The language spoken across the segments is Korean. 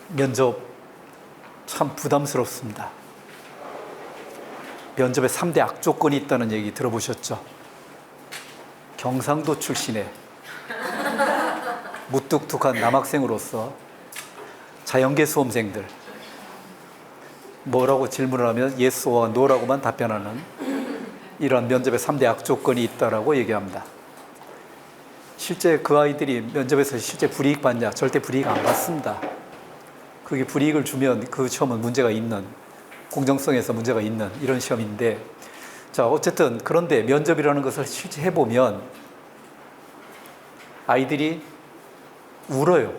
면접 참 부담스럽습니다. 면접에 3대 악조건이 있다는 얘기 들어보셨죠? 경상도 출신의 무뚝뚝한 남학생으로서 자연계 수험생들, 뭐라고 질문을 하면 예스와 노라고만 답변하는 이런 면접에 3대 악조건이 있다라고 얘기합니다. 실제 그 아이들이 면접에서 실제 불이익 받냐? 절대 불이익 안 받습니다. 그게 불이익을 주면 그 시험은 문제가 있는, 공정성에서 문제가 있는 이런 시험인데, 자, 어쨌든 그런데 면접이라는 것을 실제 해보면 아이들이 울어요.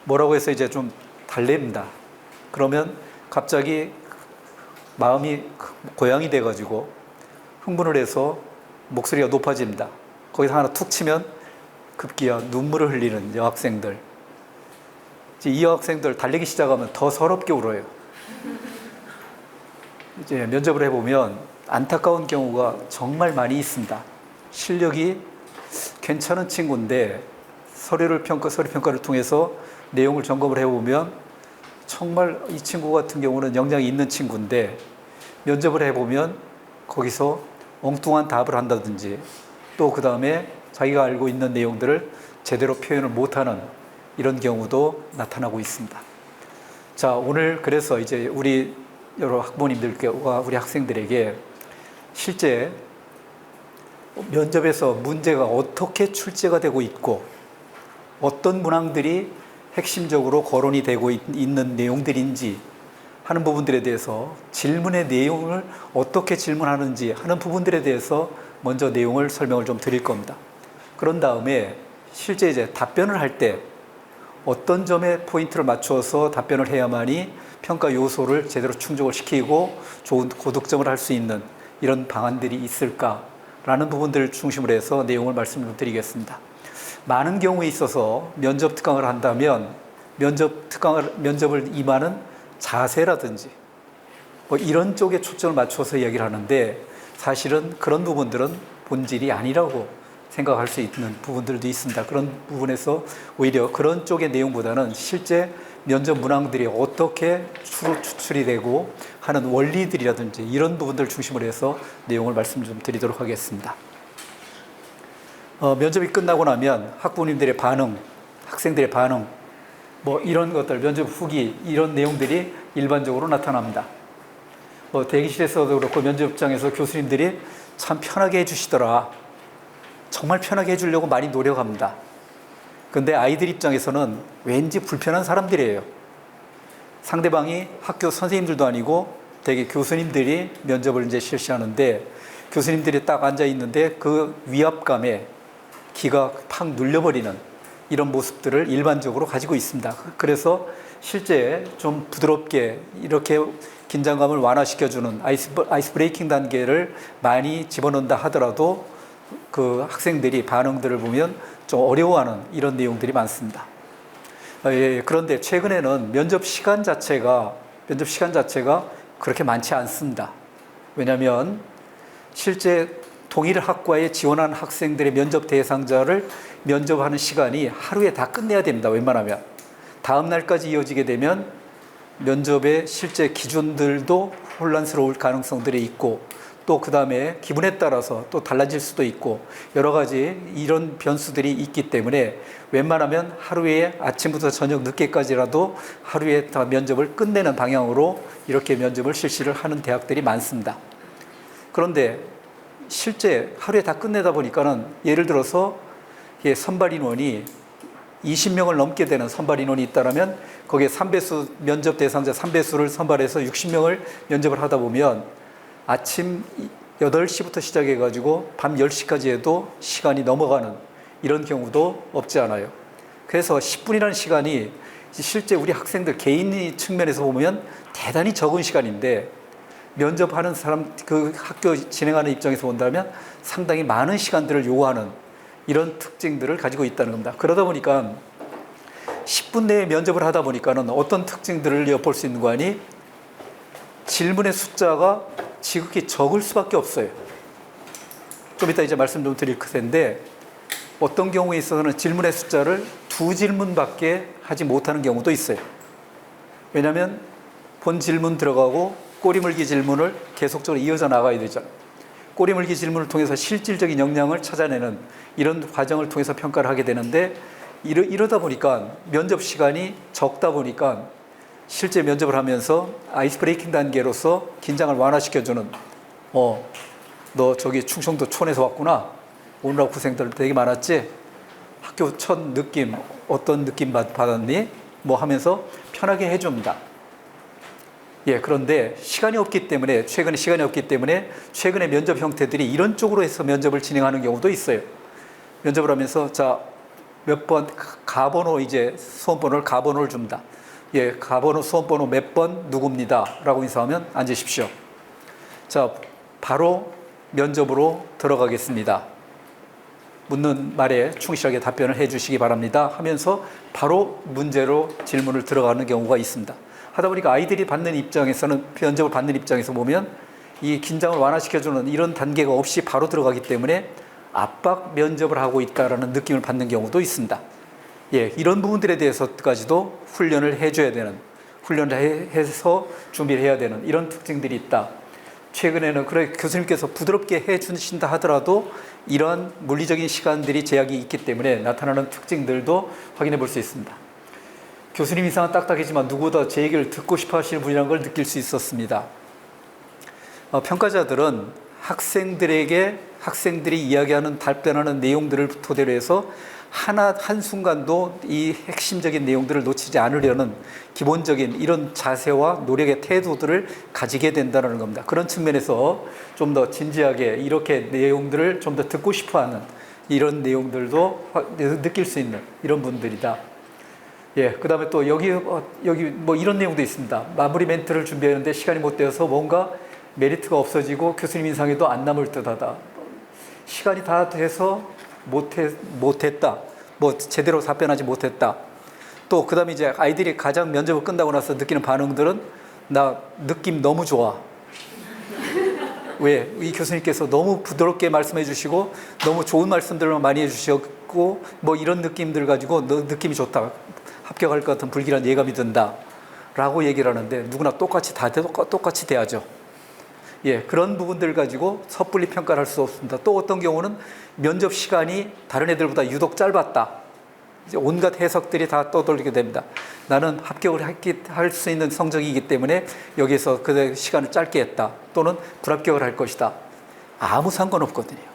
뭐라고 해서 이제 좀 달랩니다. 그러면 갑자기 마음이 고양이 돼가지고 흥분을 해서 목소리가 높아집니다. 거기서 하나 툭 치면 급기야 눈물을 흘리는 여학생들. 이 여학생들 달리기 시작하면 더 서럽게 울어요. 이제 면접을 해보면 안타까운 경우가 정말 많이 있습니다. 실력이 괜찮은 친구인데 서류 평가를 통해서 내용을 점검을 해보면 정말 이 친구 같은 경우는 역량이 있는 친구인데 면접을 해보면 거기서 엉뚱한 답을 한다든지 또 그 다음에 자기가 알고 있는 내용들을 제대로 표현을 못하는 이런 경우도 나타나고 있습니다. 자, 오늘 그래서 이제 우리 여러 학부모님들과 우리 학생들에게 실제 면접에서 문제가 어떻게 출제가 되고 있고 어떤 문항들이 핵심적으로 거론이 되고 있는 내용들인지 하는 부분들에 대해서 질문의 내용을 어떻게 질문하는지 하는 부분들에 대해서 먼저 내용을 설명을 좀 드릴 겁니다. 그런 다음에 실제 이제 답변을 할 때 어떤 점에 포인트를 맞춰서 답변을 해야만이 평가 요소를 제대로 충족을 시키고 좋은 고득점을 할 수 있는 이런 방안들이 있을까라는 부분들을 중심으로 해서 내용을 말씀을 드리겠습니다. 많은 경우에 있어서 면접 특강을 한다면 면접을 임하는 자세라든지 뭐 이런 쪽에 초점을 맞춰서 이야기를 하는데 사실은 그런 부분들은 본질이 아니라고 생각할 수 있는 부분들도 있습니다. 그런 부분에서 오히려 그런 쪽의 내용보다는 실제 면접 문항들이 어떻게 추출이 되고 하는 원리들이라든지 이런 부분들을 중심으로 해서 내용을 말씀 좀 드리도록 하겠습니다. 면접이 끝나고 나면 학부모님들의 반응, 학생들의 반응, 뭐 이런 것들, 면접 후기 이런 내용들이 일반적으로 나타납니다. 대기실에서도 그렇고 면접장에서 교수님들이 참 편하게 해주시더라. 정말 편하게 해주려고 많이 노력합니다. 근데 아이들 입장에서는 왠지 불편한 사람들이에요. 상대방이 학교 선생님들도 아니고 되게 교수님들이 면접을 이제 실시하는데 교수님들이 딱 앉아 있는데 그 위압감에 기가 팍 눌려버리는 이런 모습들을 일반적으로 가지고 있습니다. 그래서 실제 좀 부드럽게 이렇게 긴장감을 완화시켜주는 아이스 브레이킹 단계를 많이 집어넣는다 하더라도 그 학생들이 반응들을 보면 좀 어려워하는 이런 내용들이 많습니다. 그런데 최근에는 면접 시간 자체가 그렇게 많지 않습니다. 왜냐하면 실제 동일 학과에 지원한 학생들의 면접 대상자를 면접하는 시간이 하루에 다 끝내야 됩니다. 웬만하면. 다음 날까지 이어지게 되면 면접의 실제 기준들도 혼란스러울 가능성들이 있고 또 그 다음에 기분에 따라서 또 달라질 수도 있고 여러 가지 이런 변수들이 있기 때문에 웬만하면 하루에 아침부터 저녁 늦게까지라도 하루에 다 면접을 끝내는 방향으로 이렇게 면접을 실시를 하는 대학들이 많습니다. 그런데 실제 하루에 다 끝내다 보니까는 예를 들어서 선발 인원이 20명을 넘게 되는 선발 인원이 있다면 거기에 3배수 면접 대상자 3배수를 선발해서 60명을 면접을 하다 보면 아침 8시부터 시작해가지고 밤 10시까지 해도 시간이 넘어가는 이런 경우도 없지 않아요. 그래서 10분이라는 시간이 실제 우리 학생들 개인의 측면에서 보면 대단히 적은 시간인데 면접하는 사람, 그 학교 진행하는 입장에서 본다면 상당히 많은 시간들을 요구하는 이런 특징들을 가지고 있다는 겁니다. 그러다 보니까 10분 내에 면접을 하다 보니까는 어떤 특징들을 엿볼 수 있는 거 아니? 질문의 숫자가 지극히 적을 수밖에 없어요. 좀 이따 이제 말씀 좀 드릴 텐데 어떤 경우에 있어서는 질문의 숫자를 2질문밖에 하지 못하는 경우도 있어요. 왜냐하면 본 질문 들어가고 꼬리물기 질문을 계속적으로 이어져 나가야 되죠. 꼬리물기 질문을 통해서 실질적인 역량을 찾아내는 이런 과정을 통해서 평가를 하게 되는데, 이러다 보니까 면접 시간이 적다 보니까 실제 면접을 하면서 아이스 브레이킹 단계로서 긴장을 완화시켜주는, 너 저기 충청도 촌에서 왔구나, 오느라고 고생들 되게 많았지, 학교 첫 느낌 어떤 느낌 받았니, 뭐 하면서 편하게 해줍니다. 그런데 시간이 없기 때문에, 최근에 면접 형태들이 이런 쪽으로 해서 면접을 진행하는 경우도 있어요. 면접을 하면서 자, 몇 번 가번호, 이제 수험번호를 가번호를 줍니다. 가번호 수험번호 몇 번 누굽니다 라고 인사하면 앉으십시오. 자, 바로 면접으로 들어가겠습니다. 묻는 말에 충실하게 답변을 해 주시기 바랍니다 하면서 바로 문제로 질문을 들어가는 경우가 있습니다. 하다 보니까 아이들이 받는 입장에서는, 면접을 받는 입장에서 보면 이 긴장을 완화시켜주는 이런 단계가 없이 바로 들어가기 때문에 압박 면접을 하고 있다는 느낌을 받는 경우도 있습니다. 이런 부분들에 대해서까지도 훈련을 해줘야 되는, 훈련을 해서 준비를 해야 되는 이런 특징들이 있다. 최근에는 그래 교수님께서 부드럽게 해주신다 하더라도 이러한 물리적인 시간들이 제약이 있기 때문에 나타나는 특징들도 확인해 볼 수 있습니다. 교수님 이상은 딱딱하지만 누구보다 제 얘기를 듣고 싶어 하시는 분이라는 걸 느낄 수 있었습니다. 평가자들은 학생들이 이야기하는, 답변하는 내용들을 토대로 해서 한순간도 이 핵심적인 내용들을 놓치지 않으려는 기본적인 이런 자세와 노력의 태도들을 가지게 된다는 겁니다. 그런 측면에서 좀 더 진지하게 이렇게 내용들을 좀 더 듣고 싶어 하는 이런 내용들도 느낄 수 있는 이런 분들이다. 그 다음에 또 여기 뭐 이런 내용도 있습니다. 마무리 멘트를 준비하는데 시간이 못 되어서 뭔가 메리트가 없어지고 교수님 인상에도 안 남을 듯하다. 시간이 다 돼서 못했다. 뭐 제대로 답변하지 못했다. 또 그 다음에 이제 아이들이 가장 면접을 끝나고 나서 느끼는 반응들은 나 느낌 너무 좋아. 왜? 이 교수님께서 너무 부드럽게 말씀해 주시고 너무 좋은 말씀들을 많이 해주셨고 뭐 이런 느낌들 가지고 너 느낌이 좋다. 합격할 것 같은 불길한 예감이 든다. 라고 얘기를 하는데 누구나 똑같이 돼야죠. 그런 부분들 가지고 섣불리 평가를 할 수 없습니다. 또 어떤 경우는 면접 시간이 다른 애들보다 유독 짧았다. 이제 온갖 해석들이 다 떠돌리게 됩니다. 나는 합격을 할 수 있는 성적이기 때문에 여기서 그 시간을 짧게 했다. 또는 불합격을 할 것이다. 아무 상관없거든요.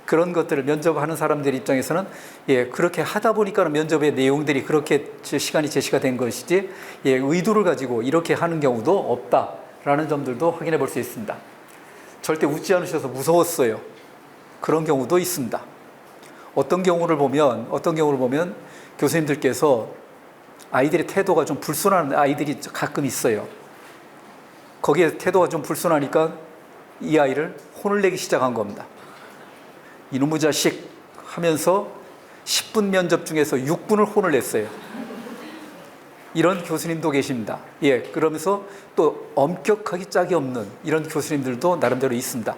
그런 것들을 면접하는 사람들 입장에서는 그렇게 하다 보니까 면접의 내용들이 그렇게 시간이 제시가 된 것이지 의도를 가지고 이렇게 하는 경우도 없다. 라는 점들도 확인해 볼 수 있습니다. 절대 웃지 않으셔서 무서웠어요. 그런 경우도 있습니다. 어떤 경우를 보면 교수님들께서 아이들의 태도가 좀 불순한 아이들이 가끔 있어요. 거기에 태도가 좀 불순하니까 이 아이를 혼을 내기 시작한 겁니다. 이놈의 자식 하면서 10분 면접 중에서 6분을 혼을 냈어요. 이런 교수님도 계십니다. 그러면서 또 엄격하기 짝이 없는 이런 교수님들도 나름대로 있습니다.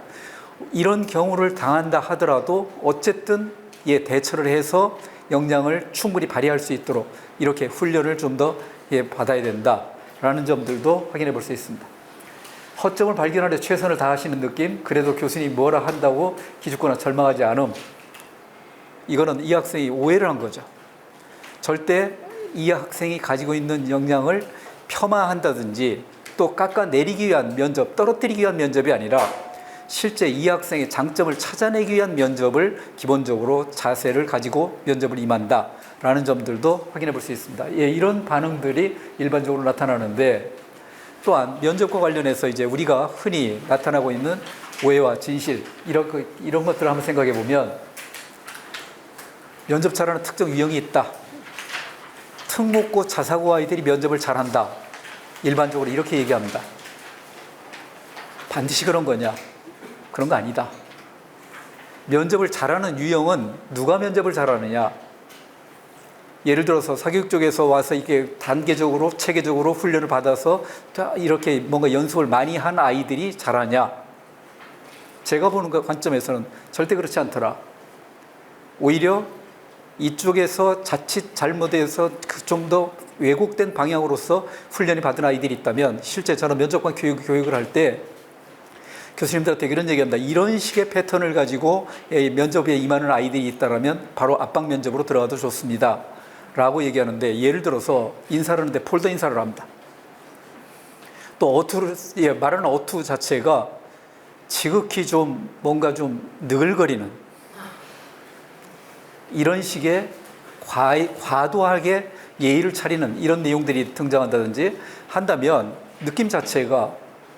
이런 경우를 당한다 하더라도 어쨌든 대처를 해서 역량을 충분히 발휘할 수 있도록 이렇게 훈련을 좀 더 받아야 된다라는 점들도 확인해 볼 수 있습니다. 허점을 발견하려 최선을 다하시는 느낌, 그래도 교수님이 뭐라 한다고 기죽거나 절망하지 않음, 이거는 이 학생이 오해를 한 거죠. 절대 이 학생이 가지고 있는 역량을 폄하한다든지 또 깎아내리기 위한 면접, 떨어뜨리기 위한 면접이 아니라 실제 이 학생의 장점을 찾아내기 위한 면접을 기본적으로 자세를 가지고 면접을 임한다라는 점들도 확인해 볼 수 있습니다. 이런 반응들이 일반적으로 나타나는데, 또한 면접과 관련해서 이제 우리가 흔히 나타나고 있는 오해와 진실, 이런 것들을 한번 생각해 보면, 면접 잘하는 특정 유형이 있다. 특목고 자사고 아이들이 면접을 잘한다. 일반적으로 이렇게 얘기합니다. 반드시 그런 거냐? 그런 거 아니다. 면접을 잘하는 유형은 누가 면접을 잘하느냐? 예를 들어서 사교육 쪽에서 와서 이렇게 단계적으로 체계적으로 훈련을 받아서 이렇게 뭔가 연습을 많이 한 아이들이 잘하냐? 제가 보는 관점에서는 절대 그렇지 않더라. 오히려 이쪽에서 자칫 잘못해서 좀 더 왜곡된 방향으로서 훈련이 받은 아이들이 있다면 실제 저는 면접관 교육을 할 때 교수님들한테 이런 얘기합니다. 이런 식의 패턴을 가지고 면접에 임하는 아이들이 있다면 바로 압박 면접으로 들어가도 좋습니다. 라고 얘기하는데 예를 들어서 인사를 하는데 폴더 인사를 합니다. 또 말하는 어투 자체가 지극히 좀 뭔가 좀 느글거리는 이런 식의 과도하게 예의를 차리는 이런 내용들이 등장한다든지 한다면 느낌 자체가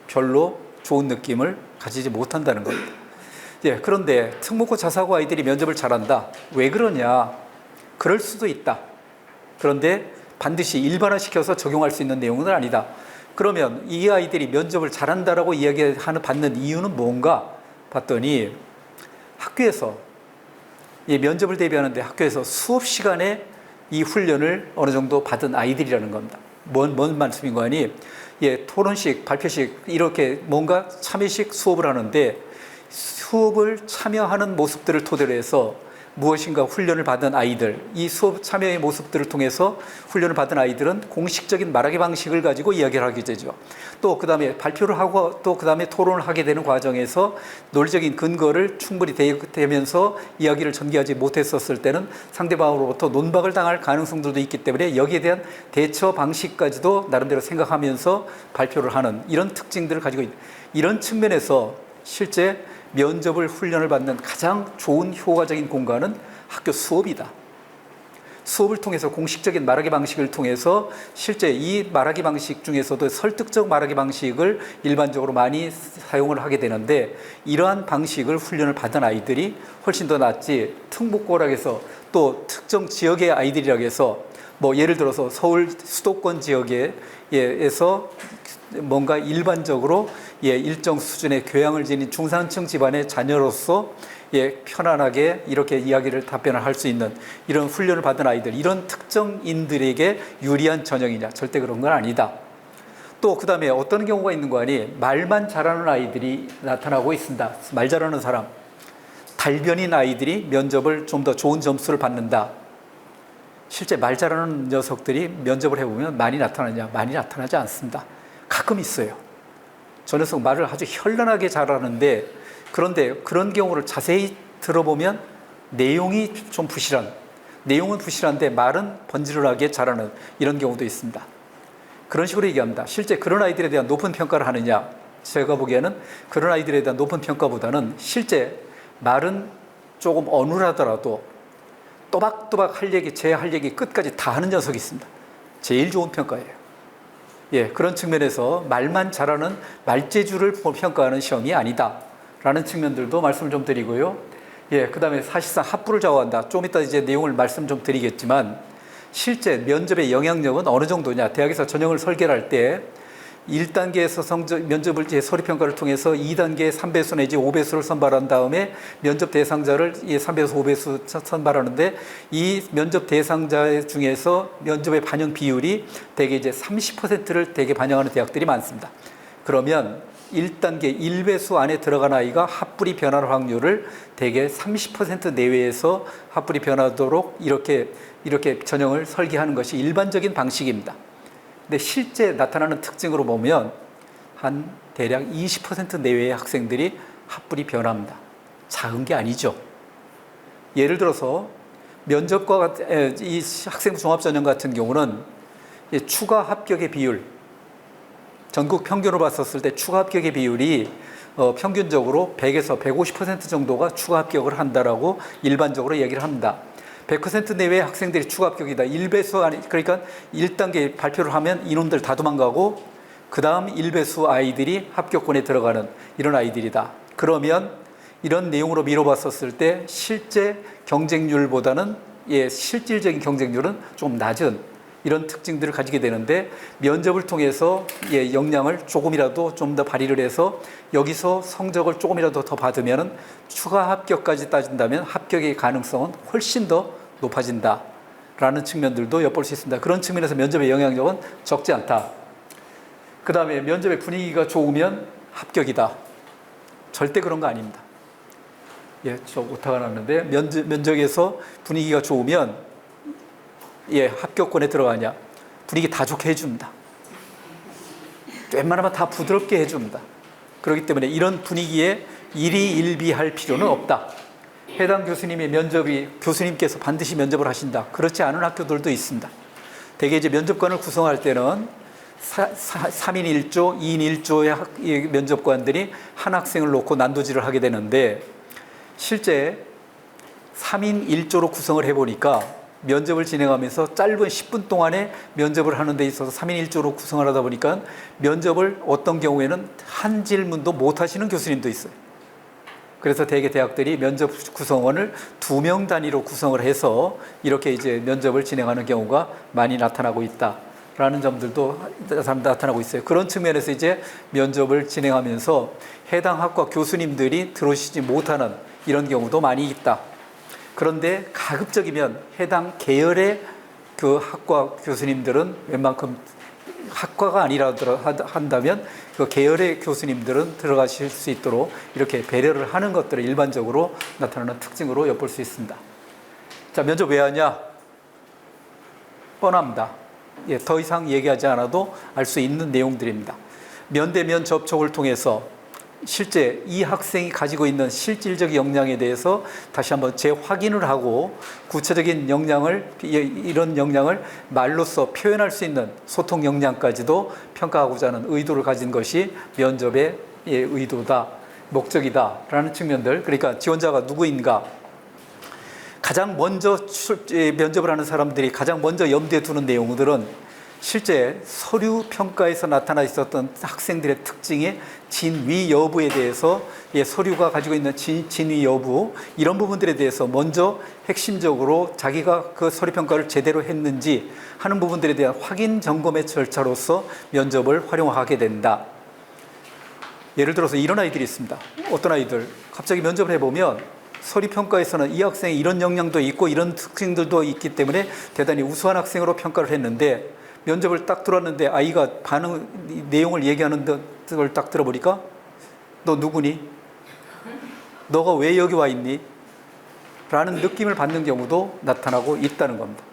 별로 좋은 느낌을 가지지 못한다는 겁니다. 그런데 특목고 자사고 아이들이 면접을 잘한다. 왜 그러냐? 그럴 수도 있다. 그런데 반드시 일반화시켜서 적용할 수 있는 내용은 아니다. 그러면 이 아이들이 면접을 잘한다라고 받는 이유는 뭔가 봤더니 학교에서 면접을 대비하는데 학교에서 수업 시간에 이 훈련을 어느 정도 받은 아이들이라는 겁니다. 뭔 말씀인 거 아니? 토론식, 발표식 이렇게 뭔가 참여식 수업을 하는데 수업을 참여하는 모습들을 토대로 해서 무엇인가 훈련을 받은 아이들, 이 수업 참여의 모습들을 통해서 훈련을 받은 아이들은 공식적인 말하기 방식을 가지고 이야기를 하게 되죠. 또 그 다음에 발표를 하고 또 그 다음에 토론을 하게 되는 과정에서 논리적인 근거를 충분히 대면서 이야기를 전개하지 못했었을 때는 상대방으로부터 논박을 당할 가능성들도 있기 때문에 여기에 대한 대처 방식까지도 나름대로 생각하면서 발표를 하는 이런 특징들을 가지고 있는 이런 측면에서 실제 면접을 훈련을 받는 가장 좋은 효과적인 공간은 학교 수업이다. 수업을 통해서 공식적인 말하기 방식을 통해서 실제 이 말하기 방식 중에서도 설득적 말하기 방식을 일반적으로 많이 사용을 하게 되는데 이러한 방식을 훈련을 받은 아이들이 훨씬 더 낫지 특목고라고 해서 또 특정 지역의 아이들이라고 해서 예를 들어서 서울 수도권 지역에서 뭔가 일반적으로 일정 수준의 교양을 지닌 중산층 집안의 자녀로서 편안하게 이렇게 이야기를 답변을 할 수 있는 이런 훈련을 받은 아이들, 이런 특정인들에게 유리한 전형이냐? 절대 그런 건 아니다. 또 그 다음에 어떤 경우가 있는 거 아니? 말만 잘하는 아이들이 나타나고 있습니다. 말 잘하는 사람, 달변인 아이들이 면접을 좀 더 좋은 점수를 받는다. 실제 말 잘하는 녀석들이 면접을 해보면 많이 나타나냐? 많이 나타나지 않습니다. 가끔 있어요. 저 녀석 말을 아주 현란하게 잘하는데 그런데 그런 경우를 자세히 들어보면 내용이 좀 부실한, 내용은 부실한데 말은 번지르르하게 잘하는 이런 경우도 있습니다. 그런 식으로 얘기합니다. 실제 그런 아이들에 대한 높은 평가를 하느냐? 제가 보기에는 그런 아이들에 대한 높은 평가보다는 실제 말은 조금 어눌하더라도 또박또박 제 할 얘기 끝까지 다 하는 녀석이 있습니다. 제일 좋은 평가예요. 그런 측면에서 말만 잘하는 말재주를 평가하는 시험이 아니다 라는 측면들도 말씀을 좀 드리고요. 그 다음에 사실상 합부를 좌우한다. 좀 이따 이제 내용을 말씀 좀 드리겠지만 실제 면접의 영향력은 어느 정도냐? 대학에서 전형을 설계할 때 1단계에서 면접을 서류평가를 통해서 2단계 3배수 내지 5배수를 선발한 다음에 면접 대상자를 3배수, 5배수 선발하는데 이 면접 대상자 중에서 면접의 반영 비율이 대개 이제 30%를 대개 반영하는 대학들이 많습니다. 그러면 1단계 1배수 안에 들어간 아이가 합불이 변할 확률을 대개 30% 내외에서 합불이 변하도록 이렇게 전형을 설계하는 것이 일반적인 방식입니다. 근데 실제 나타나는 특징으로 보면 한 대략 20% 내외의 학생들이 합불이 변합니다. 작은 게 아니죠. 예를 들어서 면접과 이 학생 종합전형 같은 경우는 추가 합격의 비율, 전국 평균으로 봤었을 때 추가 합격의 비율이 평균적으로 100에서 150% 정도가 추가 합격을 한다라고 일반적으로 얘기를 합니다. 100% 내외의 학생들이 추가 합격이다. 1배수 아니 그러니까 1단계 발표를 하면 이놈들 다 도망가고 그 다음 1배수 아이들이 합격권에 들어가는 이런 아이들이다. 그러면 이런 내용으로 미뤄봤었을 때 실제 경쟁률보다는 실질적인 경쟁률은 좀 낮은 이런 특징들을 가지게 되는데 면접을 통해서 역량을 조금이라도 좀 더 발휘를 해서 여기서 성적을 조금이라도 더 받으면 추가 합격까지 따진다면 합격의 가능성은 훨씬 더 높아진다라는 측면들도 엿볼 수 있습니다. 그런 측면에서 면접의 영향력은 적지 않다. 그 다음에 면접의 분위기가 좋으면 합격이다. 절대 그런 거 아닙니다. 예, 좀 오타가 났는데 면접에서 분위기가 좋으면 예, 합격권에 들어가냐? 분위기 다 좋게 해줍니다. 웬만하면 다 부드럽게 해줍니다. 그렇기 때문에 이런 분위기에 일희일비할 필요는 없다. 해당 교수님의 면접이 교수님께서 반드시 면접을 하신다. 그렇지 않은 학교들도 있습니다. 대개 이제 면접관을 구성할 때는 3인 1조, 2인 1조의 면접관들이 한 학생을 놓고 난도질을 하게 되는데 실제 3인 1조로 구성을 해보니까 면접을 진행하면서 짧은 10분 동안에 면접을 하는 데 있어서 3인 1조로 구성을 하다 보니까 면접을 어떤 경우에는 한 질문도 못 하시는 교수님도 있어요. 그래서 대개 대학들이 면접 구성원을 2명 단위로 구성을 해서 이렇게 이제 면접을 진행하는 경우가 많이 나타나고 있다라는 점들도 나타나고 있어요. 그런 측면에서 이제 면접을 진행하면서 해당 학과 교수님들이 들어오시지 못하는 이런 경우도 많이 있다. 그런데 가급적이면 해당 계열의 그 학과 교수님들은 웬만큼 학과가 아니라도 한다면 그 계열의 교수님들은 들어가실 수 있도록 이렇게 배려를 하는 것들을 일반적으로 나타나는 특징으로 엿볼 수 있습니다. 자, 면접 왜 하냐? 뻔합니다. 예, 더 이상 얘기하지 않아도 알 수 있는 내용들입니다. 면대면 접촉을 통해서 실제 이 학생이 가지고 있는 실질적 역량에 대해서 다시 한번 재확인을 하고 구체적인 역량을, 이런 역량을 말로써 표현할 수 있는 소통 역량까지도 평가하고자 하는 의도를 가진 것이 면접의 의도다, 목적이다라는 측면들. 그러니까 지원자가 누구인가, 가장 먼저 면접을 하는 사람들이 가장 먼저 염두에 두는 내용들은 실제 서류 평가에서 나타나 있었던 학생들의 특징의 진위 여부에 대해서 서류가 가지고 있는 진위 여부, 이런 부분들에 대해서 먼저 핵심적으로 자기가 그 서류 평가를 제대로 했는지 하는 부분들에 대한 확인 점검의 절차로서 면접을 활용하게 된다. 예를 들어서 이런 아이들이 있습니다. 어떤 아이들 갑자기 면접을 해보면 서류 평가에서는 이 학생이 이런 역량도 있고 이런 특징들도 있기 때문에 대단히 우수한 학생으로 평가를 했는데 면접을 딱 들었는데 아이가 내용을 얘기하는 걸 딱 들어보니까 너 누구니? 너가 왜 여기 와 있니? 라는 느낌을 받는 경우도 나타나고 있다는 겁니다.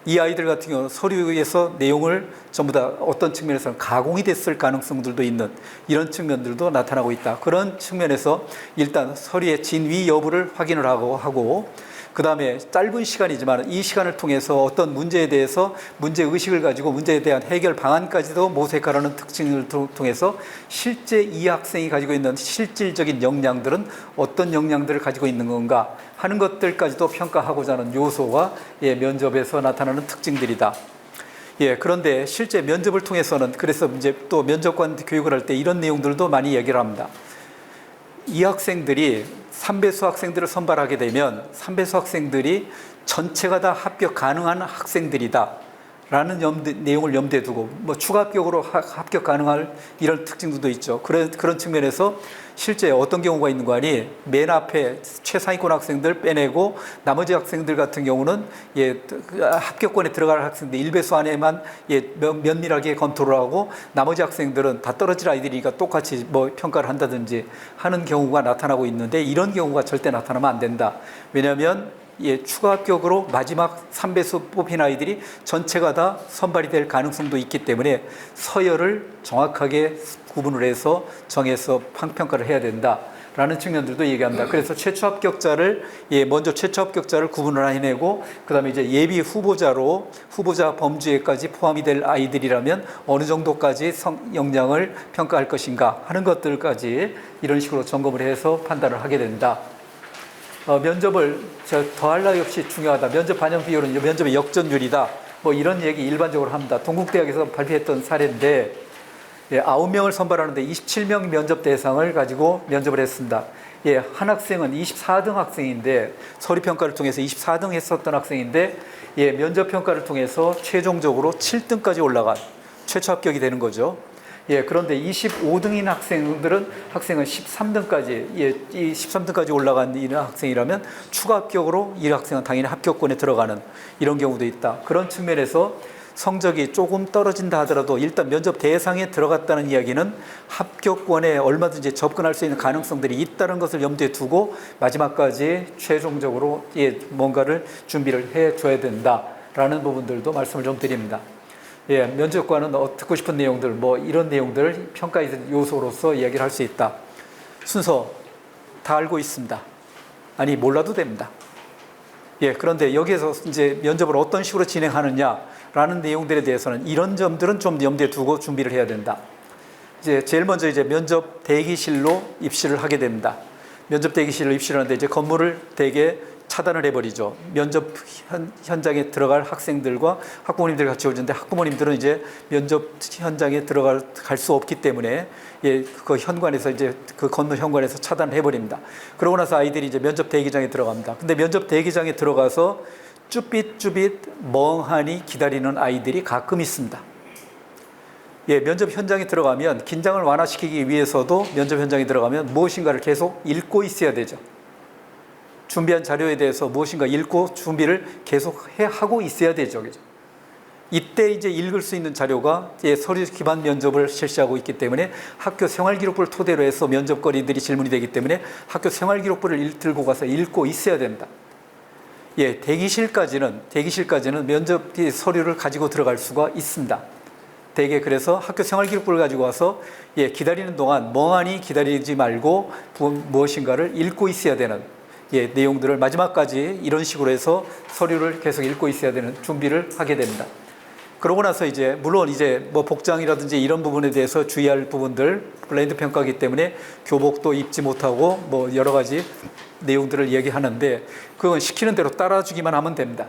이 아이들 같은 경우는 서류에서 내용을 전부 다 어떤 측면에서는 가공이 됐을 가능성들도 있는 이런 측면들도 나타나고 있다. 그런 측면에서 일단 서류의 진위 여부를 확인을 하고 그 다음에 짧은 시간이지만 이 시간을 통해서 어떤 문제에 대해서 문제의식을 가지고 문제에 대한 해결 방안까지도 모색하라는 특징을 통해서 실제 이 학생이 가지고 있는 실질적인 역량들은 어떤 역량들을 가지고 있는 건가 하는 것들까지도 평가하고자 하는 요소가 면접에서 나타나는 특징들이다. 그런데 실제 면접을 통해서는 그래서 이제 또 면접관 교육을 할 때 이런 내용들도 많이 얘기를 합니다. 이 학생들이 3배수 학생들을 선발하게 되면 3배수 학생들이 전체가 다 합격 가능한 학생들이다 라는 내용을 염두에 두고 추가 합격으로 합격 가능할 이런 특징도 있죠. 그런 측면에서 실제 어떤 경우가 있는 거 아니, 맨 앞에 최상위권 학생들 빼내고 나머지 학생들 같은 경우는 합격권에 들어갈 학생들 1배수 안에만 면밀하게 검토를 하고 나머지 학생들은 다 떨어질 아이들이니까 똑같이 평가를 한다든지 하는 경우가 나타나고 있는데 이런 경우가 절대 나타나면 안 된다. 왜냐하면 추가 합격으로 마지막 3배수 뽑힌 아이들이 전체가 다 선발이 될 가능성도 있기 때문에 서열을 정확하게 구분을 해서 정해서 평가를 해야 된다라는 측면들도 얘기합니다. 그래서 최초 합격자를 먼저 최초 합격자를 구분을 해내고 그다음에 이제 예비 후보자로 후보자 범주에까지 포함이 될 아이들이라면 어느 정도까지 역량을 평가할 것인가 하는 것들까지 이런 식으로 점검을 해서 판단을 하게 된다. 면접을 더할 나위 없이 중요하다. 면접 반영 비율은 면접의 역전율이다. 이런 얘기 일반적으로 합니다. 동국대학에서 발표했던 사례인데 9명을 선발하는데 27명 면접 대상을 가지고 면접을 했습니다. 한 학생은 24등 학생인데 서류 평가를 통해서 24등 했었던 학생인데 면접 평가를 통해서 최종적으로 7등까지 올라간 최초 합격이 되는 거죠. 그런데 25등인 학생은 13등까지, 이 13등까지 올라간 이 학생이라면 추가 합격으로 이 학생은 당연히 합격권에 들어가는 이런 경우도 있다. 그런 측면에서 성적이 조금 떨어진다 하더라도 일단 면접 대상에 들어갔다는 이야기는 합격권에 얼마든지 접근할 수 있는 가능성들이 있다는 것을 염두에 두고 마지막까지 최종적으로 뭔가를 준비를 해줘야 된다라는 부분들도 말씀을 좀 드립니다. 면접관은 듣고 싶은 내용들, 뭐 이런 내용들을 평가의 요소로서 이야기를 할 수 있다. 순서 다 알고 있습니다. 아니, 몰라도 됩니다. 그런데 여기에서 이제 면접을 어떤 식으로 진행하느냐라는 내용들에 대해서는 이런 점들은 좀 염두에 두고 준비를 해야 된다. 이제 제일 먼저 이제 면접 대기실로 입실을 하게 됩니다. 면접 대기실로 입실을 하는데 이제 건물을 대개 차단을 해버리죠. 면접 현장에 들어갈 학생들과 학부모님들 같이 오는데 학부모님들은 이제 면접 현장에 들어갈 수 없기 때문에 그 현관에서 이제 그 건물 현관에서 차단을 해버립니다. 그러고 나서 아이들이 이제 면접 대기장에 들어갑니다. 근데 면접 대기장에 들어가서 쭈삣쭈삣 멍하니 기다리는 아이들이 가끔 있습니다. 면접 현장에 들어가면 긴장을 완화시키기 위해서도 면접 현장에 들어가면 무엇인가를 계속 읽고 있어야 되죠. 준비한 자료에 대해서 무엇인가 읽고 준비를 계속 하고 있어야 되죠. 그죠? 이때 이제 읽을 수 있는 자료가 서류 기반 면접을 실시하고 있기 때문에 학교 생활기록부를 토대로 해서 면접거리들이 질문이 되기 때문에 학교 생활기록부를 들고 가서 읽고 있어야 된다. 대기실까지는 면접 서류를 가지고 들어갈 수가 있습니다. 대개 그래서 학교 생활기록부를 가지고 와서 기다리는 동안 멍하니 기다리지 말고 무엇인가를 읽고 있어야 되는 내용들을 마지막까지 이런 식으로 해서 서류를 계속 읽고 있어야 되는 준비를 하게 됩니다. 그러고 나서 이제 물론 이제 뭐 복장이라든지 이런 부분에 대해서 주의할 부분들 블라인드 평가이기 때문에 교복도 입지 못하고 뭐 여러 가지 내용들을 얘기하는데 그건 시키는 대로 따라주기만 하면 됩니다.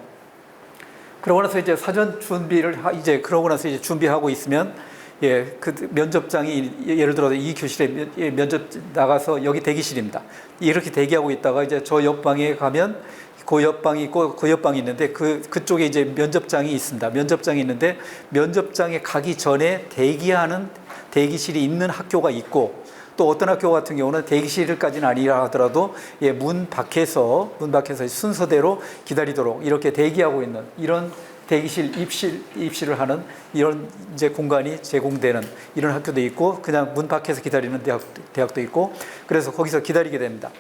그러고 나서 이제 사전 준비를 그러고 나서 이제 준비하고 있으면 그 면접장이 예를 들어 이 교실에 면접 나가서 여기 대기실입니다. 이렇게 대기하고 있다가 이제 저 옆방에 가면 그 옆방이 있고 그 옆방이 있는데 그쪽에 이제 면접장이 있습니다. 면접장이 있는데 면접장에 가기 전에 대기하는 대기실이 있는 학교가 있고 또 어떤 학교 같은 경우는 대기실까지는 아니라 하더라도 문 밖에서 순서대로 기다리도록 이렇게 대기하고 있는 이런 대기실 입실을 하는 이런 이제 공간이 제공되는 이런 학교도 있고 그냥 문 밖에서 기다리는 대학도 있고 그래서 거기서 기다리게 됩니다.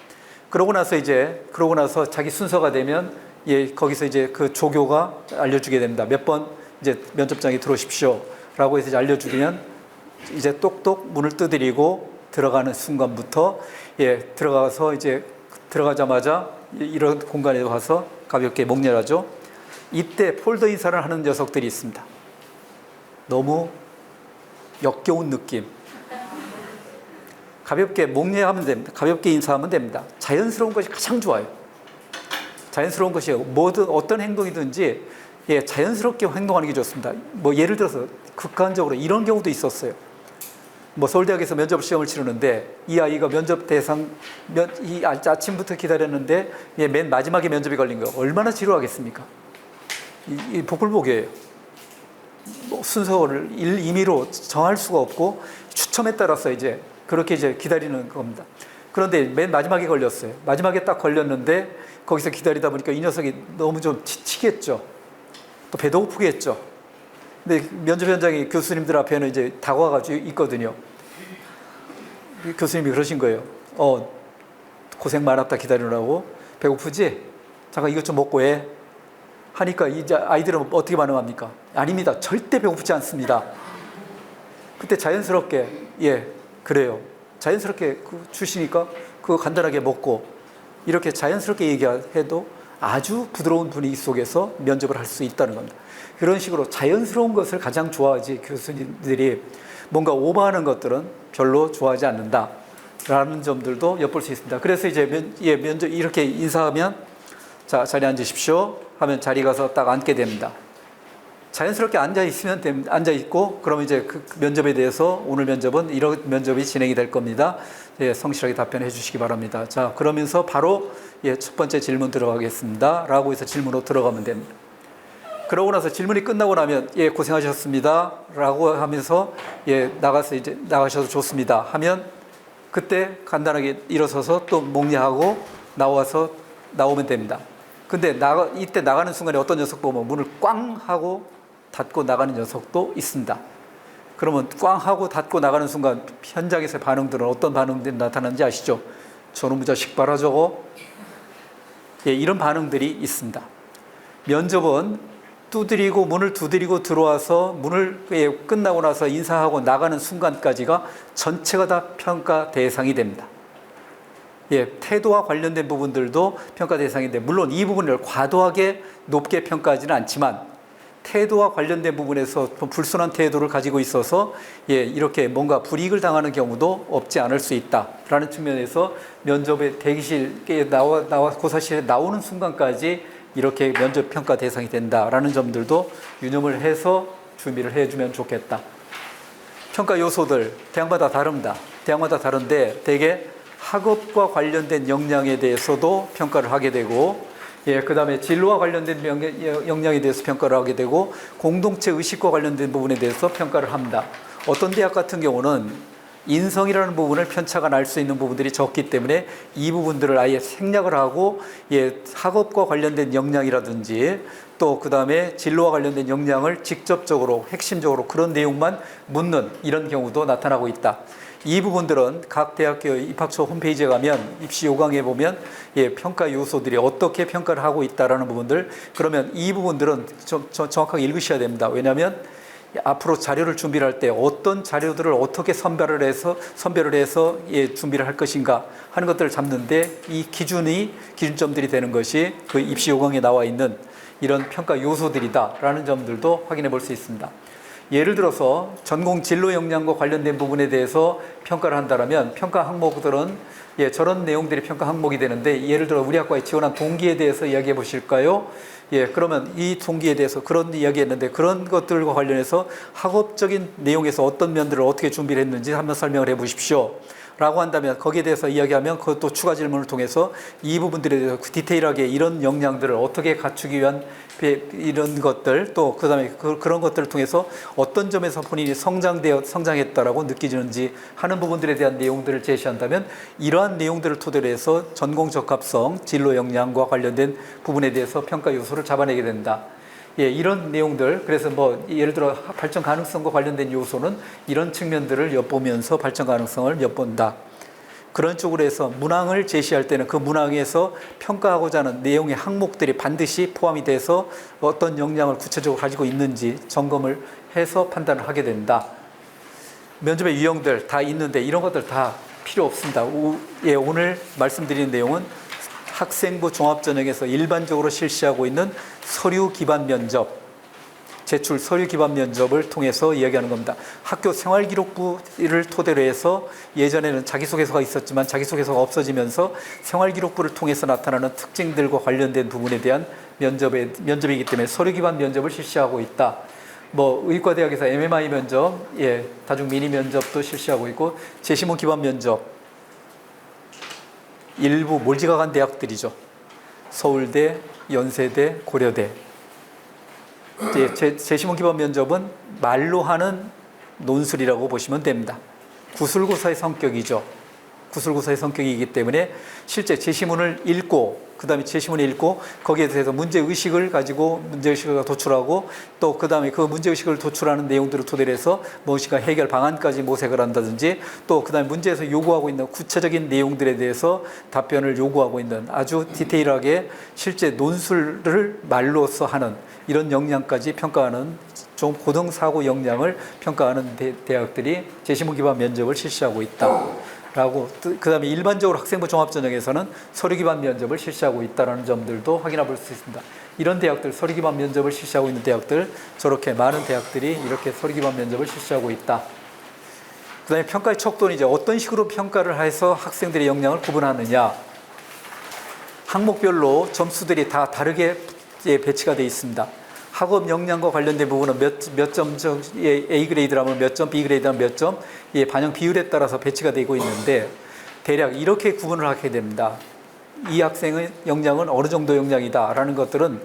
그러고 나서 자기 순서가 되면 거기서 이제 그 조교가 알려주게 됩니다. 몇 번 이제 면접장에 들어오십시오라고 해서 이제 알려주면 이제 똑똑 문을 두드리고 들어가는 순간부터 들어가서 이제 들어가자마자 이런 공간에 와서 가볍게 목례하죠. 이때 폴더 인사를 하는 녀석들이 있습니다. 너무 역겨운 느낌. 가볍게 목례하면 됩니다. 가볍게 인사하면 됩니다. 자연스러운 것이 가장 좋아요. 자연스러운 것이 어떤 행동이든지 자연스럽게 행동하는 게 좋습니다. 뭐 예를 들어서 극단적으로 이런 경우도 있었어요. 뭐 서울대학에서 면접 시험을 치르는데 이 아이가 아침부터 기다렸는데 맨 마지막에 면접이 걸린 거 얼마나 지루하겠습니까? 이 복불복이에요. 뭐 순서를 임의로 정할 수가 없고 추첨에 따라서 이제 그렇게 이제 기다리는 겁니다. 그런데 맨 마지막에 걸렸어요. 마지막에 딱 걸렸는데 거기서 기다리다 보니까 이 녀석이 너무 좀 지치겠죠. 또 배도 고프겠죠. 근데 면접 현장에 교수님들 앞에는 이제 다가와가지고 있거든요. 교수님이 그러신 거예요. 고생 많았다 기다리느라고. 배고프지? 잠깐 이것 좀 먹고 해. 하니까 이제 아이들은 어떻게 반응합니까? 아닙니다. 절대 배고프지 않습니다. 그때 자연스럽게 그래요. 자연스럽게 주시니까 그거 간단하게 먹고 이렇게 자연스럽게 얘기해도 아주 부드러운 분위기 속에서 면접을 할 수 있다는 겁니다. 그런 식으로 자연스러운 것을 가장 좋아하지 교수님들이 뭔가 오버하는 것들은 별로 좋아하지 않는다라는 점들도 엿볼 수 있습니다. 그래서 이제 면접 이렇게 인사하면 자, 자리에 앉으십시오 하면 자리 가서 딱 앉게 됩니다. 자연스럽게 앉아 있고 그러면 이제 그 면접에 대해서 오늘 면접은 이런 면접이 진행이 될 겁니다. 성실하게 답변해 주시기 바랍니다. 자, 그러면서 바로 첫 번째 질문 들어가겠습니다. 라고 해서 질문으로 들어가면 됩니다. 그러고 나서 질문이 끝나고 나면 고생하셨습니다. 라고 하면서 나가셔도 좋습니다. 하면 그때 간단하게 일어서서 또 목례하고 나오면 됩니다. 근데 이때 나가는 순간에 어떤 녀석 보면 문을 꽝 하고 닫고 나가는 녀석도 있습니다. 그러면 꽝 하고 닫고 나가는 순간 현장에서의 반응들은 어떤 반응들이 나타나는지 아시죠? 저놈의 자식 봐라 저거. 예, 이런 반응들이 있습니다. 면접은 문을 두드리고 들어와서 문을 끝나고 나서 인사하고 나가는 순간까지가 전체가 다 평가 대상이 됩니다. 예, 태도와 관련된 부분들도 평가 대상인데, 물론 이 부분을 과도하게 높게 평가하지는 않지만 태도와 관련된 부분에서 불순한 태도를 가지고 있어서 예, 이렇게 뭔가 불이익을 당하는 경우도 없지 않을 수 있다라는 측면에서 면접의 대기실에 고사실에 나오는 순간까지 이렇게 면접 평가 대상이 된다라는 점들도 유념을 해서 준비를 해주면 좋겠다. 평가 요소들 대학마다 다릅니다. 대학마다 다른데 대개 학업과 관련된 역량에 대해서도 평가를 하게 되고, 예, 그 다음에 진로와 관련된 역량에 대해서 평가를 하게 되고, 공동체 의식과 관련된 부분에 대해서 평가를 합니다. 어떤 대학 같은 경우는 인성이라는 부분을 편차가 날 수 있는 부분들이 적기 때문에 이 부분들을 아예 생략을 하고, 예, 학업과 관련된 역량이라든지 또 그 다음에 진로와 관련된 역량을 직접적으로 핵심적으로 그런 내용만 묻는 이런 경우도 나타나고 있다. 이 부분들은 각 대학교 입학처 홈페이지에 가면 입시 요강에 보면 예, 평가 요소들이 어떻게 평가를 하고 있다라는 부분들, 그러면 이 부분들은 정확하게 읽으셔야 됩니다. 왜냐하면 앞으로 자료를 준비를 할 때 어떤 자료들을 어떻게 선별을 해서 예, 준비를 할 것인가 하는 것들을 잡는데 이 기준점들이 되는 것이 그 입시 요강에 나와 있는 이런 평가 요소들이다라는 점들도 확인해 볼 수 있습니다. 예를 들어서 전공 진로 역량과 관련된 부분에 대해서 평가를 한다면 평가 항목들은 예, 저런 내용들이 평가 항목이 되는데, 예를 들어 우리 학과에 지원한 동기에 대해서 이야기해 보실까요? 예, 그러면 이 동기에 대해서 그런 이야기했는데 그런 것들과 관련해서 학업적인 내용에서 어떤 면들을 어떻게 준비를 했는지 한번 설명을 해 보십시오. 라고 한다면 거기에 대해서 이야기하면 그것도 추가 질문을 통해서 이 부분들에 대해서 디테일하게 이런 역량들을 어떻게 갖추기 위한 이런 것들, 또 그다음에 그런 것들을 통해서 어떤 점에서 본인이 성장했다라고 느끼는지 하는 부분들에 대한 내용들을 제시한다면 이러한 내용들을 토대로 해서 전공 적합성, 진로 역량과 관련된 부분에 대해서 평가 요소를 잡아내게 된다. 예, 이런 내용들, 그래서 뭐 예를 들어 발전 가능성과 관련된 요소는 이런 측면들을 엿보면서 발전 가능성을 엿본다. 그런 쪽으로 해서 문항을 제시할 때는 그 문항에서 평가하고자 하는 내용의 항목들이 반드시 포함이 돼서 어떤 역량을 구체적으로 가지고 있는지 점검을 해서 판단을 하게 된다. 면접의 유형들 다 있는데 이런 것들 다 필요 없습니다. 예, 오늘 말씀드리는 내용은 학생부 종합전형에서 일반적으로 실시하고 있는 서류 기반 면접, 제출 서류 기반 면접을 통해서 이야기하는 겁니다. 학교 생활기록부를 토대로 해서 예전에는 자기소개서가 있었지만 자기소개서가 없어지면서 생활기록부를 통해서 나타나는 특징들과 관련된 부분에 대한 면접이기 때문에 서류 기반 면접을 실시하고 있다. 뭐 의과대학에서 MMI 면접, 예, 다중 미니 면접도 실시하고 있고, 제시문 기반 면접, 일부 몰지각한 대학들이죠. 서울대, 연세대, 고려대. 제시문 기반 면접은 말로 하는 논술이라고 보시면 됩니다. 구술고사의 성격이죠. 구술고사의 성격이기 때문에 실제 제시문을 읽고, 그 다음에 제시문을 읽고 거기에 대해서 문제의식을 가지고 문제의식을 도출하고, 또 그 다음에 그 문제의식을 도출하는 내용들을 토대로 해서 무엇인가 해결 방안까지 모색을 한다든지, 또 그 다음에 문제에서 요구하고 있는 구체적인 내용들에 대해서 답변을 요구하고 있는 아주 디테일하게 실제 논술을 말로써 하는 이런 역량까지 평가하는 좀 고등사고 역량을 평가하는 대학들이 제시문 기반 면접을 실시하고 있다. 라고, 그 다음에 일반적으로 학생부 종합전형에서는 서류 기반 면접을 실시하고 있다는 점들도 확인해 볼 수 있습니다. 이런 대학들, 서류 기반 면접을 실시하고 있는 대학들, 저렇게 많은 대학들이 이렇게 서류 기반 면접을 실시하고 있다. 그 다음에 평가의 척도는 이제 어떤 식으로 평가를 해서 학생들의 역량을 구분하느냐. 항목별로 점수들이 다 다르게 배치가 되어 있습니다. 학업 역량과 관련된 부분은 몇 점, A 그레이드라면 몇 점, B 그레이드라면 몇 점, 반영 비율에 따라서 배치가 되고 있는데 대략 이렇게 구분을 하게 됩니다. 이 학생의 역량은 어느 정도 역량이다라는 것들은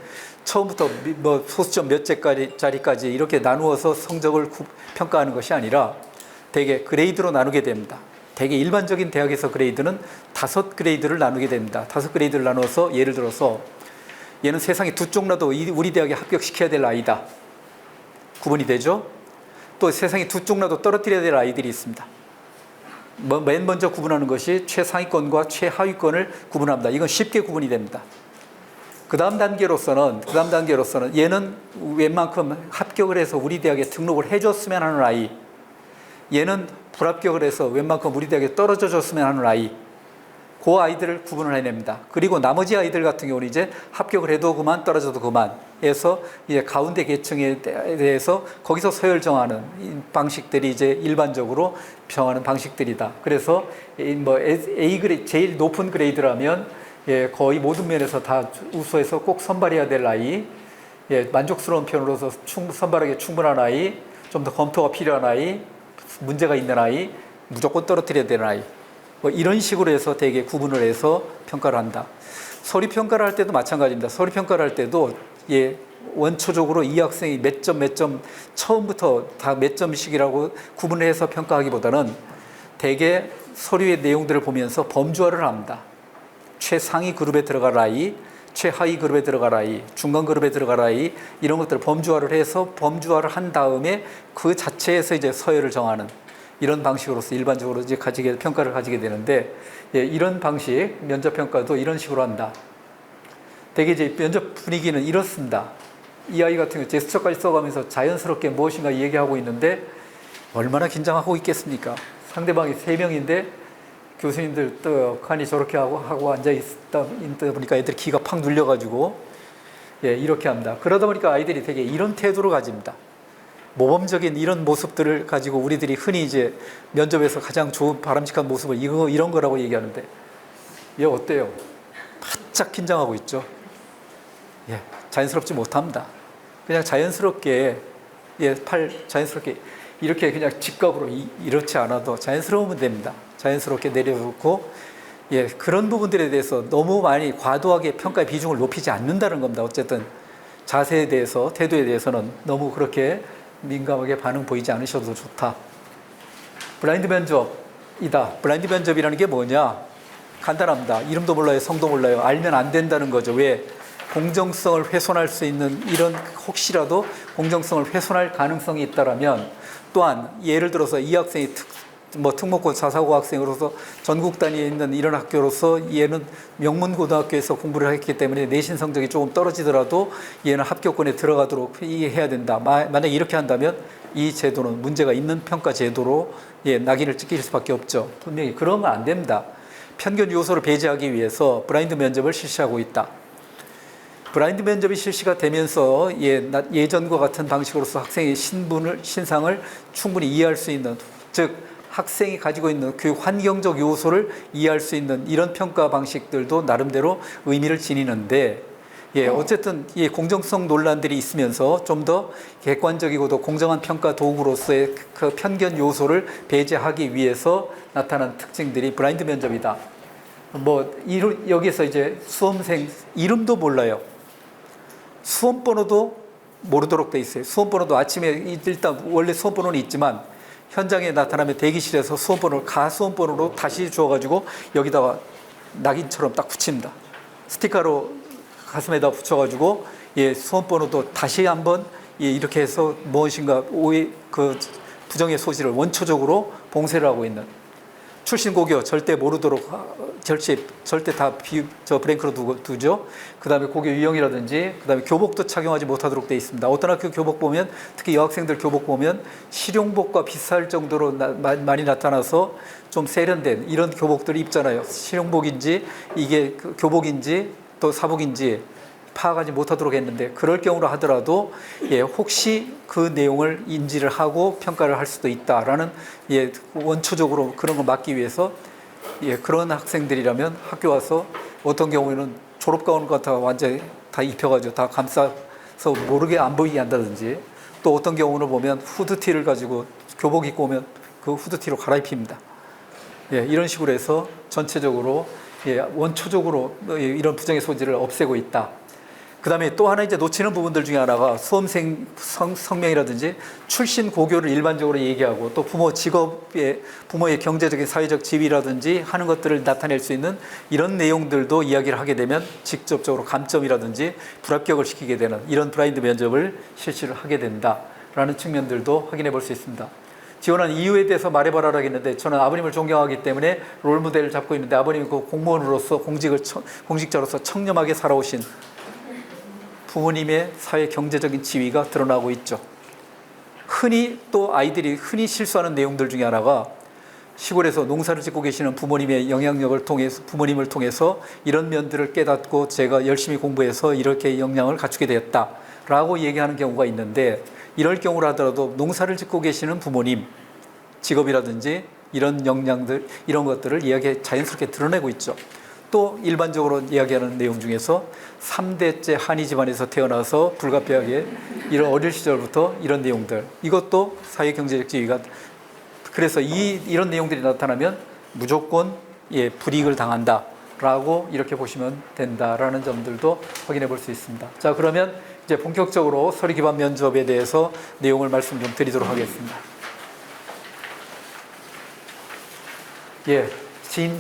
처음부터 뭐 소수점 몇 개짜리까지 이렇게 나누어서 성적을 평가하는 것이 아니라 대개 그레이드로 나누게 됩니다. 대개 일반적인 대학에서 그레이드는 5그레이드를 나누게 됩니다. 5그레이드를 나눠서 예를 들어서 얘는 세상에 두 쪽 나도 우리 대학에 합격시켜야 될 아이다. 구분이 되죠. 또 세상에 두 쪽 나도 떨어뜨려야 될 아이들이 있습니다. 맨 먼저 구분하는 것이 최상위권과 최하위권을 구분합니다. 이건 쉽게 구분이 됩니다. 그 다음 단계로서는 얘는 웬만큼 합격을 해서 우리 대학에 등록을 해줬으면 하는 아이, 얘는 불합격을 해서 웬만큼 우리 대학에 떨어져 줬으면 하는 아이, 그 아이들을 구분을 해냅니다. 그리고 나머지 아이들 같은 경우는 이제 합격을 해도 그만, 떨어져도 그만 해서 이제 가운데 계층에 대해서 거기서 서열 정하는 방식들이 이제 일반적으로 정하는 방식들이다. 그래서 뭐 A 그레이드, 제일 높은 그레이드라면 거의 모든 면에서 다 우수해서 꼭 선발해야 될 아이, 만족스러운 편으로서 선발하기 충분한 아이, 좀 더 검토가 필요한 아이, 문제가 있는 아이, 무조건 떨어뜨려야 되는 아이, 뭐 이런 식으로 해서 되게 구분을 해서 평가를 한다. 서류 평가를 할 때도 마찬가지입니다. 서류 평가를 할 때도 원초적으로 이 학생이 몇 점 처음부터 다 몇 점씩이라고 구분을 해서 평가하기보다는 대개 서류의 내용들을 보면서 범주화를 합니다. 최상위 그룹에 들어갈 아이, 최하위 그룹에 들어갈 아이, 중간 그룹에 들어갈 아이, 이런 것들을 범주화를 해서 범주화를 한 다음에 그 자체에서 이제 서열을 정하는 이런 방식으로서 일반적으로 이제 평가를 가지게 되는데, 이런 방식, 면접 평가도 이런 식으로 한다. 되게 이제 면접 분위기는 이렇습니다. 이 아이 같은 경우 제스처까지 써가면서 자연스럽게 무엇인가 얘기하고 있는데 얼마나 긴장하고 있겠습니까? 상대방이 3명인데 교수님들 떡하니 저렇게 하고 앉아있다 보니까 애들이 기가 팍 눌려가지고 이렇게 합니다. 그러다 보니까 아이들이 되게 이런 태도를 가집니다. 모범적인 이런 모습들을 가지고 우리들이 흔히 이제 면접에서 가장 좋은 바람직한 모습을 이런 거라고 얘기하는데, 얘 어때요? 바짝 긴장하고 있죠. 자연스럽지 못합니다. 그냥 자연스럽게 자연스럽게 이렇게 그냥 직각으로 이렇지 않아도 자연스러우면 됩니다. 자연스럽게 내려놓고 그런 부분들에 대해서 너무 많이 과도하게 평가의 비중을 높이지 않는다는 겁니다. 어쨌든 자세에 대해서, 태도에 대해서는 너무 그렇게 민감하게 반응 보이지 않으셔도 좋다. 블라인드 면접이다. 블라인드 면접이라는 게 뭐냐? 간단합니다. 이름도 몰라요, 성도 몰라요. 알면 안 된다는 거죠. 왜? 공정성을 훼손할 수 있는 이런, 혹시라도 공정성을 훼손할 가능성이 있다라면, 또한 예를 들어서 이 학생이 특목고 449 학생으로서 전국 단위에 있는 이런 학교로서 얘는 명문고등학교에서 공부를 했기 때문에 내신 성적이 조금 떨어지더라도 얘는 합격권에 들어가도록 해야 된다. 만약에 이렇게 한다면 이 제도는 문제가 있는 평가 제도로 낙인을 찍힐 수밖에 없죠. 분명히 그러면 안 됩니다. 편견 요소를 배제하기 위해서 블라인드 면접을 실시하고 있다. 블라인드 면접이 실시가 되면서 예전과 같은 방식으로서 학생의 신상을 충분히 이해할 수 있는, 즉 학생이 가지고 있는 교육 환경적 요소를 이해할 수 있는 이런 평가 방식들도 나름대로 의미를 지니는데, 어쨌든 공정성 논란들이 있으면서 좀 더 객관적이고도 공정한 평가 도구로서의 그 편견 요소를 배제하기 위해서 나타난 특징들이 블라인드 면접이다. 여기서 이제 수험생 이름도 몰라요. 수험번호도 모르도록 돼 있어요. 수험번호도 아침에 일단 원래 수험번호는 있지만 현장에 나타나면 대기실에서 수험번호를 가수험번호로 다시 주어가지고 여기다가 낙인처럼 딱 붙입니다. 스티커로 가슴에다 붙여가지고 수험번호도 다시 한번 이렇게 해서 무엇인가 부정의 소지를 원초적으로 봉쇄를 하고 있는, 출신 고교 절대 모르도록 절대 다 브랭크로 두죠. 그 다음에 고교 유형이라든지, 그 다음에 교복도 착용하지 못하도록 되어 있습니다. 어떤 학교 교복 보면, 특히 여학생들 교복 보면 실용복과 비슷할 정도로 많이 나타나서 좀 세련된 이런 교복들이 입잖아요. 실용복인지 이게 교복인지 또 사복인지 파악하지 못하도록 했는데, 그럴 경우로 하더라도 혹시 그 내용을 인지를 하고 평가를 할 수도 있다라는 원초적으로 그런 거 막기 위해서 그런 학생들이라면 학교 와서 어떤 경우에는 졸업가운 같아 완전히 다 입혀가지고 다 감싸서 모르게 안 보이게 한다든지, 또 어떤 경우는 보면 후드티를 가지고 교복 입고 오면 그 후드티로 갈아입힙니다. 이런 식으로 해서 전체적으로 원초적으로 이런 부정의 소지를 없애고 있다. 그 다음에 또 하나 이제 놓치는 부분들 중에 하나가 수험생 성명이라든지 출신 고교를 일반적으로 얘기하고, 또 부모의 경제적인 사회적 지위라든지 하는 것들을 나타낼 수 있는 이런 내용들도 이야기를 하게 되면 직접적으로 감점이라든지 불합격을 시키게 되는 이런 블라인드 면접을 실시를 하게 된다. 라는 측면들도 확인해 볼 수 있습니다. 지원한 이유에 대해서 말해봐라 하겠는데, 저는 아버님을 존경하기 때문에 롤모델을 잡고 있는데, 아버님이 그 공무원으로서 공직자로서 청렴하게 살아오신 부모님의 사회 경제적인 지위가 드러나고 있죠. 흔히 또 아이들이 흔히 실수하는 내용들 중에 하나가, 시골에서 농사를 짓고 계시는 부모님의 영향력을 통해서, 부모님을 통해서 이런 면들을 깨닫고 제가 열심히 공부해서 이렇게 역량을 갖추게 되었다라고 얘기하는 경우가 있는데, 이럴 경우라 하더라도 농사를 짓고 계시는 부모님 직업이라든지 이런 역량들, 이런 것들을 자연스럽게 드러내고 있죠. 또 일반적으로 이야기하는 내용 중에서 3대째 한의 집안에서 태어나서 불가피하게 이런 어릴 시절부터 이런 내용들, 이것도 사회 경제적 지위가, 그래서 이런 내용들이 나타나면 무조건 불이익을 당한다라고 이렇게 보시면 된다라는 점들도 확인해 볼 수 있습니다. 자, 그러면 이제 본격적으로 서류 기반 면접에 대해서 내용을 말씀 좀 드리도록 하겠습니다.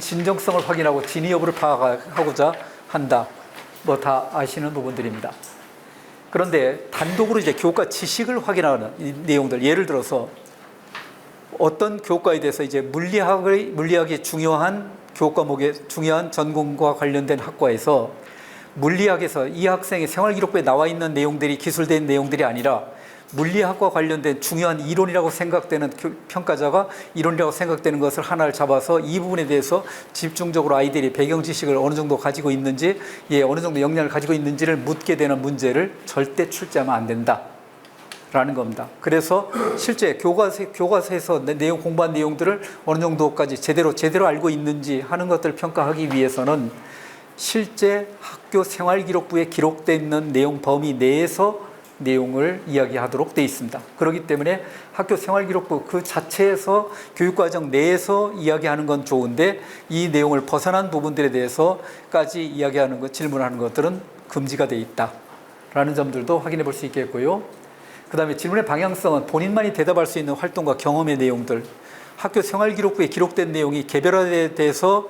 진정성을 확인하고 진위 여부를 파악하고자 한다. 뭐 다 아시는 부분들입니다. 그런데 단독으로 이제 교과 지식을 확인하는 이 내용들, 예를 들어서 어떤 교과에 대해서 이제 물리학이 중요한 교과목의 중요한 전공과 관련된 학과에서 물리학에서 이 학생의 생활기록부에 나와 있는 내용들이 기술된 내용들이 아니라 물리학과 관련된 중요한 이론이라고 생각되는 평가자가 이론이라고 생각되는 것을 하나를 잡아서 이 부분에 대해서 집중적으로 아이들이 배경 지식을 어느 정도 가지고 있는지, 어느 정도 역량을 가지고 있는지를 묻게 되는 문제를 절대 출제하면 안 된다라는 겁니다. 그래서 실제 교과서에서 내용 공부한 내용들을 어느 정도까지 제대로 알고 있는지 하는 것들을 평가하기 위해서는 실제 학교 생활기록부에 기록되어 있는 내용 범위 내에서 내용을 이야기하도록 되어 있습니다. 그렇기 때문에 학교 생활기록부 그 자체에서 교육과정 내에서 이야기하는 건 좋은데, 이 내용을 벗어난 부분들에 대해서까지 이야기하는 것, 질문하는 것들은 금지가 되어 있다라는 점들도 확인해 볼 수 있겠고요. 그 다음에 질문의 방향성은 본인만이 대답할 수 있는 활동과 경험의 내용들, 학교 생활기록부에 기록된 내용이 개별화에 대해서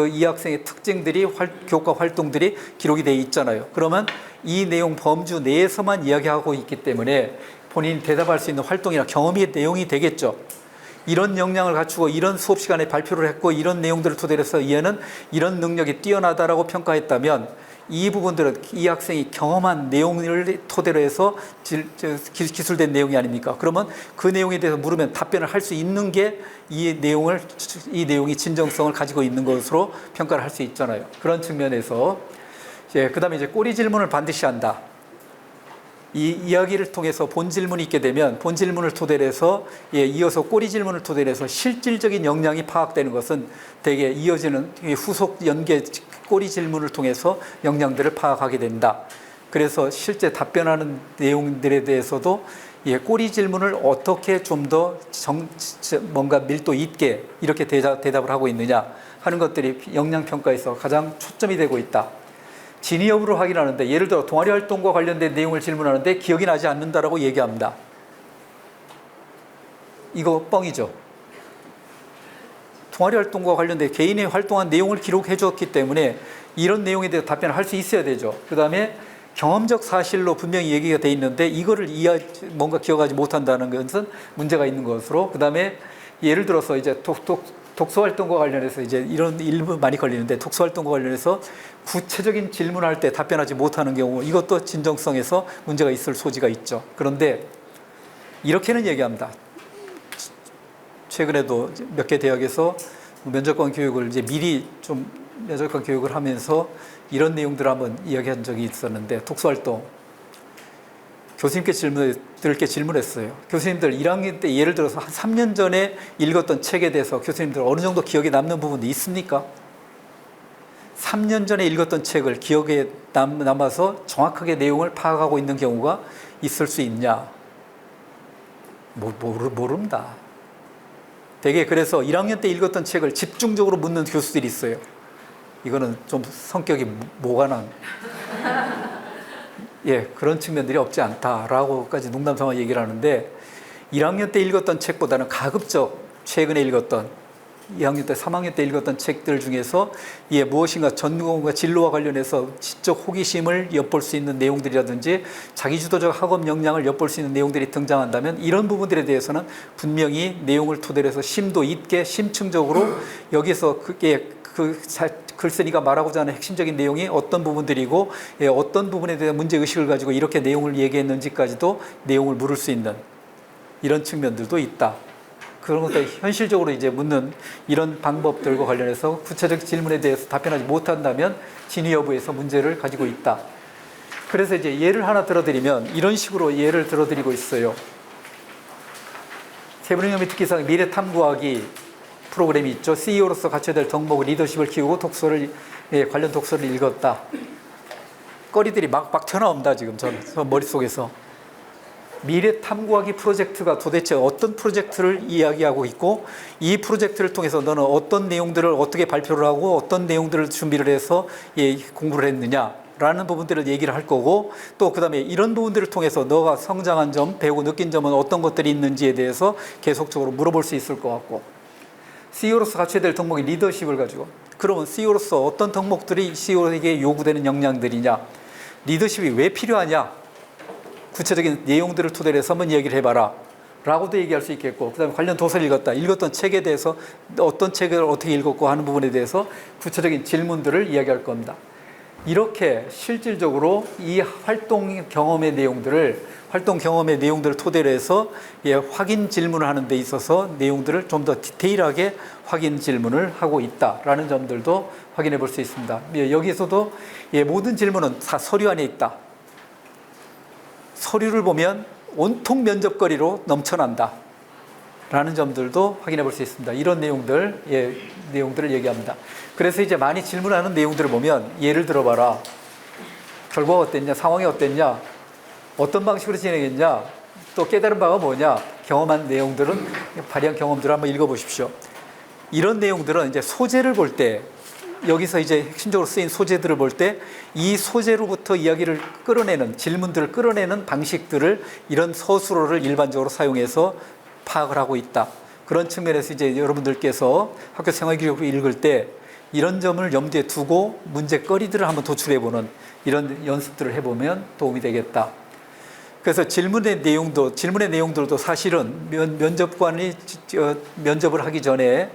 이 학생의 특징들이, 교과 활동들이 기록이 되어 있잖아요. 그러면 이 내용 범주 내에서만 이야기하고 있기 때문에 본인이 대답할 수 있는 활동이나 경험의 내용이 되겠죠. 이런 역량을 갖추고 이런 수업 시간에 발표를 했고 이런 내용들을 토대로 해서 얘는 이런 능력이 뛰어나다라고 평가했다면, 이 부분들은 이 학생이 경험한 내용을 토대로 해서 기술된 내용이 아닙니까? 그러면 그 내용에 대해서 물으면 답변을 할 수 있는 게 이 내용이 진정성을 가지고 있는 것으로 평가를 할 수 있잖아요. 그런 측면에서 그 다음에 이제 꼬리 질문을 반드시 한다. 이 이야기를 통해서 본 질문이 있게 되면 본 질문을 토대로 해서 이어서 꼬리 질문을 토대로 해서 실질적인 역량이 파악되는 것은 대개 이어지는 후속 연계 꼬리 질문을 통해서 역량들을 파악하게 된다. 그래서 실제 답변하는 내용들에 대해서도 꼬리 질문을 어떻게 좀 더 뭔가 밀도 있게 이렇게 대답을 하고 있느냐 하는 것들이 역량평가에서 가장 초점이 되고 있다. 진위 여부를 확인하는데, 예를 들어 동아리 활동과 관련된 내용을 질문하는데 기억이 나지 않는다라고 얘기합니다. 이거 뻥이죠. 동아리 활동과 관련된 개인의 활동한 내용을 기록해 줬기 때문에 이런 내용에 대해서 답변을 할 수 있어야 되죠. 그 다음에 경험적 사실로 분명히 얘기가 돼 있는데 이거를 뭔가 기억하지 못한다는 것은 문제가 있는 것으로, 그 다음에 예를 들어서 이제 독서활동과 관련해서 이제 이런 일부 많이 걸리는데, 독서활동과 관련해서 구체적인 질문할 때 답변하지 못하는 경우, 이것도 진정성에서 문제가 있을 소지가 있죠. 그런데 이렇게는 얘기합니다. 최근에도 몇 개 대학에서 면접관 교육을 이제 미리 좀 면접관 교육을 하면서 이런 내용들을 한번 이야기한 적이 있었는데, 독서활동 교수님께 질문했어요. 교수님들 1학년 때 예를 들어서 한 3년 전에 읽었던 책에 대해서 교수님들 어느 정도 기억에 남는 부분이 있습니까? 3년 전에 읽었던 책을 기억에 남아서 정확하게 내용을 파악하고 있는 경우가 있을 수 있냐? 모른다. 되게 그래서 1학년 때 읽었던 책을 집중적으로 묻는 교수들이 있어요. 이거는 좀 성격이 모가난 그런 측면들이 없지 않다라고까지 농담삼아 얘기를 하는데, 1학년 때 읽었던 책보다는 가급적 최근에 읽었던 2학년 때, 3학년 때 읽었던 책들 중에서 무엇인가 전공과 진로와 관련해서 지적 호기심을 엿볼 수 있는 내용들이라든지 자기주도적 학업 역량을 엿볼 수 있는 내용들이 등장한다면 이런 부분들에 대해서는 분명히 내용을 토대로 해서 심도 있게 심층적으로 여기서 글쓴이가 말하고자 하는 핵심적인 내용이 어떤 부분들이고 어떤 부분에 대한 문제의식을 가지고 이렇게 내용을 얘기했는지까지도 내용을 물을 수 있는 이런 측면들도 있다. 그런 것들 현실적으로 이제 묻는 이런 방법들과 관련해서 구체적 질문에 대해서 답변하지 못한다면 진위 여부에서 문제를 가지고 있다. 그래서 이제 예를 하나 들어드리면 이런 식으로 예를 들어드리고 있어요. 세브르니엄의 특기상 미래탐구학이 프로그램이 있죠. CEO로서 갖춰야 될 덕목, 리더십을 키우고 관련 독서를 읽었다. 거리들이 막 튀어나온다 지금 저 머릿속에서. 미래탐구하기 프로젝트가 도대체 어떤 프로젝트를 이야기하고 있고 이 프로젝트를 통해서 너는 어떤 내용들을 어떻게 발표를 하고 어떤 내용들을 준비를 해서 공부를 했느냐라는 부분들을 얘기를 할 거고 또 그 다음에 이런 부분들을 통해서 너가 성장한 점, 배우고 느낀 점은 어떤 것들이 있는지에 대해서 계속적으로 물어볼 수 있을 것 같고 CEO로서 갖춰야 될 덕목이 리더십을 가지고 그러면 CEO로서 어떤 덕목들이 CEO에게 요구되는 역량들이냐 리더십이 왜 필요하냐 구체적인 내용들을 토대로 해서 한번 얘기를 해봐라 라고도 얘기할 수 있겠고 그 다음에 관련 도서를 읽었던 책에 대해서 어떤 책을 어떻게 읽었고 하는 부분에 대해서 구체적인 질문들을 이야기할 겁니다. 이렇게 실질적으로 이 활동 경험의 내용들을 토대로 해서 확인 질문을 하는 데 있어서 내용들을 좀 더 디테일하게 확인 질문을 하고 있다라는 점들도 확인해 볼 수 있습니다. 여기서도 모든 질문은 다 서류 안에 있다. 서류를 보면 온통 면접거리로 넘쳐난다. 라는 점들도 확인해 볼 수 있습니다. 이런 내용들을 얘기합니다. 그래서 이제 많이 질문하는 내용들을 보면 예를 들어봐라. 결과가 어땠냐? 상황이 어땠냐? 어떤 방식으로 진행했냐? 또 깨달은 바가 뭐냐? 경험한 내용들은 발휘한 경험들을 한번 읽어보십시오. 이런 내용들은 이제 소재를 볼 때 여기서 이제 핵심적으로 쓰인 소재들을 볼 때 이 소재로부터 이야기를 끌어내는 질문들을 끌어내는 방식들을 이런 서술어를 일반적으로 사용해서 파악을 하고 있다. 그런 측면에서 이제 여러분들께서 학교 생활기록을 읽을 때 이런 점을 염두에 두고 문제거리들을 한번 도출해보는 이런 연습들을 해보면 도움이 되겠다. 그래서 질문의 내용들도 사실은 면접관이 면접을 하기 전에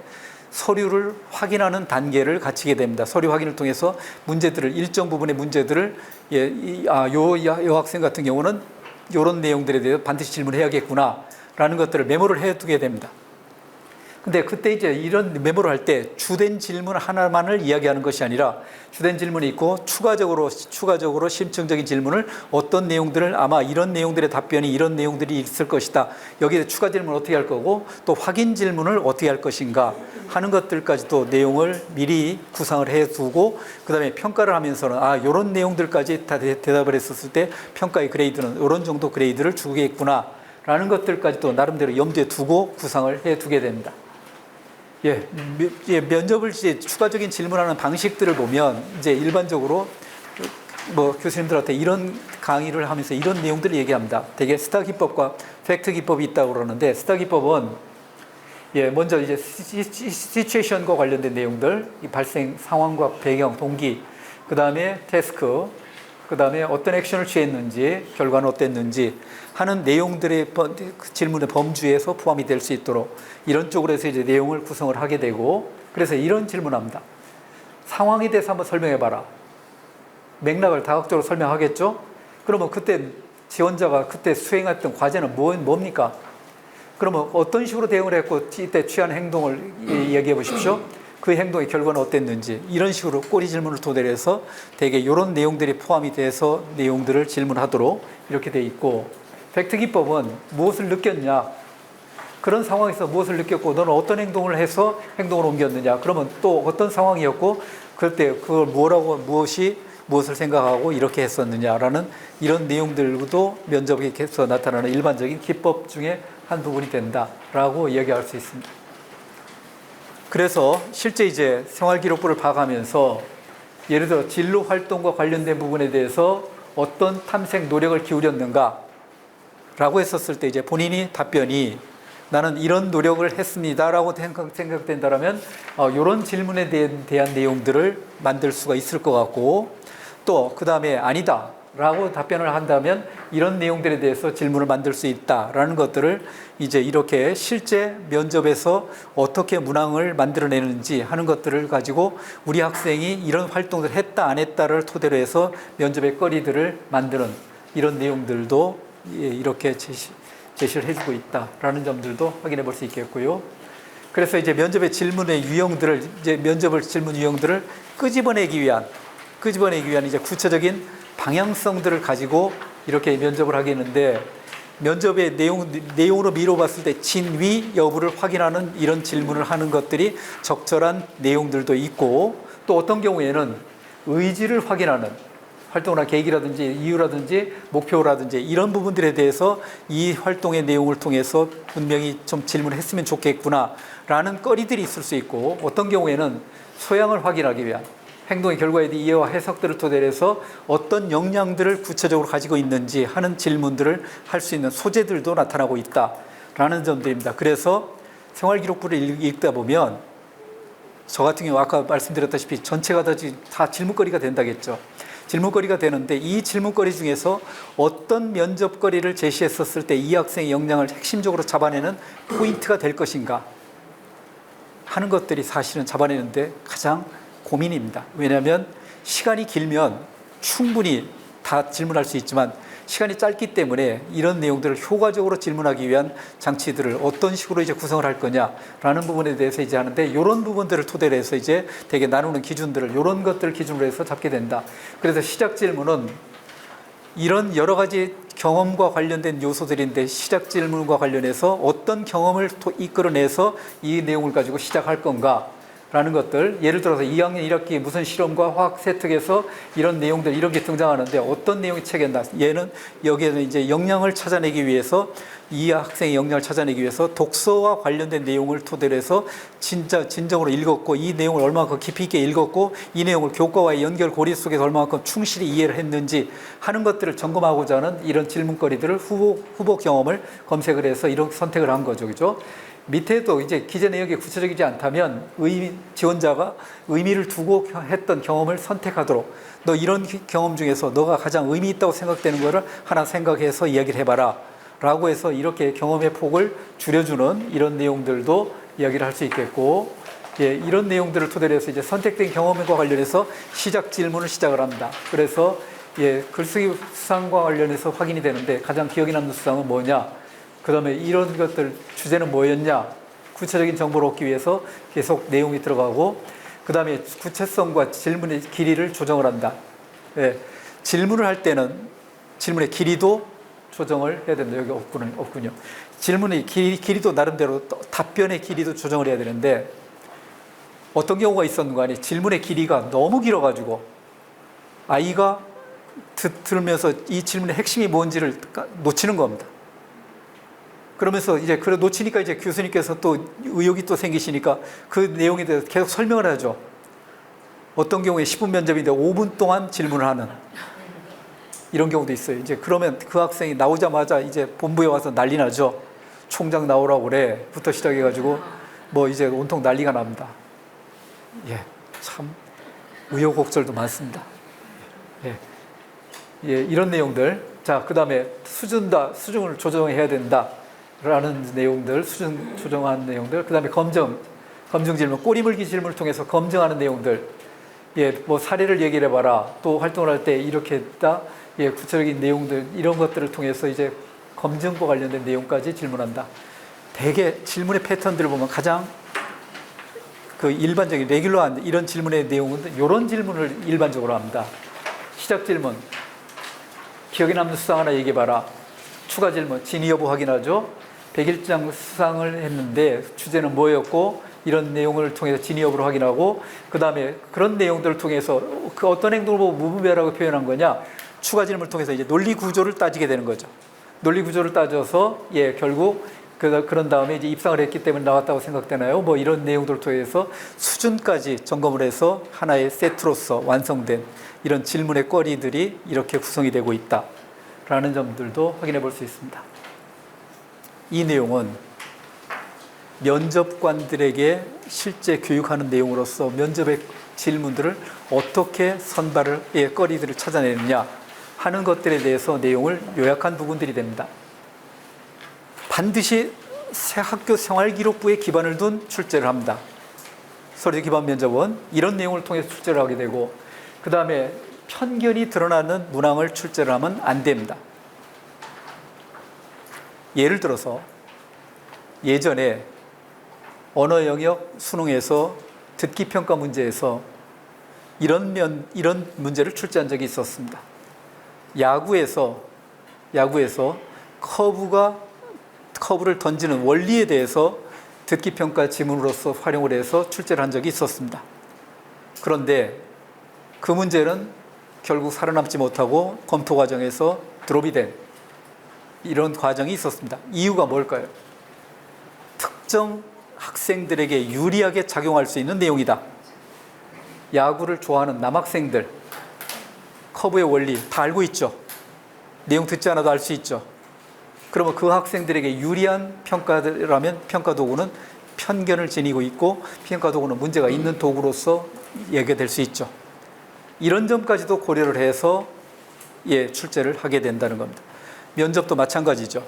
서류를 확인하는 단계를 갖추게 됩니다. 서류 확인을 통해서 일정 부분의 문제들을 요 학생 같은 경우는 이런 내용들에 대해서 반드시 질문해야겠구나 라는 것들을 메모를 해두게 됩니다. 근데 그때 이제 이런 메모를 할 때 주된 질문 하나만을 이야기하는 것이 아니라 주된 질문이 있고 추가적으로 심층적인 질문을 어떤 내용들을 아마 이런 내용들의 답변이 이런 내용들이 있을 것이다. 여기에 추가 질문을 어떻게 할 거고 또 확인 질문을 어떻게 할 것인가 하는 것들까지도 내용을 미리 구상을 해두고 그 다음에 평가를 하면서는 이런 내용들까지 다 대답을 했었을 때 평가의 그레이드는 이런 정도 그레이드를 주겠구나 라는 것들까지도 나름대로 염두에 두고 구상을 해두게 됩니다. 면접을 이제 추가적인 질문하는 방식들을 보면 이제 일반적으로 교수님들한테 이런 강의를 하면서 이런 내용들을 얘기합니다. 되게 스타 기법과 팩트 기법이 있다고 그러는데 스타 기법은 먼저 이제 시츄에이션과 관련된 내용들, 이 발생 상황과 배경, 동기, 그 다음에 태스크, 그 다음에 어떤 액션을 취했는지, 결과는 어땠는지 하는 내용들의 질문의 범주에서 포함이 될 수 있도록 이런 쪽으로 해서 이제 내용을 구성을 하게 되고 그래서 이런 질문합니다. 상황에 대해서 한번 설명해봐라. 맥락을 다각적으로 설명하겠죠? 그러면 그때 지원자가 그때 수행했던 과제는 뭡니까? 그러면 어떤 식으로 대응을 했고 이때 취한 행동을 이야기해 보십시오. 그 행동의 결과는 어땠는지 이런 식으로 꼬리 질문을 토대로 해서 대개 이런 내용들이 포함이 돼서 내용들을 질문하도록 이렇게 돼 있고 팩트 기법은 무엇을 느꼈냐 그런 상황에서 무엇을 느꼈고 너는 어떤 행동을 해서 행동을 옮겼느냐 그러면 또 어떤 상황이었고 그때 그걸 무엇을 생각하고 이렇게 했었느냐라는 이런 내용들도 면접에서 나타나는 일반적인 기법 중에 한 부분이 된다라고 이야기할 수 있습니다. 그래서 실제 이제 생활기록부를 봐가면서 예를 들어 진로 활동과 관련된 부분에 대해서 어떤 탐색 노력을 기울였는가 라고 했었을 때 이제 본인이 답변이 나는 이런 노력을 했습니다라고 생각된다면 이런 질문에 대한 내용들을 만들 수가 있을 것 같고, 또 그 다음에 아니다 라고 답변을 한다면 이런 내용들에 대해서 질문을 만들 수 있다라는 것들을 이제 이렇게 실제 면접에서 어떻게 문항을 만들어내는지 하는 것들을 가지고 우리 학생이 이런 활동을 했다 안 했다를 토대로 해서 면접의 거리들을 만드는 이런 내용들도 이렇게 제시를 해주고 있다라는 점들도 확인해 볼 수 있겠고요. 그래서 이제 면접의 질문의 유형들을, 이제 면접을 질문 유형들을 끄집어내기 위한 이제 구체적인 방향성들을 가지고 이렇게 면접을 하겠는데, 면접의 내용으로 미뤄봤을 때 진위 여부를 확인하는 이런 질문을 하는 것들이 적절한 내용들도 있고, 또 어떤 경우에는 의지를 확인하는 활동이나 계기라든지 이유라든지 목표라든지 이런 부분들에 대해서 이 활동의 내용을 통해서 분명히 좀 질문을 했으면 좋겠구나 라는 거리들이 있을 수 있고, 어떤 경우에는 소양을 확인하기 위한 행동의 결과에 대한 이해와 해석들을 토대로 해서 어떤 역량들을 구체적으로 가지고 있는지 하는 질문들을 할 수 있는 소재들도 나타나고 있다라는 점들입니다. 그래서 생활기록부를 읽다 보면 저 같은 경우 아까 말씀드렸다시피 전체가 다 질문거리가 된다겠죠. 질문거리가 되는데, 이 질문거리 중에서 어떤 면접거리를 제시했었을 때 이 학생의 역량을 핵심적으로 잡아내는 포인트가 될 것인가 하는 것들이 사실은 잡아내는데 가장 고민입니다. 왜냐하면 시간이 길면 충분히 다 질문할 수 있지만 시간이 짧기 때문에 이런 내용들을 효과적으로 질문하기 위한 장치들을 어떤 식으로 이제 구성을 할 거냐라는 부분에 대해서 이제 하는데, 이런 부분들을 토대로 해서 이제 되게 나누는 기준들을 이런 것들을 기준으로 해서 잡게 된다. 그래서 시작 질문은 이런 여러 가지 경험과 관련된 요소들인데, 시작 질문과 관련해서 어떤 경험을 이끌어내서 이 내용을 가지고 시작할 건가 라는 것들, 예를 들어서 2학년 1학기 무슨 실험과 화학 세특에서 이런 내용들 이렇게 등장하는데 어떤 내용이 책임다. 얘는 여기에는 이제 역량을 찾아내기 위해서, 이 학생의 역량을 찾아내기 위해서 독서와 관련된 내용을 토대로 해서 진정으로 읽었고, 이 내용을 얼마만큼 깊이 있게 읽었고, 이 내용을 교과와의 연결 고리 속에서 얼마만큼 충실히 이해를 했는지 하는 것들을 점검하고자 하는 이런 질문거리들을 후보 경험을 검색을 해서 이렇게 선택을 한 거죠. 그죠? 밑에도 이제 기재 내역이 구체적이지 않다면 지원자가 의미를 두고 했던 경험을 선택하도록, 너 이런 경험 중에서 너가 가장 의미 있다고 생각되는 거를 하나 생각해서 이야기를 해봐라 라고 해서 이렇게 경험의 폭을 줄여주는 이런 내용들도 이야기를 할 수 있겠고, 이런 내용들을 토대로 해서 이제 선택된 경험과 관련해서 시작 질문을 시작을 합니다. 그래서 글쓰기 수상과 관련해서 확인이 되는데 가장 기억에 남는 수상은 뭐냐, 그 다음에 이런 것들 주제는 뭐였냐, 구체적인 정보를 얻기 위해서 계속 내용이 들어가고, 그 다음에 구체성과 질문의 길이를 조정을 한다. 질문을 할 때는 질문의 길이도 조정을 해야 된다. 여기 없군요. 질문의 길이도 나름대로 답변의 길이도 조정을 해야 되는데, 어떤 경우가 있었는가 하니 질문의 길이가 너무 길어가지고 아이가 들으면서 이 질문의 핵심이 뭔지를 놓치는 겁니다. 그러면서 이제 놓치니까 이제 교수님께서 또 의욕이 또 생기시니까 그 내용에 대해서 계속 설명을 하죠. 어떤 경우에 10분 면접인데 5분 동안 질문을 하는 이런 경우도 있어요. 이제 그러면 그 학생이 나오자마자 이제 본부에 와서 난리 나죠. 총장 나오라고 그래.부터 시작해가지고 뭐 이제 온통 난리가 납니다. 참 우여곡절도 많습니다. 이런 내용들. 자, 그 다음에 수준을 조정해야 된다. 라는 내용들, 수준 조정하는 내용들, 그 다음에 검증 질문, 꼬리물기 질문을 통해서 검증하는 내용들, 뭐 사례를 얘기를 해봐라, 또 활동을 할 때 이렇게 했다, 구체적인 내용들, 이런 것들을 통해서 이제 검증과 관련된 내용까지 질문한다. 대개 질문의 패턴들을 보면 가장 그 일반적인 레귤러한 이런 질문의 내용은 이런 질문을 일반적으로 합니다. 시작 질문, 기억에 남는 수상 하나 얘기해봐라. 추가 질문, 진위 여부 확인하죠. 100일장 수상을 했는데 주제는 뭐였고, 이런 내용을 통해서 진위 여부를 확인하고, 그 다음에 그런 내용들을 통해서 그 어떤 행동을 보고 무분별하고 표현한 거냐, 추가 질문을 통해서 이제 논리 구조를 따지게 되는 거죠. 논리 구조를 따져서 결국 그런 다음에 이제 입상을 했기 때문에 나왔다고 생각되나요? 뭐 이런 내용들을 통해서 수준까지 점검을 해서 하나의 세트로서 완성된 이런 질문의 거리들이 이렇게 구성이 되고 있다라는 점들도 확인해 볼 수 있습니다. 이 내용은 면접관들에게 실제 교육하는 내용으로서 면접의 질문들을 어떻게 선발을, 거리들을 찾아내느냐 하는 것들에 대해서 내용을 요약한 부분들이 됩니다. 반드시 학교 생활기록부에 기반을 둔 출제를 합니다. 서류 기반 면접은 이런 내용을 통해서 출제를 하게 되고, 그 다음에 편견이 드러나는 문항을 출제를 하면 안 됩니다. 예를 들어서 예전에 언어 영역 수능에서 듣기 평가 문제에서 이런 문제를 출제한 적이 있었습니다. 야구에서 커브를 던지는 원리에 대해서 듣기 평가 지문으로서 활용을 해서 출제를 한 적이 있었습니다. 그런데 그 문제는 결국 살아남지 못하고 검토 과정에서 드롭이 된 이런 과정이 있었습니다. 이유가 뭘까요? 특정 학생들에게 유리하게 작용할 수 있는 내용이다. 야구를 좋아하는 남학생들, 커브의 원리 다 알고 있죠. 내용 듣지 않아도 알 수 있죠. 그러면 그 학생들에게 유리한 평가라면 평가 도구는 편견을 지니고 있고, 평가 도구는 문제가 있는 도구로서 얘기될 수 있죠. 이런 점까지도 고려를 해서 출제를 하게 된다는 겁니다. 면접도 마찬가지죠.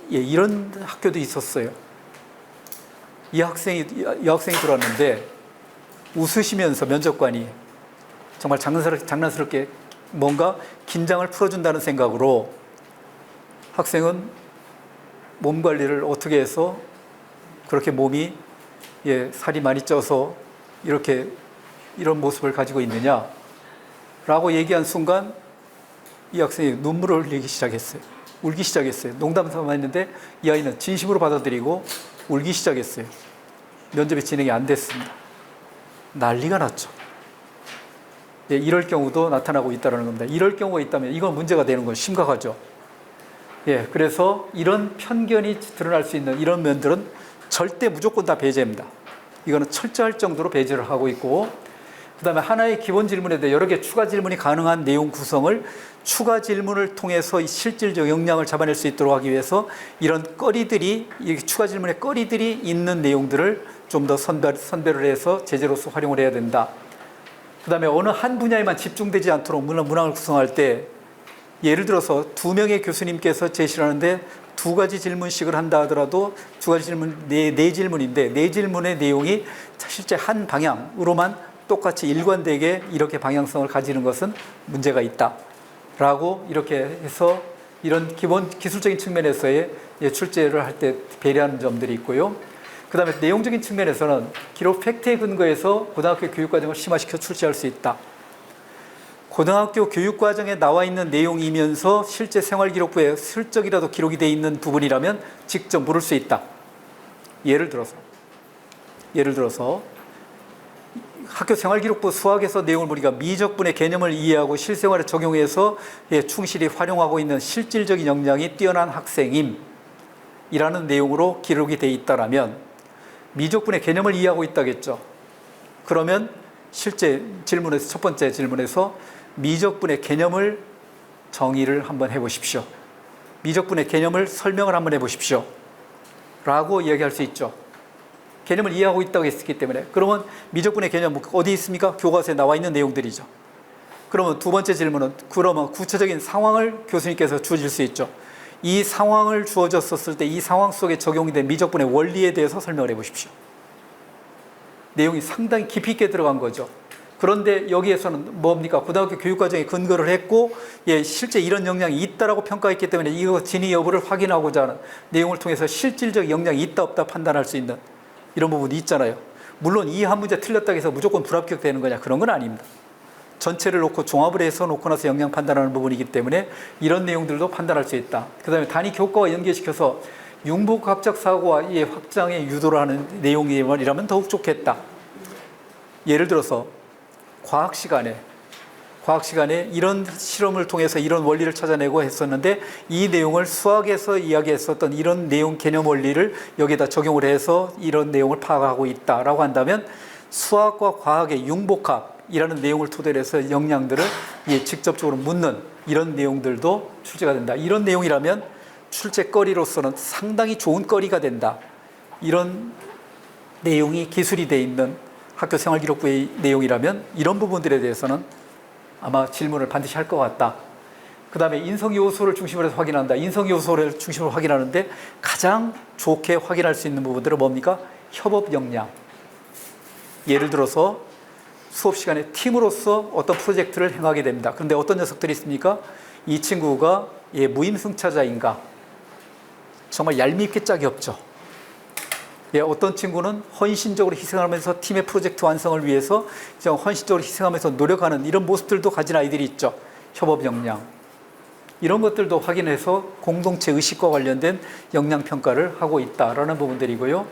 이런 학교도 있었어요. 여학생이 들어왔는데 웃으시면서 면접관이 정말 장난스럽게 뭔가 긴장을 풀어준다는 생각으로 학생은 몸 관리를 어떻게 해서 그렇게 몸이 살이 많이 쪄서 이런 모습을 가지고 있느냐라고 얘기한 순간 이 학생이 눈물을 흘리기 시작했어요. 울기 시작했어요. 농담 삼아 했는데 이 아이는 진심으로 받아들이고 울기 시작했어요. 면접이 진행이 안 됐습니다. 난리가 났죠. 이럴 경우도 나타나고 있다는 겁니다. 이럴 경우가 있다면 이건 문제가 되는 건 심각하죠. 그래서 이런 편견이 드러날 수 있는 이런 면들은 절대 무조건 다 배제입니다. 이거는 철저할 정도로 배제를 하고 있고, 그 다음에 하나의 기본 질문에 대해 여러 개 추가 질문이 가능한 내용 구성을 추가 질문을 통해서 실질적 역량을 잡아낼 수 있도록 하기 위해서 이런 추가 질문의 거리들이 있는 내용들을 좀 더 선별을 해서 제재로서 활용을 해야 된다. 그 다음에 어느 한 분야에만 집중되지 않도록 문항을 구성할 때, 예를 들어서 2명의 교수님께서 제시를 하는데 2가지 질문씩을 한다 하더라도 2가지 질문, 네 질문인데 네 질문의 내용이 실제 한 방향으로만 똑같이 일관되게 이렇게 방향성을 가지는 것은 문제가 있다 라고 이렇게 해서 이런 기본 기술적인 측면에서의 출제를 할 때 배려하는 점들이 있고요. 그 다음에 내용적인 측면에서는 기록 팩트에 근거해서 고등학교 교육과정을 심화시켜 출제할 수 있다. 고등학교 교육과정에 나와 있는 내용이면서 실제 생활기록부에 슬쩍이라도 기록이 되어 있는 부분이라면 직접 물을 수 있다. 예를 들어서 학교 생활기록부 수학에서 내용을 보니까 미적분의 개념을 이해하고 실생활에 적용해서 충실히 활용하고 있는 실질적인 역량이 뛰어난 학생임 이라는 내용으로 기록이 되어 있다라면 미적분의 개념을 이해하고 있다겠죠. 그러면 실제 질문에서, 첫 번째 질문에서 미적분의 개념을 정의를 한번 해보십시오. 미적분의 개념을 설명을 한번 해보십시오. 라고 이야기할 수 있죠. 개념을 이해하고 있다고 했기 때문에. 그러면 미적분의 개념 어디 있습니까? 교과서에 나와 있는 내용들이죠. 그러면 두 번째 질문은 그러면 구체적인 상황을 교수님께서 주어질 수 있죠. 이 상황을 주어졌었을 때 이 상황 속에 적용이 된 미적분의 원리에 대해서 설명을 해보십시오. 내용이 상당히 깊이 있게 들어간 거죠. 그런데 여기에서는 뭡니까? 고등학교 교육과정에 근거를 했고 실제 이런 역량이 있다라고 평가했기 때문에 이거 진위 여부를 확인하고자 하는 내용을 통해서 실질적 역량이 있다 없다 판단할 수 있는 이런 부분이 있잖아요. 물론 이 한 문제 틀렸다고 해서 무조건 불합격되는 거냐, 그런 건 아닙니다. 전체를 놓고 종합을 해서 놓고 나서 역량 판단하는 부분이기 때문에 이런 내용들도 판단할 수 있다. 그 다음에 단위 교과와 연계시켜서 융복합작 사고와 확장에 유도를 하는 내용이라면 더욱 좋겠다. 예를 들어서 과학 시간에 이런 실험을 통해서 이런 원리를 찾아내고 했었는데 이 내용을 수학에서 이야기했었던 이런 내용 개념 원리를 여기에다 적용을 해서 이런 내용을 파악하고 있다라고 한다면 수학과 과학의 융복합이라는 내용을 토대로 해서 역량들을 직접적으로 묻는 이런 내용들도 출제가 된다. 이런 내용이라면 출제거리로서는 상당히 좋은 거리가 된다. 이런 내용이 기술이 돼 있는 학교 생활기록부의 내용이라면 이런 부분들에 대해서는 아마 질문을 반드시 할 것 같다. 그 다음에 인성요소를 중심으로 해서 확인한다. 인성요소를 중심으로 확인하는데 가장 좋게 확인할 수 있는 부분들은 뭡니까? 협업 역량. 예를 들어서 수업 시간에 팀으로서 어떤 프로젝트를 행하게 됩니다. 그런데 어떤 녀석들이 있습니까? 이 친구가 무임승차자인가? 정말 얄밉게 짝이 없죠. 어떤 친구는 헌신적으로 희생하면서 팀의 프로젝트 완성을 위해서 헌신적으로 희생하면서 노력하는 이런 모습들도 가진 아이들이 있죠. 협업 역량. 이런 것들도 확인해서 공동체 의식과 관련된 역량 평가를 하고 있다라는 부분들이고요.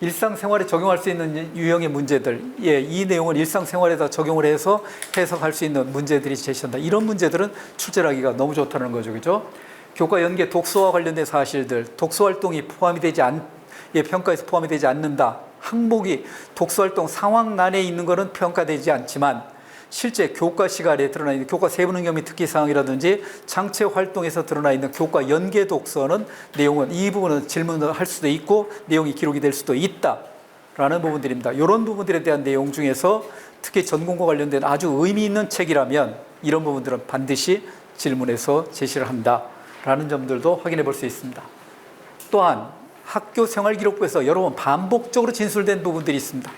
일상생활에 적용할 수 있는 유형의 문제들, 이 내용을 일상생활에다 적용을 해서 해석할 수 있는 문제들이 제시한다. 이런 문제들은 출제하기가 너무 좋다는 거죠, 그죠? 교과 연계 독서와 관련된 사실들, 독서 활동이 포함이 되지 평가에서 포함이 되지 않는다. 항목이 독서활동 상황란에 있는 것은 평가되지 않지만 실제 교과 시간에 드러나 있는 교과 세부 능력 및 특기 사항이라든지 장체 활동에서 드러나 있는 교과 연계 독서는 내용은 이 부분은 질문을 할 수도 있고 내용이 기록이 될 수도 있다라는 부분들입니다. 이런 부분들에 대한 내용 중에서 특히 전공과 관련된 아주 의미 있는 책이라면 이런 부분들은 반드시 질문에서 제시를 한다라는 점들도 확인해 볼 수 있습니다. 또한 학교 생활기록부에서 여러 번 반복적으로 진술된 부분들이 있습니다.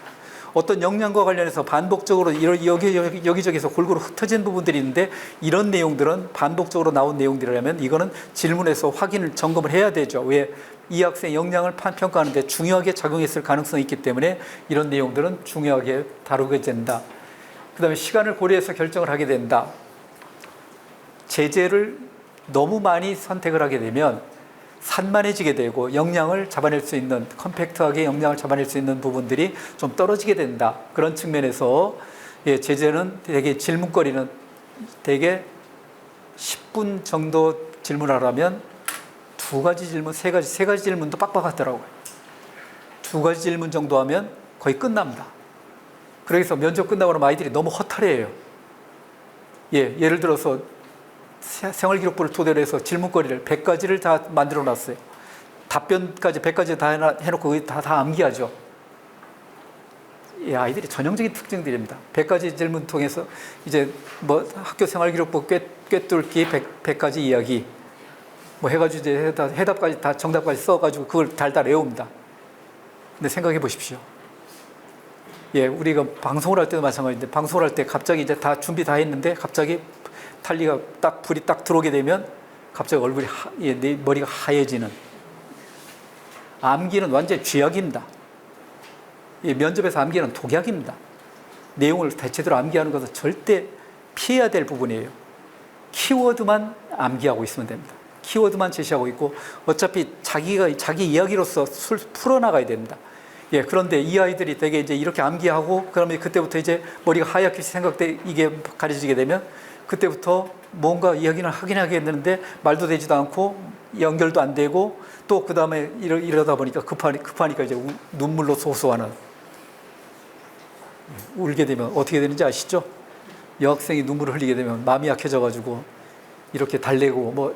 어떤 역량과 관련해서 반복적으로 여기저기서 골고루 흩어진 부분들이 있는데 이런 내용들은 반복적으로 나온 내용들이라면 이거는 질문에서 확인을 점검을 해야 되죠. 왜? 이 학생의 역량을 평가하는데 중요하게 작용했을 가능성이 있기 때문에 이런 내용들은 중요하게 다루게 된다. 그 다음에 시간을 고려해서 결정을 하게 된다. 제재를 너무 많이 선택을 하게 되면 산만해지게 되고 역량을 잡아낼 수 있는 컴팩트하게 역량을 잡아낼 수 있는 부분들이 좀 떨어지게 된다. 그런 측면에서 제재는 되게 질문거리는 되게 10분 정도 질문하려면 두 가지 질문, 세 가지 질문도 빡빡하더라고요. 두 가지 질문 정도 하면 거의 끝납니다. 그래서 면접 끝나고 나면 아이들이 너무 허탈해요. 예를 들어서 생활기록부를 토대로 해서 질문거리를 100가지를 다 만들어 놨어요. 답변까지 100가지 다 해놓고 다 암기하죠. 아이들이 전형적인 특징들입니다. 100가지 질문 통해서 이제 학교 생활기록부 꿰뚫기 100가지 이야기 해가지고 이제 해답까지 다 정답까지 써가지고 그걸 달달 외웁니다. 근데 생각해 보십시오. 우리가 방송을 할 때도 마찬가지인데 방송을 할 때 갑자기 이제 다 준비 다 했는데 갑자기 탈리가 불이 딱 들어오게 되면 갑자기 얼굴이 내 머리가 하얘지는 암기는 완전히 쥐약입니다. 면접에서 암기는 독약입니다. 내용을 제대로 암기하는 것은 절대 피해야 될 부분이에요. 키워드만 암기하고 있으면 됩니다. 키워드만 제시하고 있고 어차피 자기 이야기로서 풀어나가야 됩니다. 그런데 이 아이들이 되게 이제 이렇게 암기하고 그러면 그때부터 이제 머리가 하얗게 이게 가려지게 되면 그때부터 뭔가 이야기를 하긴 하겠는데 말도 되지도 않고 연결도 안 되고 또 그 다음에 이러다 보니까 급하니까 이제 눈물로 소소하는 울게 되면 어떻게 되는지 아시죠? 여학생이 눈물을 흘리게 되면 마음이 약해져가지고 이렇게 달래고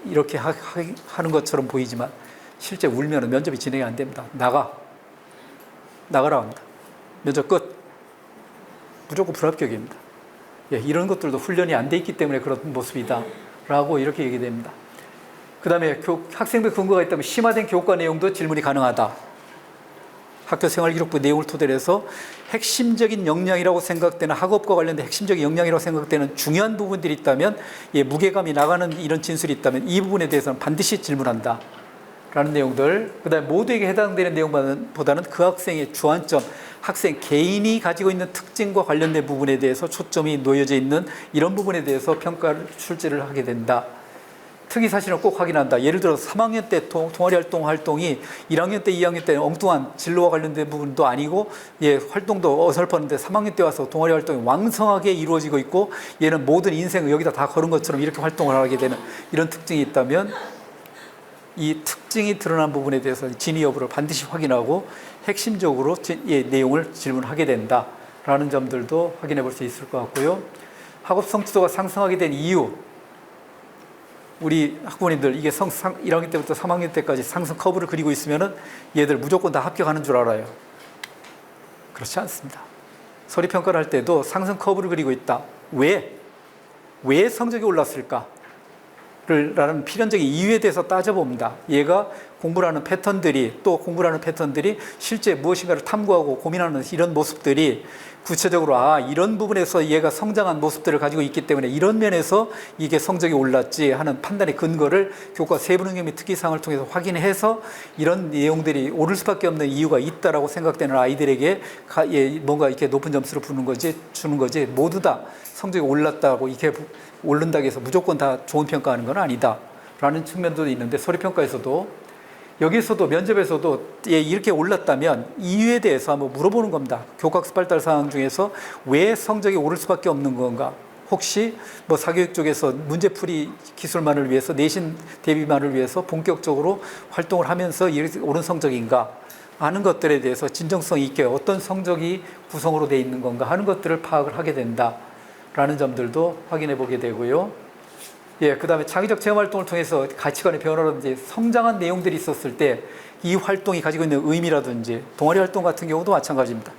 이렇게 하는 것처럼 보이지만 실제 울면 면접이 진행이 안 됩니다. 나가라 합니다. 면접 끝. 무조건 불합격입니다. 이런 것들도 훈련이 안 돼 있기 때문에 그런 모습이다 라고 이렇게 얘기됩니다. 그 다음에 학생부에 근거가 있다면 심화된 교과 내용도 질문이 가능하다. 학교 생활기록부 내용을 토대로 해서 핵심적인 역량이라고 생각되는 학업과 관련된 핵심적인 역량이라고 생각되는 중요한 부분들이 있다면 무게감이 나가는 이런 진술이 있다면 이 부분에 대해서는 반드시 질문한다 라는 내용들. 그 다음에 모두에게 해당되는 내용보다는 그 학생의 주안점, 학생 개인이 가지고 있는 특징과 관련된 부분에 대해서 초점이 놓여져 있는 이런 부분에 대해서 평가를 출제를 하게 된다. 특이 사실은 꼭 확인한다. 예를 들어 3학년 때 동아리 활동이 1학년 때, 2학년 때 엉뚱한 진로와 관련된 부분도 아니고 활동도 어설펐는데 3학년 때 와서 동아리 활동이 왕성하게 이루어지고 있고 얘는 모든 인생을 여기다 다 걸은 것처럼 이렇게 활동을 하게 되는 이런 특징이 있다면 이 특징이 드러난 부분에 대해서 진위 여부를 반드시 확인하고 핵심적으로 내용을 질문하게 된다라는 점들도 확인해 볼 수 있을 것 같고요. 학업 성취도가 상승하게 된 이유, 우리 학부모님들 이게 1학년 때부터 3학년 때까지 상승 커브를 그리고 있으면은 얘들 무조건 다 합격하는 줄 알아요. 그렇지 않습니다. 서류평가를 할 때도 상승 커브를 그리고 있다. 왜 성적이 올랐을까? 라는 필연적인 이유에 대해서 따져봅니다. 얘가 공부하는 패턴들이 실제 무엇인가를 탐구하고 고민하는 이런 모습들이 구체적으로 이런 부분에서 얘가 성장한 모습들을 가지고 있기 때문에 이런 면에서 이게 성적이 올랐지 하는 판단의 근거를 교과 세부능력 및 특기사항을 통해서 확인해서 이런 내용들이 오를 수밖에 없는 이유가 있다라고 생각되는 아이들에게 뭔가 이렇게 높은 점수를 주는 거지 모두 다 성적이 올랐다고 이렇게 오른다고 해서 무조건 다 좋은 평가하는 건 아니다 라는 측면도 있는데, 서류평가에서도 여기서도 면접에서도 이렇게 올랐다면 이유에 대해서 한번 물어보는 겁니다. 교과학습 발달 사항 중에서 왜 성적이 오를 수밖에 없는 건가? 혹시 뭐 사교육 쪽에서 문제풀이 기술만을 위해서, 내신 대비만을 위해서 본격적으로 활동을 하면서 이렇게 오른 성적인가 하는 것들에 대해서 진정성 있게 어떤 성적이 구성으로 되어 있는 건가 하는 것들을 파악을 하게 된다라는 점들도 확인해 보게 되고요. 그 다음에 창의적 체험활동을 통해서 가치관의 변화라든지 성장한 내용들이 있었을 때 이 활동이 가지고 있는 의미라든지 동아리 활동 같은 경우도 마찬가지입니다.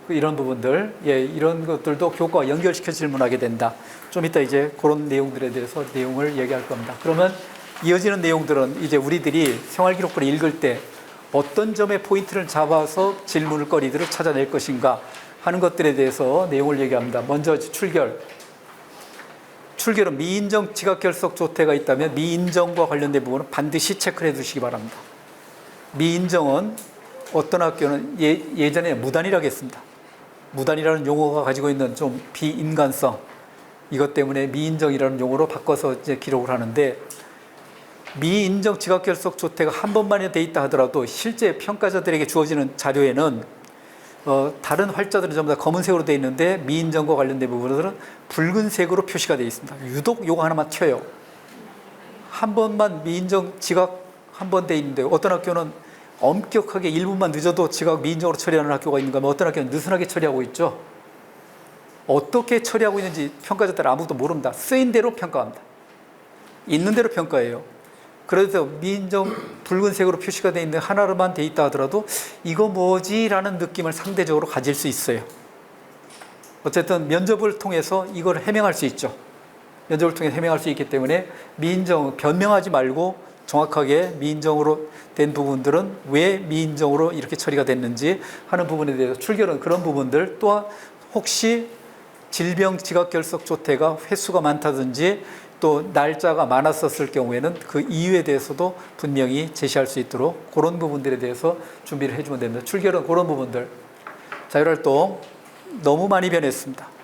이런 부분들, 이런 것들도 교과와 연결시켜 질문하게 된다. 좀 이따 이제 그런 내용들에 대해서 내용을 얘기할 겁니다. 그러면 이어지는 내용들은 이제 우리들이 생활기록부를 읽을 때 어떤 점에 포인트를 잡아서 질문거리들을 찾아낼 것인가 하는 것들에 대해서 내용을 얘기합니다. 먼저 출결은 미인정 지각결석 조퇴가 있다면 미인정과 관련된 부분은 반드시 체크를 해두시기 바랍니다. 미인정은 어떤 학교는 예전에 무단이라고 했습니다. 무단이라는 용어가 가지고 있는 좀 비인간성, 이것 때문에 미인정이라는 용어로 바꿔서 이제 기록을 하는데, 미인정 지각결석 조퇴가 한 번만에 돼 있다 하더라도 실제 평가자들에게 주어지는 자료에는 다른 활자들은 전부 다 검은색으로 되어 있는데 미인정과 관련된 부분들은 붉은색으로 표시가 되어 있습니다. 유독 요거 하나만 튀어요. 한 번만 미인정 지각 한 번 되어 있는데, 어떤 학교는 엄격하게 1분만 늦어도 지각 미인정으로 처리하는 학교가 있는가 하면 어떤 학교는 느슨하게 처리하고 있죠. 어떻게 처리하고 있는지 평가자들 아무도 모릅니다. 쓰인 대로 평가합니다. 있는 대로 평가해요. 그래서 미인정 붉은색으로 표시가 되어 있는 하나로만 되어 있다 하더라도 이거 뭐지? 라는 느낌을 상대적으로 가질 수 있어요. 어쨌든 면접을 통해서 이걸 해명할 수 있죠. 면접을 통해 해명할 수 있기 때문에 미인정 변명하지 말고 정확하게 미인정으로 된 부분들은 왜 미인정으로 이렇게 처리가 됐는지 하는 부분에 대해서 출결은 그런 부분들, 또한 혹시 질병 지각결석 조퇴가 횟수가 많다든지 또 날짜가 많았었을 경우에는 그 이유에 대해서도 분명히 제시할 수 있도록 그런 부분들에 대해서 준비를 해주면 됩니다. 출결은 그런 부분들. 자율활동 너무 많이 변했습니다.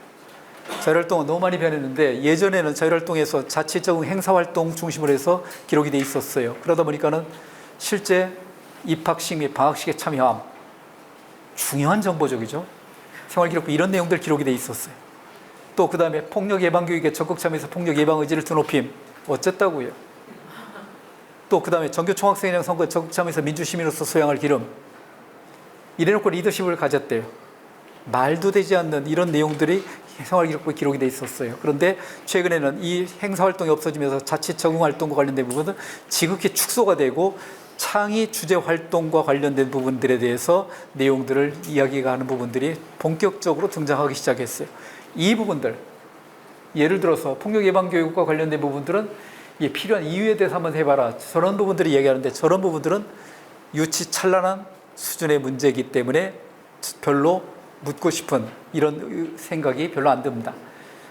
자율활동은 너무 많이 변했는데, 예전에는 자율활동에서 자치적응 행사활동 중심으로 해서 기록이 돼 있었어요. 그러다 보니까는 실제 입학식 및 방학식에 참여함, 중요한 정보적이죠. 생활기록부 이런 내용들 기록이 돼 있었어요. 또 그 다음에 폭력 예방 교육에 적극 참여해서 폭력 예방 의지를 드높임, 어쨌다고요. 또 그 다음에 전교 총학생회장 선거에 적극 참여해서 민주시민으로서 소양할 기름, 이래놓고 리더십을 가졌대요. 말도 되지 않는 이런 내용들이 생활기록부에 기록이 돼 있었어요. 그런데 최근에는 이 행사활동이 없어지면서 자치 적응활동과 관련된 부분은 지극히 축소가 되고 창의 주제활동과 관련된 부분들에 대해서 내용들을 이야기가 하는 부분들이 본격적으로 등장하기 시작했어요. 이 부분들, 예를 들어서 폭력 예방 교육과 관련된 부분들은 필요한 이유에 대해서 한번 해봐라, 저런 부분들이 얘기하는데, 저런 부분들은 유치찬란한 수준의 문제이기 때문에 별로 묻고 싶은 이런 생각이 별로 안 듭니다.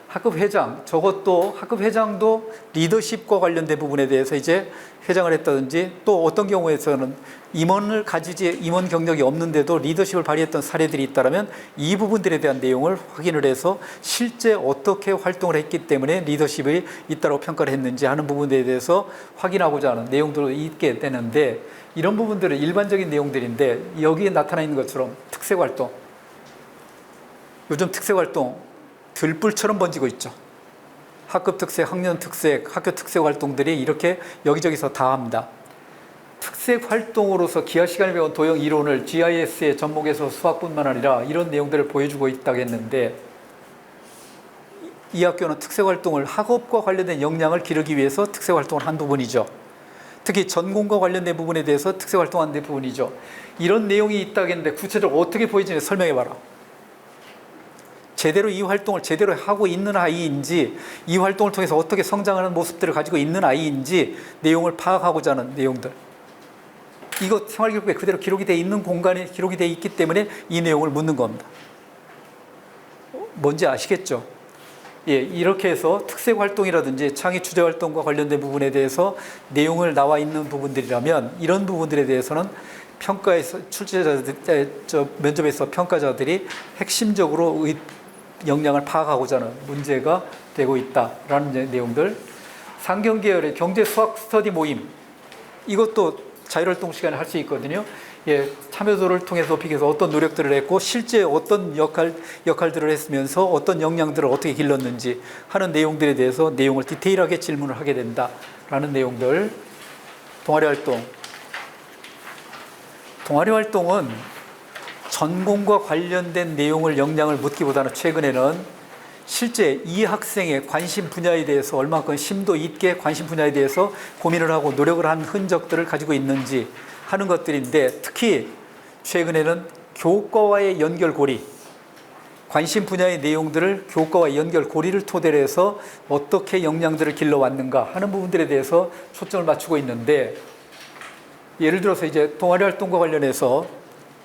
학급 회장, 저것도 학급 회장도 리더십과 관련된 부분에 대해서 이제 회장을 했다든지, 또 어떤 경우에서는 임원 경력이 없는데도 리더십을 발휘했던 사례들이 있다면 이 부분들에 대한 내용을 확인을 해서 실제 어떻게 활동을 했기 때문에 리더십이 있다고 평가를 했는지 하는 부분에 대해서 확인하고자 하는 내용들도 있게 되는데, 이런 부분들은 일반적인 내용들인데 여기에 나타나 있는 것처럼 특색활동, 요즘 특색활동 들불처럼 번지고 있죠. 학급 특색, 학년 특색, 학교 특색 활동들이 이렇게 여기저기서 다 합니다. 특색 활동으로서 기하 시간을 배운 도형 이론을 GIS의 접목에서 수학뿐만 아니라 이런 내용들을 보여주고 있다고 했는데, 이 학교는 특색활동을 학업과 관련된 역량을 기르기 위해서 특색활동을 한 부분이죠. 특히 전공과 관련된 부분에 대해서 특색활동한 부분이죠. 이런 내용이 있다겠는데 구체적으로 어떻게 보이지는지 설명해봐라. 제대로 이 활동을 제대로 하고 있는 아이인지, 이 활동을 통해서 어떻게 성장하는 모습들을 가지고 있는 아이인지 내용을 파악하고자 하는 내용들. 이거 생활기록부에 그대로 기록이 되어 있는 공간에 기록이 되어 있기 때문에 이 내용을 묻는 겁니다. 뭔지 아시겠죠? 예, 이렇게 해서 특색활동이라든지 창의주제활동과 관련된 부분에 대해서 내용을 나와 있는 부분들이라면 이런 부분들에 대해서는 평가에서 면접에서 평가자들이 핵심적으로 역량을 파악하고자 하는 문제가 되고 있다라는 내용들. 상경계열의 경제 수학 스터디 모임, 이것도 자율활동 시간에 할 수 있거든요. 예, 참여도를 통해서 높이기 위해서 어떤 노력들을 했고 실제 어떤 역할들을 했으면서 어떤 역량들을 어떻게 길렀는지 하는 내용들에 대해서 내용을 디테일하게 질문을 하게 된다라는 내용들. 동아리활동. 동아리활동은 전공과 관련된 내용을 역량을 묻기보다는 최근에는 실제 이 학생의 관심 분야에 대해서 얼마큼 심도 있게 관심 분야에 대해서 고민을 하고 노력을 한 흔적들을 가지고 있는지 하는 것들인데, 특히 최근에는 교과와의 연결고리, 관심 분야의 내용들을 교과와 연결고리를 토대로 해서 어떻게 역량들을 길러왔는가 하는 부분들에 대해서 초점을 맞추고 있는데, 예를 들어서 이제 동아리 활동과 관련해서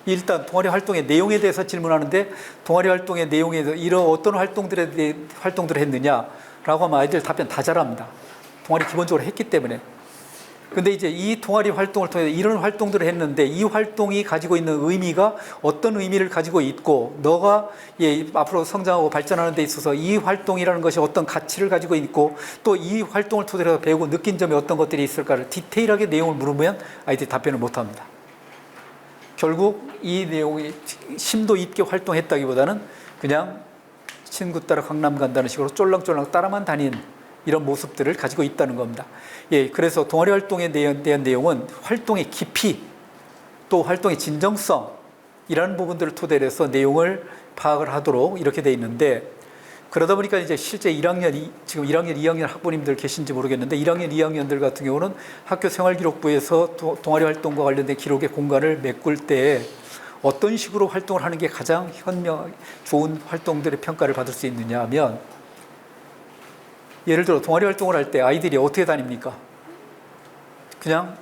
일단 동아리 활동의 내용에 대해서 질문하는데, 동아리 활동의 내용에 대해서 이런 어떤 활동들을 했느냐라고 하면 아이들 답변 다 잘합니다. 동아리 기본적으로 했기 때문에. 근데 이제 이 동아리 활동을 통해 이런 활동들을 했는데 이 활동이 가지고 있는 의미가 어떤 의미를 가지고 있고, 너가 앞으로 성장하고 발전하는 데 있어서 이 활동이라는 것이 어떤 가치를 가지고 있고, 또 이 활동을 토대로 해서 배우고 느낀 점이 어떤 것들이 있을까를 디테일하게 내용을 물으면 아이들이 답변을 못합니다. 결국 이 내용이 심도 있게 활동했다기보다는 그냥 친구 따라 강남 간다는 식으로 쫄랑쫄랑 따라만 다닌 이런 모습들을 가지고 있다는 겁니다. 예, 그래서 동아리 활동에 대한 내용은 활동의 깊이, 또 활동의 진정성이라는 부분들을 토대로 해서 내용을 파악을 하도록 이렇게 돼 있는데, 그러다 보니까 이제 실제 지금 1학년, 2학년 학부모님들 계신지 모르겠는데 1학년, 2학년들 같은 경우는 학교 생활기록부에서 동아리 활동과 관련된 기록의 공간을 메꿀 때 어떤 식으로 활동을 하는 게 가장 좋은 활동들의 평가를 받을 수 있느냐 하면, 예를 들어 동아리 활동을 할 때 아이들이 어떻게 다닙니까? 그냥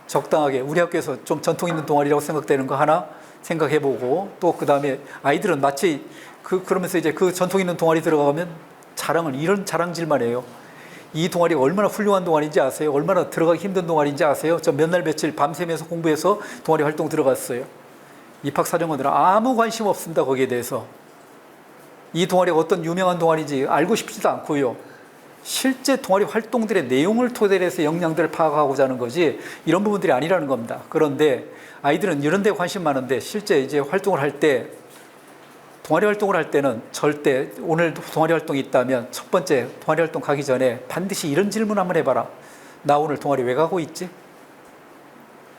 적당하게 우리 학교에서 좀 전통 있는 동아리라고 생각되는 거 하나 생각해보고, 또 그 다음에 아이들은 마치 그러면서 이제 그 전통 있는 동아리 들어가면 이런 자랑질만 해요. 이 동아리가 얼마나 훌륭한 동아리인지 아세요? 얼마나 들어가기 힘든 동아리인지 아세요? 저 몇 날 며칠 밤새면서 공부해서 동아리 활동 들어갔어요. 입학사정관들은 아무 관심 없습니다. 거기에 대해서. 이 동아리가 어떤 유명한 동아리인지 알고 싶지도 않고요. 실제 동아리 활동들의 내용을 토대로 해서 역량들을 파악하고자 하는 거지 이런 부분들이 아니라는 겁니다. 그런데 아이들은 이런 데 관심 많은데 실제 이제 활동을 할 때, 동아리 활동을 할 때는 절대 오늘 동아리 활동이 있다면 첫 번째 동아리 활동 가기 전에 반드시 이런 질문 한번 해봐라. 나 오늘 동아리 왜 가고 있지?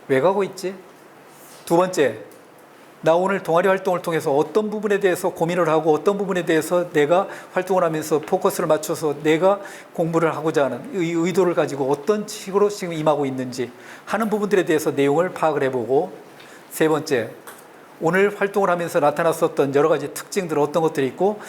왜 가고 있지? 두 번째, 나 오늘 동아리 활동을 통해서 어떤 부분에 대해서 고민을 하고 어떤 부분에 대해서 내가 활동을 하면서 포커스를 맞춰서 내가 공부를 하고자 하는 의도를 가지고 어떤 식으로 지금 임하고 있는지 하는 부분들에 대해서 내용을 파악을 해보고, 세 번째, 오늘 활동을 하면서 나타났었던 여러 가지 특징들 어떤 것들이 있고,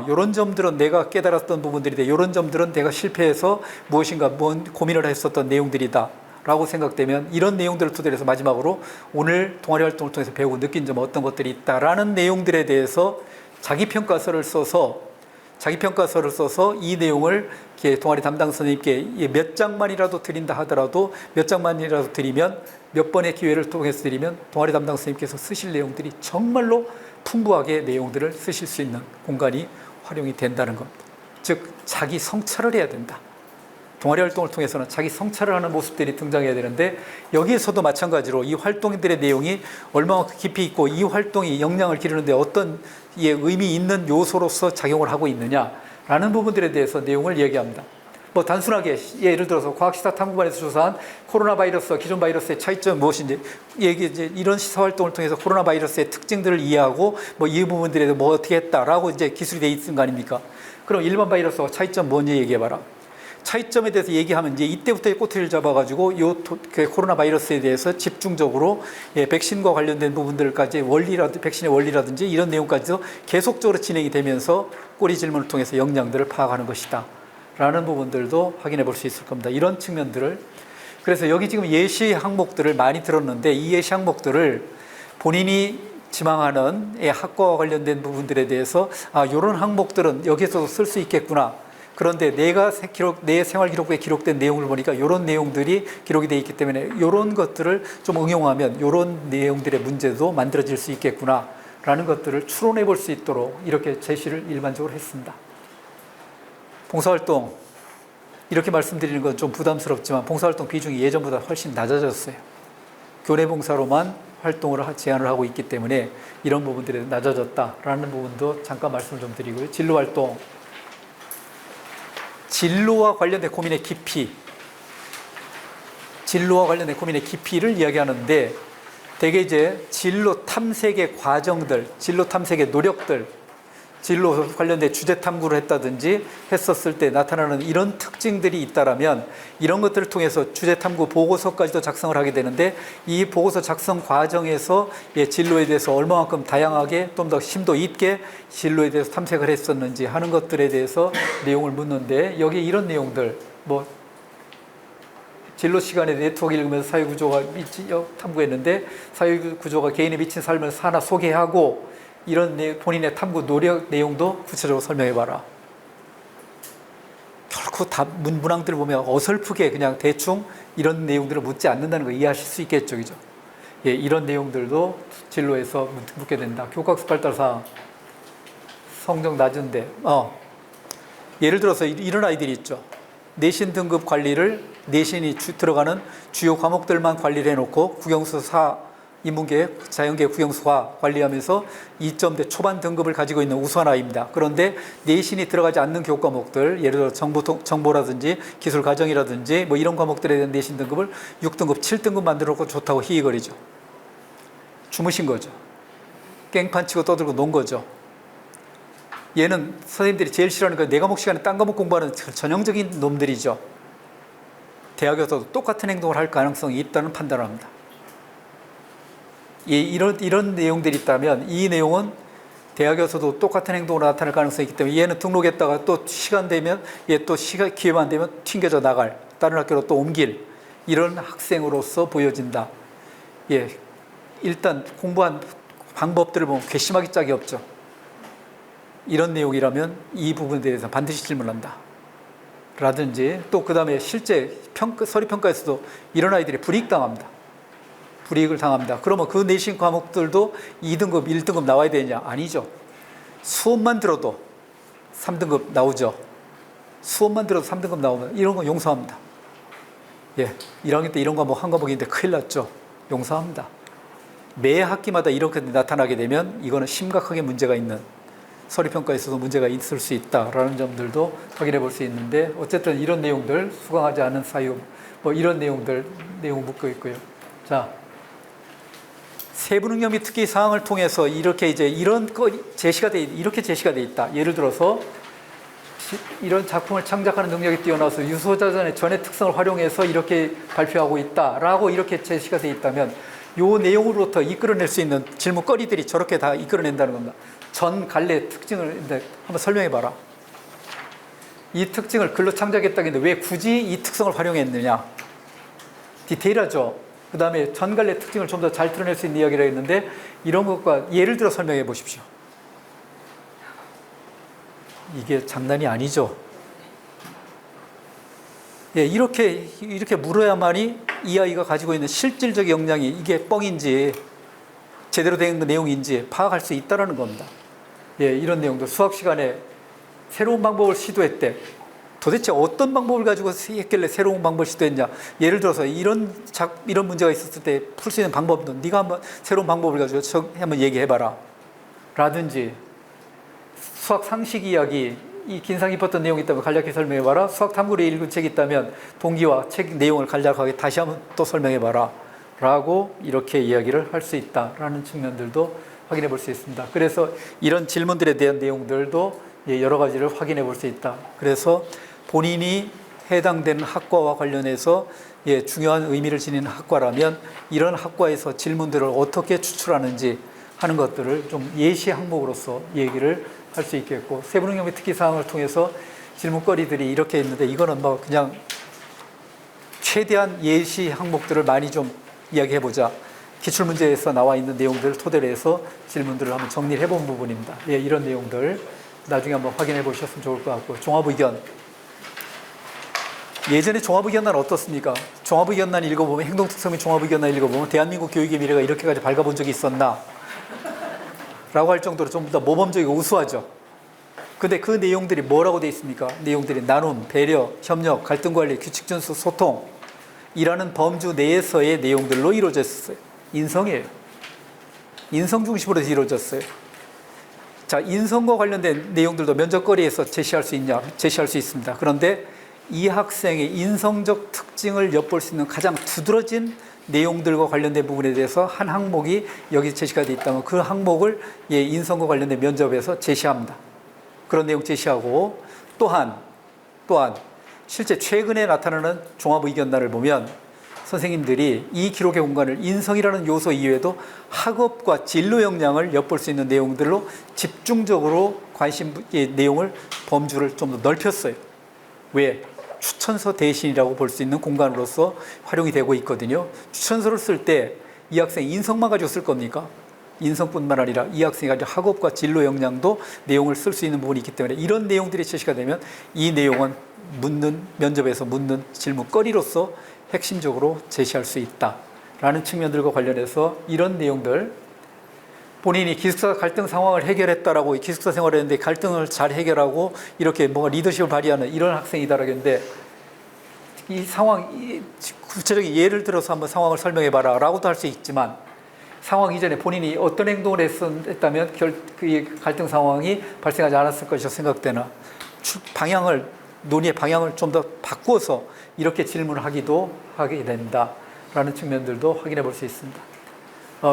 이런 점들은 내가 깨달았던 부분들이다, 이런 점들은 내가 실패해서 무엇인가 고민을 했었던 내용들이다 라고 생각되면 이런 내용들을 토대로 해서 마지막으로 오늘 동아리 활동을 통해서 배우고 느낀 점 어떤 것들이 있다라는 내용들에 대해서 자기평가서를 써서 이 내용을 동아리 담당 선생님께 몇 장만이라도 드린다 하더라도 몇 장만이라도 드리면, 몇 번의 기회를 통해서 드리면 동아리 담당 선생님께서 쓰실 내용들이 정말로 풍부하게 내용들을 쓰실 수 있는 공간이 활용이 된다는 겁니다. 즉 자기 성찰을 해야 된다. 동아리 활동을 통해서는 자기 성찰을 하는 모습들이 등장해야 되는데, 여기에서도 마찬가지로 이 활동들의 내용이 얼마나 깊이 있고 이 활동이 역량을 기르는데 어떤 의미 있는 요소로서 작용을 하고 있느냐라는 부분들에 대해서 내용을 얘기합니다. 단순하게 예를 들어서 과학시사 탐구반에서 조사한 코로나 바이러스와 기존 바이러스의 차이점은 무엇인지, 이제 이런 시사 활동을 통해서 코로나 바이러스의 특징들을 이해하고 이 부분들에 어떻게 했다라고 이제 기술이 돼 있는 거 아닙니까? 그럼 일반 바이러스와 차이점 뭔지 얘기해봐라. 차이점에 대해서 얘기하면 이제 이때부터 꼬투리를 잡아가지고 그 코로나 바이러스에 대해서 집중적으로 백신과 관련된 부분들까지 백신의 원리라든지 이런 내용까지도 계속적으로 진행이 되면서 꼬리 질문을 통해서 영향들을 파악하는 것이다 라는 부분들도 확인해 볼 수 있을 겁니다. 이런 측면들을. 그래서 여기 지금 예시 항목들을 많이 들었는데 이 예시 항목들을 본인이 지망하는 학과와 관련된 부분들에 대해서 이런 항목들은 여기서도 쓸 수 있겠구나. 그런데 내 생활 기록부에 기록된 내용을 보니까 이런 내용들이 기록이 되어 있기 때문에 이런 것들을 좀 응용하면 이런 내용들의 문제도 만들어질 수 있겠구나 라는 것들을 추론해 볼 수 있도록 이렇게 제시를 일반적으로 했습니다. 봉사활동, 이렇게 말씀드리는 건 좀 부담스럽지만 봉사활동 비중이 예전보다 훨씬 낮아졌어요. 교내봉사로만 활동을 제한을 하고 있기 때문에 이런 부분들이 낮아졌다라는 부분도 잠깐 말씀을 좀 드리고요. 진로활동, 진로와 관련된 고민의 깊이, 진로와 관련된 고민의 깊이를 이야기하는데 대개 이제 진로 탐색의 과정들, 진로 탐색의 노력들, 진로 관련된 주제 탐구를 했다든지 했었을 때 나타나는 이런 특징들이 있다라면 이런 것들을 통해서 주제 탐구 보고서까지도 작성을 하게 되는데 이 보고서 작성 과정에서 진로에 대해서 얼마만큼 다양하게 좀 더 심도 있게 진로에 대해서 탐색을 했었는지 하는 것들에 대해서 내용을 묻는데 여기 이런 내용들 뭐 진로 시간에 네트워크 읽으면서 사회구조가 탐구했는데 사회구조가 개인에 미친 삶을 하나 소개하고 이런 본인의 탐구 노력 내용도 구체적으로 설명해봐라. 결코 다 문항들을 보면 어설프게 그냥 대충 이런 내용들을 묻지 않는다는 거 이해하실 수 있겠죠, 그죠? 이런 내용들도 진로에서 묻게 된다. 교과학습 발달사항, 성적 낮은데, 예를 들어서 이런 아이들이 있죠. 내신 등급 관리를 내신이 들어가는 주요 과목들만 관리를 해놓고 국영수 4, 인문계획, 자연계획, 국영수화 관리하면서 2점대 초반 등급을 가지고 있는 우수한 아이입니다. 그런데 내신이 들어가지 않는 교과목들, 예를 들어 정보라든지 기술과정이라든지 뭐 이런 과목들에 대한 내신 등급을 6등급, 7등급 만들어 놓고 좋다고 희희거리죠. 주무신 거죠. 깽판 치고 떠들고 논 거죠. 얘는 선생님들이 제일 싫어하는 거 내 과목 시간에 딴 과목 공부하는 전형적인 놈들이죠. 대학에서도 똑같은 행동을 할 가능성이 있다는 판단을 합니다. 이런 내용들이 있다면 이 내용은 대학에서도 똑같은 행동으로 나타날 가능성이 있기 때문에 얘는 등록했다가 또 시간 되면 기회만 되면 튕겨져 나갈, 다른 학교로 또 옮길 이런 학생으로서 보여진다. 일단 공부한 방법들을 보면 괘씸하기 짝이 없죠. 이런 내용이라면 이 부분에 대해서 반드시 질문한다. 라든지 또 그 다음에 실제 서류평가에서도 이런 아이들이 불이익당합니다. 불이익을 당합니다. 그러면 그 내신 과목들도 2등급, 1등급 나와야 되느냐? 아니죠. 수업만 들어도 3등급 나오죠. 수업만 들어도 3등급 나오면 이런 거 용서합니다. 1학년 때 이런 과목 한 과목인데 큰일 났죠. 용서합니다. 매 학기마다 이렇게 나타나게 되면 이거는 심각하게 문제가 있는 서류평가에서도 문제가 있을 수 있다라는 점들도 확인해 볼 수 있는데 어쨌든 이런 내용들 수강하지 않은 사유 뭐 이런 내용 묻고 있고요. 자, 세부능력 및 특기 사항을 통해서 이렇게 이렇게 제시가 돼 있다. 예를 들어서 이런 작품을 창작하는 능력이 뛰어나서 유소자전의 전의 특성을 활용해서 이렇게 발표하고 있다라고 이렇게 제시가 돼 있다면 이 내용으로부터 이끌어낼 수 있는 질문거리들이 저렇게 다 이끌어낸다는 겁니다. 전 갈래 특징을 한번 설명해 봐라. 이 특징을 글로 창작했다는데 왜 굳이 이 특성을 활용했느냐? 디테일하죠. 그 다음에 전갈래 특징을 좀 더 잘 드러낼 수 있는 이야기를 했는데 이런 것과 예를 들어 설명해 보십시오. 이게 장난이 아니죠. 이렇게 물어야만이 이 아이가 가지고 있는 실질적 역량이 이게 뻥인지 제대로 된 내용인지 파악할 수 있다는 겁니다. 이런 내용도 수학 시간에 새로운 방법을 시도했대. 도대체 어떤 방법을 가지고 했길래 새로운 방법을 시도했냐. 예를 들어서 이런 문제가 있었을 때 풀 수 있는 방법도 네가 한번 새로운 방법을 가지고 한번 얘기해봐라. 라든지 수학 상식 이야기 이 인상 깊었던 내용이 있다면 간략히 설명해봐라. 수학 탐구를 읽은 책이 있다면 동기와 책 내용을 간략하게 다시 한번 또 설명해봐라. 라고 이렇게 이야기를 할 수 있다라는 측면들도 확인해 볼 수 있습니다. 그래서 이런 질문들에 대한 내용들도 여러 가지를 확인해 볼 수 있다. 그래서 본인이 해당되는 학과와 관련해서 중요한 의미를 지니는 학과라면 이런 학과에서 질문들을 어떻게 추출하는지 하는 것들을 좀 예시 항목으로서 얘기를 할 수 있겠고, 세부능력의 특기사항을 통해서 질문거리들이 이렇게 있는데 이거는 뭐 그냥 최대한 예시 항목들을 많이 좀 이야기해보자. 기출문제에서 나와 있는 내용들을 토대로 해서 질문들을 한번 정리를 해본 부분입니다. 이런 내용들 나중에 한번 확인해 보셨으면 좋을 것 같고, 종합의견. 예전에 종합의견란 어떻습니까? 종합의견란 읽어보면, 행동특성의 종합의견란 읽어보면 대한민국 교육의 미래가 이렇게까지 밝아본 적이 있었나? 라고 할 정도로 좀 더 모범적이고 우수하죠. 근데 그 내용들이 뭐라고 되어 있습니까? 내용들이 나눔, 배려, 협력, 갈등관리, 규칙준수, 소통 이라는 범주 내에서의 내용들로 이루어졌어요. 인성이에요. 인성 중심으로 이루어졌어요. 자, 인성과 관련된 내용들도 면접거리에서 제시할 수 있냐? 제시할 수 있습니다. 그런데 이 학생의 인성적 특징을 엿볼 수 있는 가장 두드러진 내용들과 관련된 부분에 대해서 한 항목이 여기 제시가 되어 있다면 그 항목을 인성과 관련된 면접에서 제시합니다. 그런 내용 제시하고, 또한 실제 최근에 나타나는 종합의견란을 보면 선생님들이 이 기록의 공간을 인성이라는 요소 이외에도 학업과 진로 역량을 엿볼 수 있는 내용들로 집중적으로 내용을 범주를 좀 더 넓혔어요. 왜? 추천서 대신이라고 볼 수 있는 공간으로서 활용이 되고 있거든요. 추천서를 쓸 때 이 학생 인성만 가지고 쓸 겁니까? 인성뿐만 아니라 이 학생이 가지고 학업과 진로 역량도 내용을 쓸 수 있는 부분이 있기 때문에 이런 내용들이 제시가 되면 이 내용은 면접에서 묻는 질문거리로서 핵심적으로 제시할 수 있다라는 측면들과 관련해서 이런 내용들, 본인이 기숙사 갈등 상황을 해결했다라고, 기숙사 생활을 했는데 갈등을 잘 해결하고 이렇게 뭔가 리더십을 발휘하는 이런 학생이다라고 했는데, 이 상황, 구체적인 예를 들어서 한번 상황을 설명해봐라 라고도 할 수 있지만, 상황 이전에 본인이 어떤 행동을 했다면 그 갈등 상황이 발생하지 않았을 것이라 생각되나, 논의의 방향을 좀 더 바꿔서 이렇게 질문을 하게 된다라는 측면들도 확인해 볼 수 있습니다.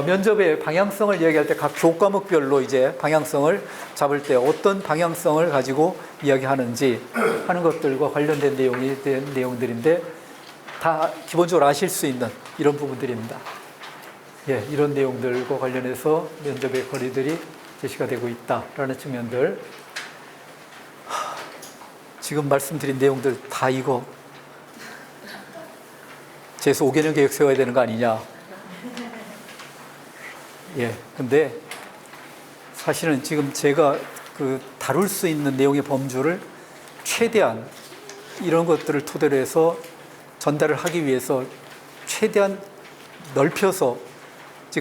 면접의 방향성을 이야기할 때 각 교과목별로 이제 방향성을 잡을 때 어떤 방향성을 가지고 이야기하는지 하는 것들과 관련된 내용들인데 다 기본적으로 아실 수 있는 이런 부분들입니다. 이런 내용들과 관련해서 면접의 거리들이 제시가 되고 있다라는 측면들. 지금 말씀드린 내용들 다 이거 재수 5개년 계획 세워야 되는 거 아니냐. 근데 사실은 지금 제가 다룰 수 있는 내용의 범주를 최대한 이런 것들을 토대로 해서 전달을 하기 위해서 최대한 넓혀서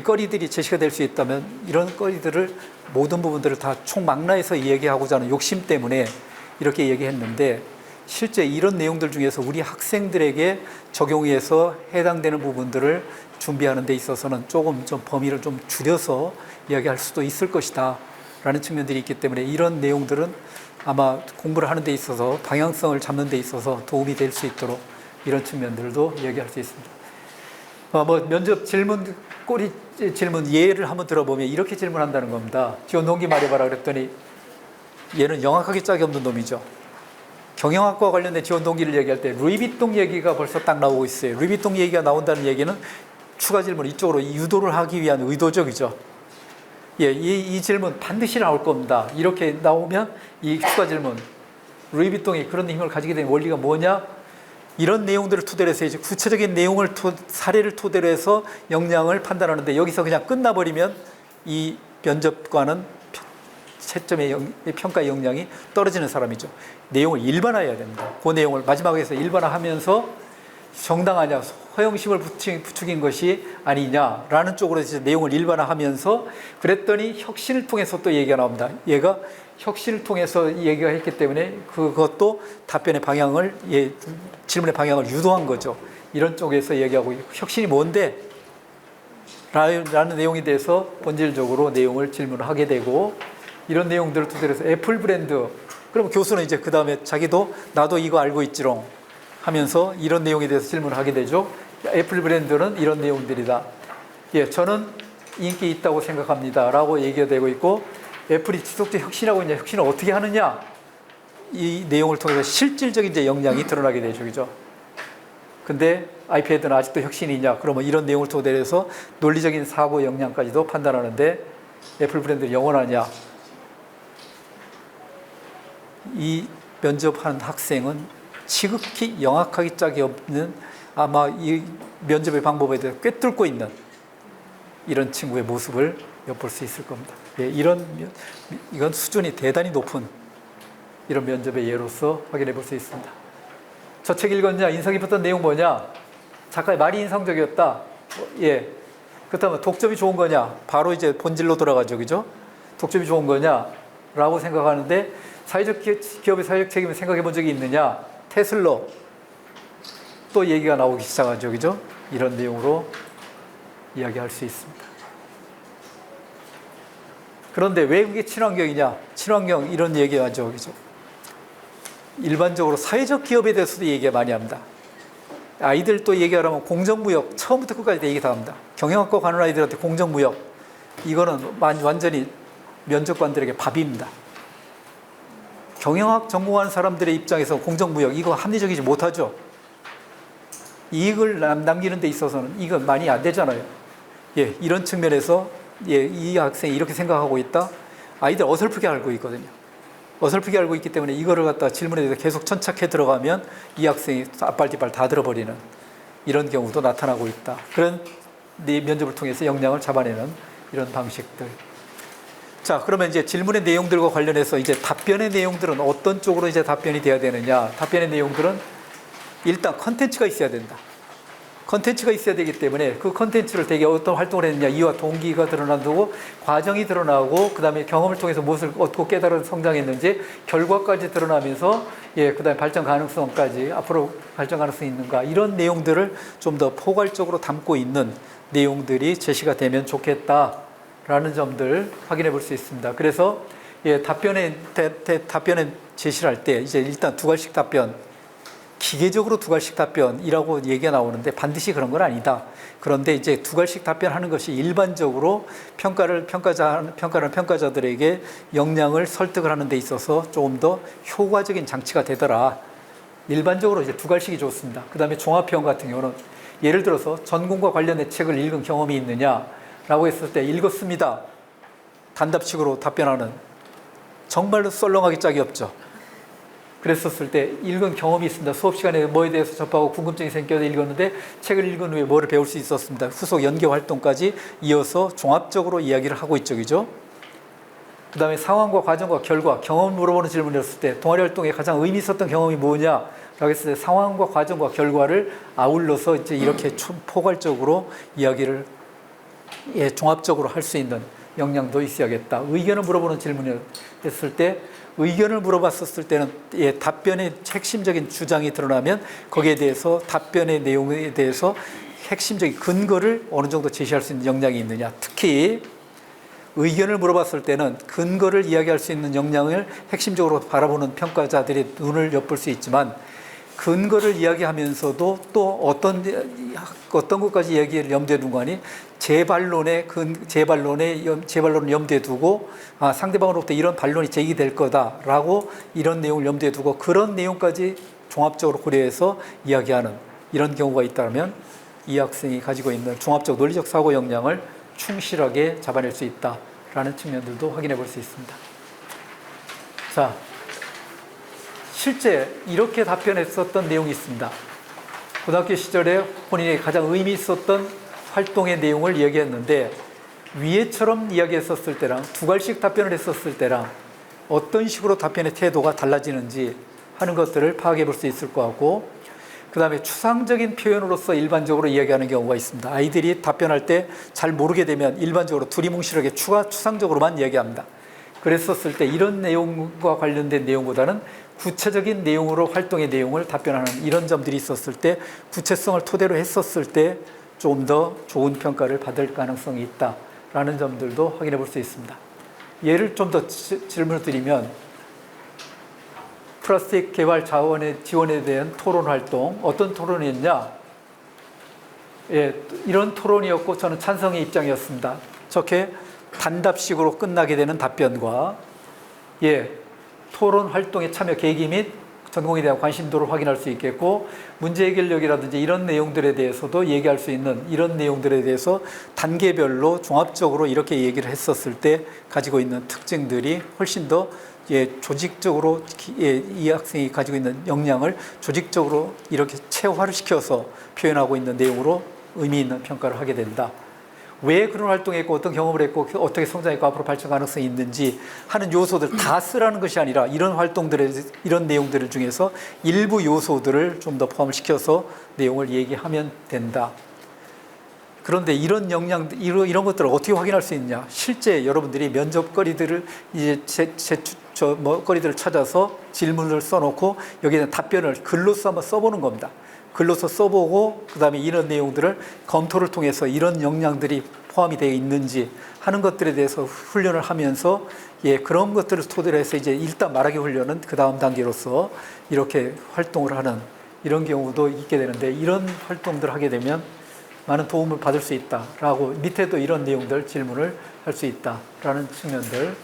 거리들이 제시가 될 수 있다면 이런 거리들을 모든 부분들을 다 총망라해서 이야기하고자 하는 욕심 때문에 이렇게 얘기했는데, 실제 이런 내용들 중에서 우리 학생들에게 적용해서 해당되는 부분들을 준비하는 데 있어서는 조금 좀 범위를 좀 줄여서 이야기할 수도 있을 것이다 라는 측면들이 있기 때문에 이런 내용들은 아마 공부를 하는 데 있어서 방향성을 잡는 데 있어서 도움이 될 수 있도록 이런 측면들도 이야기할 수 있습니다. 면접 질문, 꼬리 질문 예를 한번 들어보면 이렇게 질문한다는 겁니다. 지원 동기 말해봐라 그랬더니 얘는 영악하게 짝이 없는 놈이죠. 경영학과 관련된 지원 동기를 얘기할 때 루이비통 얘기가 벌써 딱 나오고 있어요. 루이비통 얘기가 나온다는 얘기는 추가 질문 이쪽으로 유도를 하기 위한 의도적이죠. 이 질문 반드시 나올 겁니다. 이렇게 나오면 이 추가 질문, 루이비통이 그런 힘을 가지게 된 원리가 뭐냐? 이런 내용들을 토대로 해서 이제 구체적인 사례를 토대로 해서 역량을 판단하는데, 여기서 그냥 끝나버리면 이 면접관은 채점의 평가의 역량이 떨어지는 사람이죠. 내용을 일반화해야 됩니다. 그 내용을 마지막에서 일반화하면서 정당하냐, 허영심을 부추긴 것이 아니냐라는 쪽으로 이제 내용을 일반화하면서, 그랬더니 혁신을 통해서 또 얘기가 나옵니다. 얘가 혁신을 통해서 얘기가 했기 때문에 그것도 답변의 방향을, 질문의 방향을 유도한 거죠. 이런 쪽에서 얘기하고, 혁신이 뭔데? 라는 내용에 대해서 본질적으로 내용을 질문을 하게 되고, 이런 내용들을 토대로 해서 애플 브랜드, 그럼 교수는 이제 그 다음에 자기도 나도 이거 알고 있지롱 하면서 이런 내용에 대해서 질문을 하게 되죠. 애플 브랜드는 이런 내용들이다. 저는 인기 있다고 생각합니다 라고 얘기가 되고 있고, 애플이 지속적으로 혁신하고 있냐, 혁신을 어떻게 하느냐, 이 내용을 통해서 실질적인 이제 역량이 드러나게 되죠. 그죠? 근데 아이패드는 아직도 혁신이 있냐? 그러면 이런 내용을 토대로 논리적인 사고 역량까지도 판단하는데 애플 브랜드는 영원하냐? 이 면접하는 학생은 지극히 영악하기 짝이 없는, 아마 이 면접의 방법에 대해서 꿰뚫고 있는 이런 친구의 모습을 엿볼 수 있을 겁니다. 예, 이건 수준이 대단히 높은 이런 면접의 예로서 확인해 볼 수 있습니다. 저 책 읽었냐? 인상 깊었던 내용 뭐냐? 작가의 말이 인상적이었다. 예. 그렇다면 독점이 좋은 거냐? 바로 이제 본질로 돌아가죠. 그죠? 독점이 좋은 거냐? 라고 생각하는데, 기업의 사회적 책임을 생각해 본 적이 있느냐? 테슬러. 또 얘기가 나오기 시작하죠. 그죠? 이런 내용으로 이야기할 수 있습니다. 그런데 왜 그게 친환경이냐? 친환경 이런 얘기하죠. 그죠? 일반적으로 사회적 기업에 대해서도 얘기 많이 합니다. 아이들 또 얘기하려면 공정무역, 처음부터 끝까지 얘기 다 합니다. 경영학과 가는 아이들한테 공정무역, 이거는 완전히 면접관들에게 밥입니다. 경영학 전공하는 사람들의 입장에서 공정무역, 이거 합리적이지 못하죠. 이익을 남기는 데 있어서는 이건 많이 안 되잖아요. 예, 이런 측면에서 예, 이 학생이 이렇게 생각하고 있다. 아이들 어설프게 알고 있거든요. 어설프게 알고 있기 때문에 이거를 갖다 질문에 대해서 계속 천착해 들어가면 이 학생이 앞발 뒷발 다 들어버리는 이런 경우도 나타나고 있다. 그런 면접을 통해서 역량을 잡아내는 이런 방식들. 자, 그러면 이제 질문의 내용들과 관련해서 이제 답변의 내용들은 어떤 쪽으로 이제 답변이 돼야 되느냐. 답변의 내용들은 일단 컨텐츠가 있어야 된다. 컨텐츠가 있어야 되기 때문에 그 컨텐츠를 되게 어떤 활동을 했느냐, 이유와 동기가 드러나고 과정이 드러나고 그 다음에 경험을 통해서 무엇을 얻고 깨달아 성장했는지 결과까지 드러나면서 예, 그 다음에 발전 가능성까지 앞으로 발전 가능성이 있는가, 이런 내용들을 좀 더 포괄적으로 담고 있는 내용들이 제시가 되면 좋겠다라는 점들 확인해 볼 수 있습니다. 그래서 예, 답변에 제시를 할 때 이제 일단 두 가지씩 답변, 기계적으로 두 가지씩 답변이라고 얘기가 나오는데 반드시 그런 건 아니다. 그런데 이제 두 가지씩 답변하는 것이 일반적으로 평가자들에게 역량을 설득을 하는 데 있어서 조금 더 효과적인 장치가 되더라. 일반적으로 이제 두 가지씩이 좋습니다. 그 다음에 종합평 같은 경우는 예를 들어서 전공과 관련된 책을 읽은 경험이 있느냐라고 했을 때 읽었습니다. 단답식으로 답변하는, 정말로 썰렁하기 짝이 없죠. 그랬었을 때 읽은 경험이 있습니다. 수업 시간에 뭐에 대해서 접하고 궁금증이 생겨서 읽었는데 책을 읽은 후에 뭐를 배울 수 있었습니다. 후속 연계 활동까지 이어서 종합적으로 이야기를 하고 있죠. 그죠? 그 다음에 상황과 과정과 결과, 경험을 물어보는 질문이었을 때 동아리 활동에 가장 의미 있었던 경험이 뭐냐라고 했을 때 상황과 과정과 결과를 아울러서 이제 이렇게 포괄적으로 이야기를 예, 종합적으로 할 수 있는 역량도 있어야겠다. 의견을 물어보는 질문이었을 때 의견을 물어봤었을 때는 예, 답변의 핵심적인 주장이 드러나면 거기에 대해서 답변의 내용에 대해서 핵심적인 근거를 어느 정도 제시할 수 있는 역량이 있느냐. 특히 의견을 물어봤을 때는 근거를 이야기할 수 있는 역량을 핵심적으로 바라보는 평가자들의 눈을 엿볼 수 있지만, 근거를 이야기하면서도 또 어떤 것까지 이야기를 염두에 두고 하니 제 반론을 염두에 두고 상대방으로부터 이런 반론이 제기될 거다라고 이런 내용을 염두에 두고 그런 내용까지 종합적으로 고려해서 이야기하는 이런 경우가 있다면 이 학생이 가지고 있는 종합적 논리적 사고 역량을 충실하게 잡아낼 수 있다라는 측면들도 확인해 볼 수 있습니다. 자, 실제 이렇게 답변했었던 내용이 있습니다. 고등학교 시절에 본인이 가장 의미 있었던 활동의 내용을 이야기했는데 위에처럼 이야기했었을 때랑 두 가지씩 답변을 했었을 때랑 어떤 식으로 답변의 태도가 달라지는지 하는 것들을 파악해 볼 수 있을 것 같고, 그 다음에 추상적인 표현으로서 일반적으로 이야기하는 경우가 있습니다. 아이들이 답변할 때 잘 모르게 되면 일반적으로 두리뭉실하게 추상적으로만 이야기합니다. 그랬었을 때 이런 내용과 관련된 내용보다는 구체적인 내용으로 활동의 내용을 답변하는 이런 점들이 있었을 때 구체성을 토대로 했었을 때 좀 더 좋은 평가를 받을 가능성이 있다라는 점들도 확인해 볼 수 있습니다. 예를 좀 더 질문을 드리면, 플라스틱 개발 지원에 대한 토론 활동, 어떤 토론이었냐? 예, 이런 토론이었고 저는 찬성의 입장이었습니다. 저렇게 단답식으로 끝나게 되는 답변과 토론 활동에 참여 계기 및 전공에 대한 관심도를 확인할 수 있겠고, 문제 해결력이라든지 이런 내용들에 대해서도 얘기할 수 있는, 이런 내용들에 대해서 단계별로 종합적으로 이렇게 얘기를 했었을 때 가지고 있는 특징들이 훨씬 더 조직적으로 이 학생이 가지고 있는 역량을 조직적으로 이렇게 체화를 시켜서 표현하고 있는 내용으로 의미 있는 평가를 하게 된다. 왜 그런 활동했고 어떤 경험을 했고 어떻게 성장했고 앞으로 발전 가능성이 있는지 하는 요소들 다 쓰라는 것이 아니라 이런 활동들의 이런 내용들 중에서 일부 요소들을 좀 더 포함을 시켜서 내용을 얘기하면 된다. 그런데 이런 역량, 이런 것들을 어떻게 확인할 수 있냐? 실제 여러분들이 면접거리들을 이제 거리들을 찾아서 질문을 써놓고 여기에 답변을 글로써 한번 써보는 겁니다. 글로써 써보고 그다음에 이런 내용들을 검토를 통해서 이런 역량들이 포함이 되어 있는지 하는 것들에 대해서 훈련을 하면서 그런 것들을 토대로 해서 이제 일단 말하기 훈련은 그 다음 단계로서 이렇게 활동을 하는 이런 경우도 있게 되는데, 이런 활동들을 하게 되면 많은 도움을 받을 수 있다라고, 밑에도 이런 내용들 질문을 할 수 있다라는 측면들,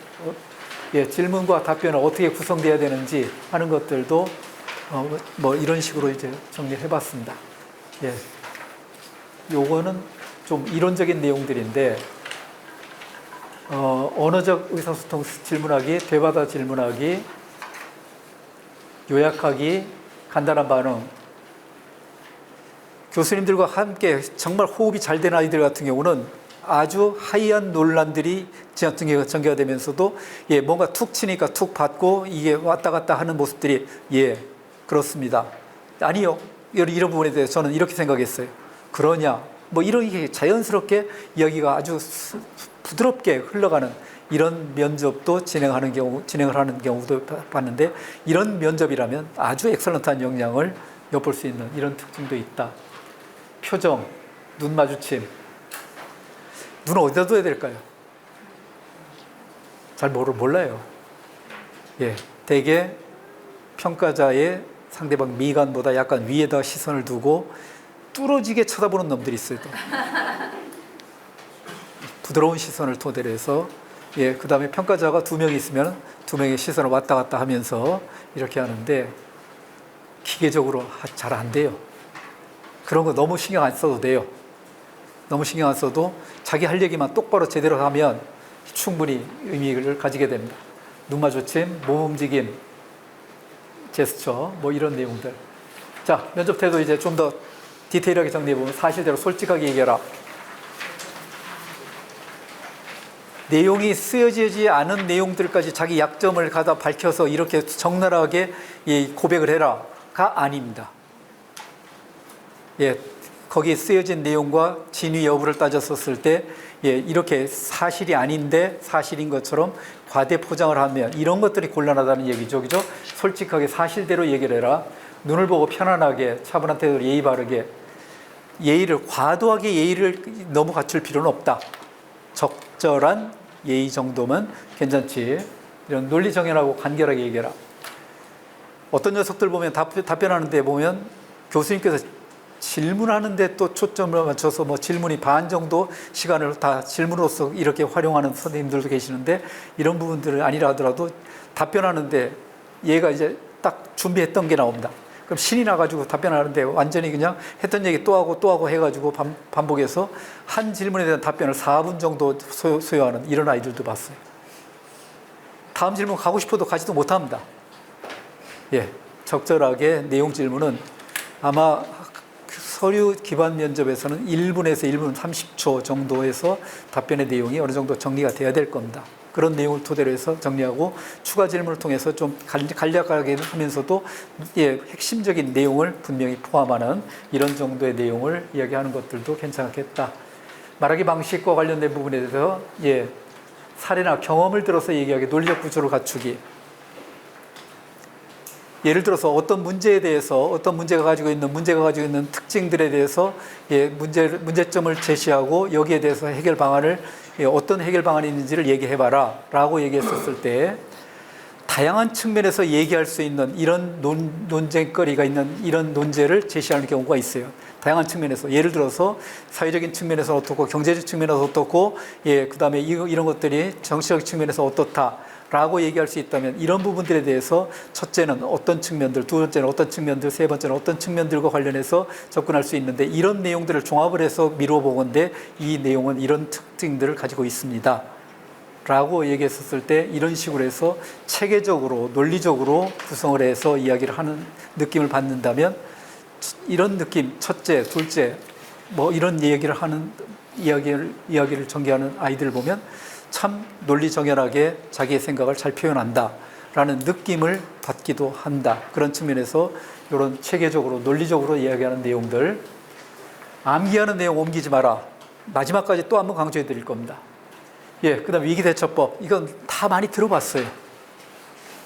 질문과 답변을 어떻게 구성돼야 되는지 하는 것들도 뭐 이런 식으로 이제 정리를 해봤습니다. 요거는 좀 이론적인 내용들인데, 언어적 의사소통 질문하기, 되받아 질문하기, 요약하기, 간단한 반응. 교수님들과 함께 정말 호흡이 잘 되는 아이들 같은 경우는 아주 하이한 논란들이 전개가 되면서도 뭔가 툭 치니까 툭 받고 이게 왔다 갔다 하는 모습들이 그렇습니다. 아니요. 이런 부분에 대해서 저는 이렇게 생각했어요. 그러냐. 뭐 이렇게 자연스럽게 이야기가 아주 부드럽게 흘러가는 이런 면접도 진행을 하는 경우도 봤는데, 이런 면접이라면 아주 엑설런트한 역량을 엿볼 수 있는 이런 특징도 있다. 표정, 눈 마주침. 눈 어디다 둬야 될까요? 잘 몰라요. 대개 평가자의 상대방 미간보다 약간 위에다 시선을 두고 뚫어지게 쳐다보는 놈들이 있어요. 또. 부드러운 시선을 토대로 해서 그 다음에 평가자가 2명이 있으면 2명의 시선을 왔다 갔다 하면서 이렇게 하는데, 기계적으로 잘 안 돼요. 그런 거 너무 신경 안 써도 돼요. 너무 신경 안 써도 자기 할 얘기만 똑바로 제대로 하면 충분히 의미를 가지게 됩니다. 눈 마주침, 몸 움직임, 제스처, 뭐 이런 내용들. 자, 면접 태도 이제 좀 더 디테일하게 정리해보면, 사실대로 솔직하게 얘기해라. 내용이 쓰여지지 않은 내용들까지 자기 약점을 갖다 밝혀서 이렇게 적나라하게 고백을 해라가 아닙니다. 거기에 쓰여진 내용과 진위 여부를 따졌었을 때 이렇게 사실이 아닌데 사실인 것처럼 과대 포장을 하면 이런 것들이 곤란하다는 얘기죠. 그죠? 솔직하게 사실대로 얘기를 해라. 눈을 보고 편안하게 차분한 태도로 예의 바르게, 과도하게 예의를 너무 갖출 필요는 없다. 적절한 예의 정도면 괜찮지. 이런 논리 정연하고 간결하게 얘기해라. 어떤 녀석들 보면 답변하는데 보면 교수님께서 질문하는데 또 초점을 맞춰서 뭐 질문이 반 정도 시간을 다 질문으로서 이렇게 활용하는 선생님들도 계시는데, 이런 부분들은 아니라 하더라도 답변하는데 얘가 이제 딱 준비했던 게 나옵니다. 그럼 신이 나가지고 답변하는데 완전히 그냥 했던 얘기 또 하고 해가지고 반복해서 한 질문에 대한 답변을 4분 정도 소요하는 이런 아이들도 봤어요. 다음 질문 가고 싶어도 가지도 못합니다. 적절하게 내용 질문은 아마 서류 기반 면접에서는 1분에서 1분 30초 정도에서 답변의 내용이 어느 정도 정리가 돼야 될 겁니다. 그런 내용을 토대로 해서 정리하고 추가 질문을 통해서 좀 간략하게 하면서도 핵심적인 내용을 분명히 포함하는 이런 정도의 내용을 이야기하는 것들도 괜찮겠다. 말하기 방식과 관련된 부분에 대해서 사례나 경험을 들어서 얘기하기, 논리적 구조를 갖추기. 예를 들어서 어떤 문제에 대해서, 어떤 문제가 가지고 있는 특징들에 대해서 문제점을 제시하고 여기에 대해서 해결 방안을, 어떤 해결 방안이 있는지를 얘기해봐라 라고 얘기했었을 때, 다양한 측면에서 얘기할 수 있는 이런 논쟁거리가 있는 이런 논제를 제시하는 경우가 있어요. 다양한 측면에서, 예를 들어서 사회적인 측면에서 어떻고, 경제적 측면에서 어떻고, 그 다음에 이런 것들이 정치적 측면에서 어떻다라고 얘기할 수 있다면, 이런 부분들에 대해서 첫째는 어떤 측면들, 두 번째는 어떤 측면들, 세 번째는 어떤 측면들과 관련해서 접근할 수 있는데, 이런 내용들을 종합을 해서 미루어 보건대 이 내용은 이런 특징들을 가지고 있습니다 라고 얘기했었을 때, 이런 식으로 해서 체계적으로 논리적으로 구성을 해서 이야기를 하는 느낌을 받는다면, 이런 느낌, 첫째, 둘째, 뭐 이런 얘기를 하는 이야기를 전개하는 아이들을 보면 참 논리 정연하게 자기의 생각을 잘 표현한다 라는 느낌을 받기도 한다. 그런 측면에서 이런 체계적으로 논리적으로 이야기하는 내용들, 암기하는 내용 옮기지 마라, 마지막까지 또 한번 강조해 드릴 겁니다. 그 다음 위기대처법, 이건 다 많이 들어봤어요.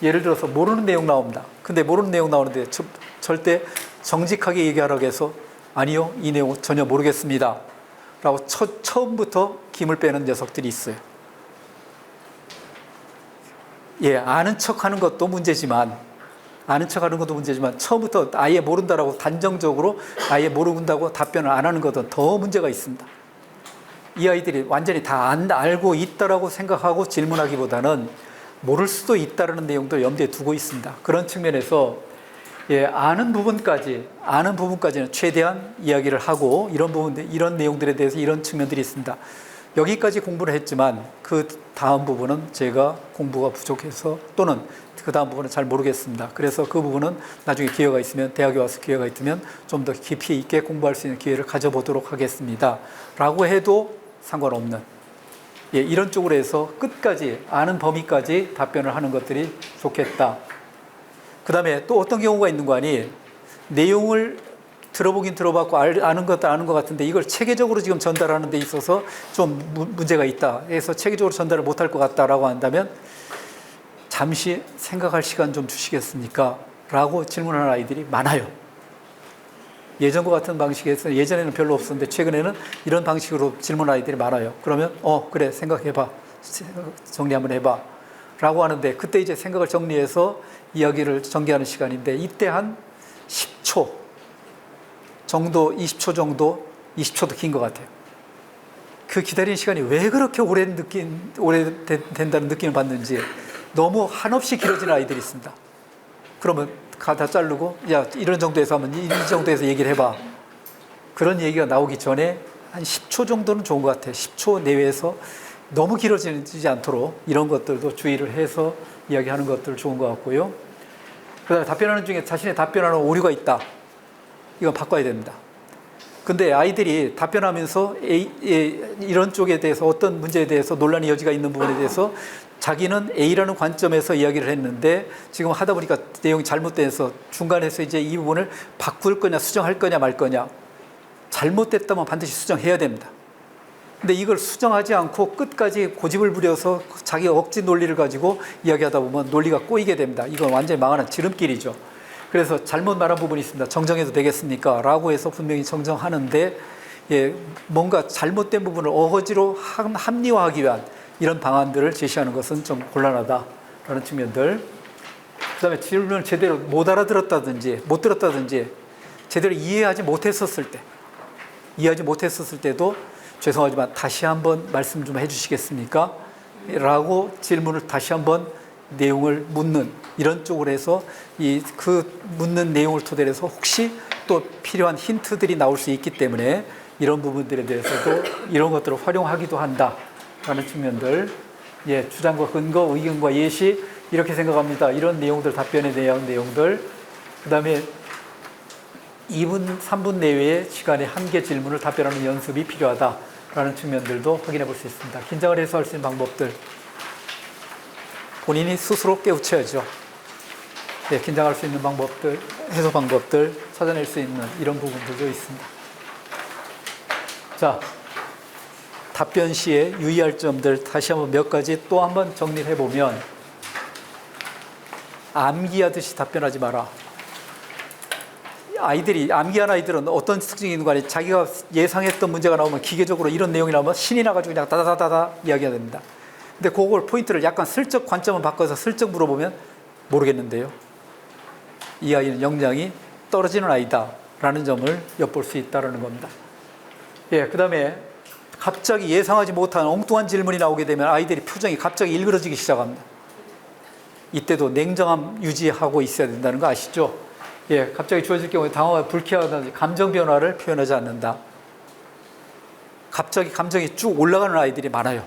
예를 들어서 모르는 내용 나옵니다. 근데 모르는 내용 나오는데 절대 정직하게 얘기하라고 해서 아니요, 이 내용 전혀 모르겠습니다 라고 처음부터 김을 빼는 녀석들이 있어요. 아는 척하는 것도 문제지만 처음부터 아예 모른다라고 단정적으로 아예 모른다고 답변을 안 하는 것은 더 문제가 있습니다. 이 아이들이 완전히 다 알고 있다라고 생각하고 질문하기보다는 모를 수도 있다라는 내용도 염두에 두고 있습니다. 그런 측면에서 아는 부분까지는 최대한 이야기를 하고, 이런 내용들에 대해서 이런 측면들이 있습니다. 여기까지 공부를 했지만 그 다음 부분은 제가 공부가 부족해서, 또는 그 다음 부분은 잘 모르겠습니다. 그래서 그 부분은 나중에 기회가 있으면, 대학에 와서 기회가 있으면 좀 더 깊이 있게 공부할 수 있는 기회를 가져보도록 하겠습니다 라고 해도 상관없는, 이런 쪽으로 해서 끝까지 아는 범위까지 답변을 하는 것들이 좋겠다. 그 다음에 또 어떤 경우가 있는 거 아니, 내용을 들어보긴 들어봤고 아는 것 같은데 이걸 체계적으로 지금 전달하는 데 있어서 좀 문제가 있다 해서 체계적으로 전달을 못할 것 같다라고 한다면, 잠시 생각할 시간 좀 주시겠습니까? 라고 질문하는 아이들이 많아요. 예전과 같은 방식에서, 예전에는 별로 없었는데 최근에는 이런 방식으로 질문하는 아이들이 많아요. 그러면 그래, 생각해봐, 정리 한번 해봐 라고 하는데, 그때 이제 생각을 정리해서 이야기를 전개하는 시간인데, 이때 한 10초 정도, 20초 정도, 20초도 긴 것 같아요. 그 기다리는 시간이 왜 그렇게 오래된다는 느낌을 받는지, 너무 한없이 길어지는 아이들이 있습니다. 그러면 다 자르고, 이런 정도에서 하면 이 정도에서 얘기를 해봐. 그런 얘기가 나오기 전에 한 10초 정도는 좋은 것 같아요. 10초 내외에서 너무 길어지지 않도록 이런 것들도 주의를 해서 이야기하는 것들 좋은 것 같고요. 그 다음에 답변하는 중에 자신의 답변하는 오류가 있다. 이건 바꿔야 됩니다. 근데 아이들이 답변하면서 이런 쪽에 대해서, 어떤 문제에 대해서 논란의 여지가 있는 부분에 대해서 자기는 A라는 관점에서 이야기를 했는데, 지금 하다 보니까 내용이 잘못돼서 중간에서 이제 이 부분을 바꿀 거냐 수정할 거냐 말 거냐, 잘못됐다면 반드시 수정해야 됩니다. 근데 이걸 수정하지 않고 끝까지 고집을 부려서 자기 억지 논리를 가지고 이야기하다 보면 논리가 꼬이게 됩니다. 이건 완전히 망하는 지름길이죠. 그래서 잘못 말한 부분이 있습니다. 정정해도 되겠습니까? 라고 해서 분명히 정정하는데, 뭔가 잘못된 부분을 어거지로 합리화하기 위한 이런 방안들을 제시하는 것은 좀 곤란하다라는 측면들. 그 다음에 질문을 제대로 못 알아들었다든지 못 들었다든지 제대로 이해하지 못했었을 때도 죄송하지만 다시 한번 말씀 좀 해주시겠습니까? 라고 질문을 다시 한번 내용을 묻는, 이런 쪽으로 해서 그 묻는 내용을 토대로 해서 혹시 또 필요한 힌트들이 나올 수 있기 때문에 이런 부분들에 대해서도 이런 것들을 활용하기도 한다라는 측면들. 주장과 근거, 의견과 예시, 이렇게 생각합니다. 이런 내용들, 답변에 대한 내용들. 그 다음에 2분, 3분 내외의 시간에 한 개 질문을 답변하는 연습이 필요하다라는 측면들도 확인해 볼 수 있습니다. 긴장을 해소할 수 있는 방법들. 본인이 스스로 깨우쳐야죠. 긴장할 수 있는 방법들, 해소 방법들 찾아낼 수 있는 이런 부분들도 있습니다. 자, 답변 시에 유의할 점들 다시 한번 몇 가지 또 한번 정리를 해보면, 암기하듯이 답변하지 마라. 암기한 아이들은 어떤 특징이 있는 거 아니에요? 자기가 예상했던 문제가 나오면 기계적으로 이런 내용이 나오면 신이 나가지고 그냥 다다다다다 이야기가 됩니다. 근데 그걸 포인트를 약간 슬쩍 관점을 바꿔서 슬쩍 물어보면 모르겠는데요. 이 아이는 역량이 떨어지는 아이다 라는 점을 엿볼 수 있다는 겁니다. 예, 그 다음에 갑자기 예상하지 못한 엉뚱한 질문이 나오게 되면 아이들이 표정이 갑자기 일그러지기 시작합니다. 이때도 냉정함 유지하고 있어야 된다는 거 아시죠? 예, 갑자기 주어질 경우에 당황하거나 불쾌하다든지 감정 변화를 표현하지 않는다. 갑자기 감정이 쭉 올라가는 아이들이 많아요.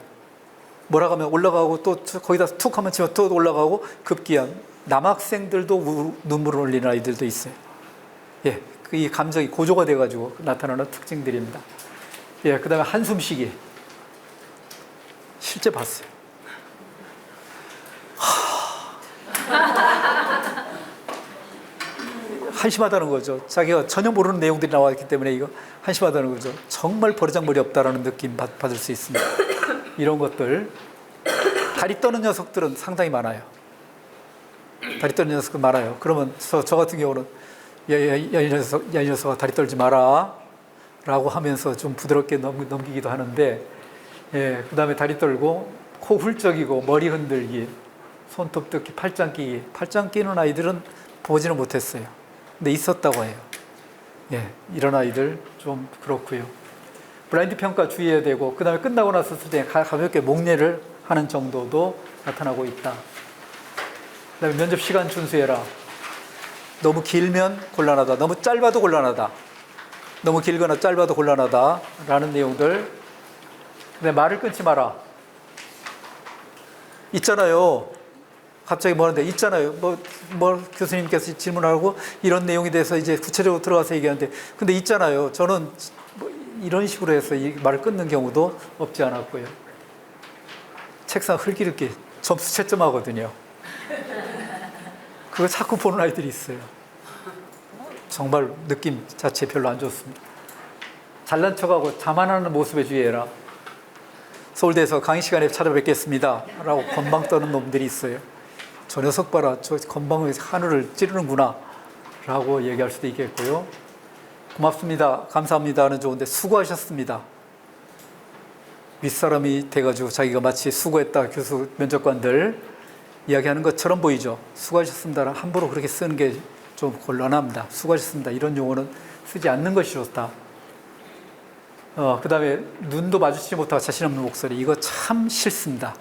뭐라 하면 올라가고 또 거기다 툭 하면 치면 또 올라가고 급기야 남학생들도 눈물을 흘리는 아이들도 있어요. 예, 이 감정이 고조가 돼가지고 나타나는 특징들입니다. 예, 그 다음에 한숨 쉬기. 실제 봤어요. 한심하다는 거죠. 자기가 전혀 모르는 내용들이 나왔기 때문에 이거 한심하다는 거죠. 정말 버르장머리 없다라는 느낌 받을 수 있습니다. 이런 것들. 다리 떠는 녀석들은 상당히 많아요. 다리 떠는 녀석은 많아요. 그러면 저 같은 경우는 야, 이 녀석아 다리 떨지 마라 라고 하면서 좀 부드럽게 넘기기도 하는데, 예, 그 다음에 다리 떨고 코 훌쩍이고 머리 흔들기, 손톱 뜯기, 팔짱 끼기. 팔짱 끼는 아이들은 보지는 못했어요. 근데 있었다고 해요. 예, 이런 아이들 좀 그렇고요. 블라인드 평가 주의해야 되고, 그 다음에 끝나고 났을 때 가볍게 목례를 하는 정도도 나타나고 있다. 그 다음에 면접 시간 준수해라. 너무 길면 곤란하다. 너무 짧아도 곤란하다. 너무 길거나 짧아도 곤란하다. 라는 내용들. 근데 말을 끊지 마라. 있잖아요. 갑자기 뭐 하는데, 있잖아요. 뭐 교수님께서 질문하고 이런 내용에 대해서 이제 구체적으로 들어가서 얘기하는데, 근데 있잖아요. 저는 뭐 이런 식으로 해서 이 말을 끊는 경우도 없지 않았고요. 책상 흘기르기 점수 채점하거든요. 그거 자꾸 보는 아이들이 있어요. 정말 느낌 자체 별로 안 좋습니다. 잘난 척하고 자만하는 모습에 주의해라. 서울대에서 강의 시간에 찾아뵙겠습니다 라고 건방 떠는 놈들이 있어요. 저 녀석 봐라, 저 건방을 하늘을 찌르는구나 라고 얘기할 수도 있겠고요. 고맙습니다, 감사합니다 하는 좋은데 수고하셨습니다. 윗사람이 돼가지고 자기가 마치 수고했다, 교수 면접관들 이야기하는 것처럼 보이죠. 수고하셨습니다 함부로 그렇게 쓰는 게 좀 곤란합니다. 수고하셨습니다 이런 용어는 쓰지 않는 것이 좋다. 그 다음에 눈도 마주치지 못하고 자신 없는 목소리, 이거 참 싫습니다.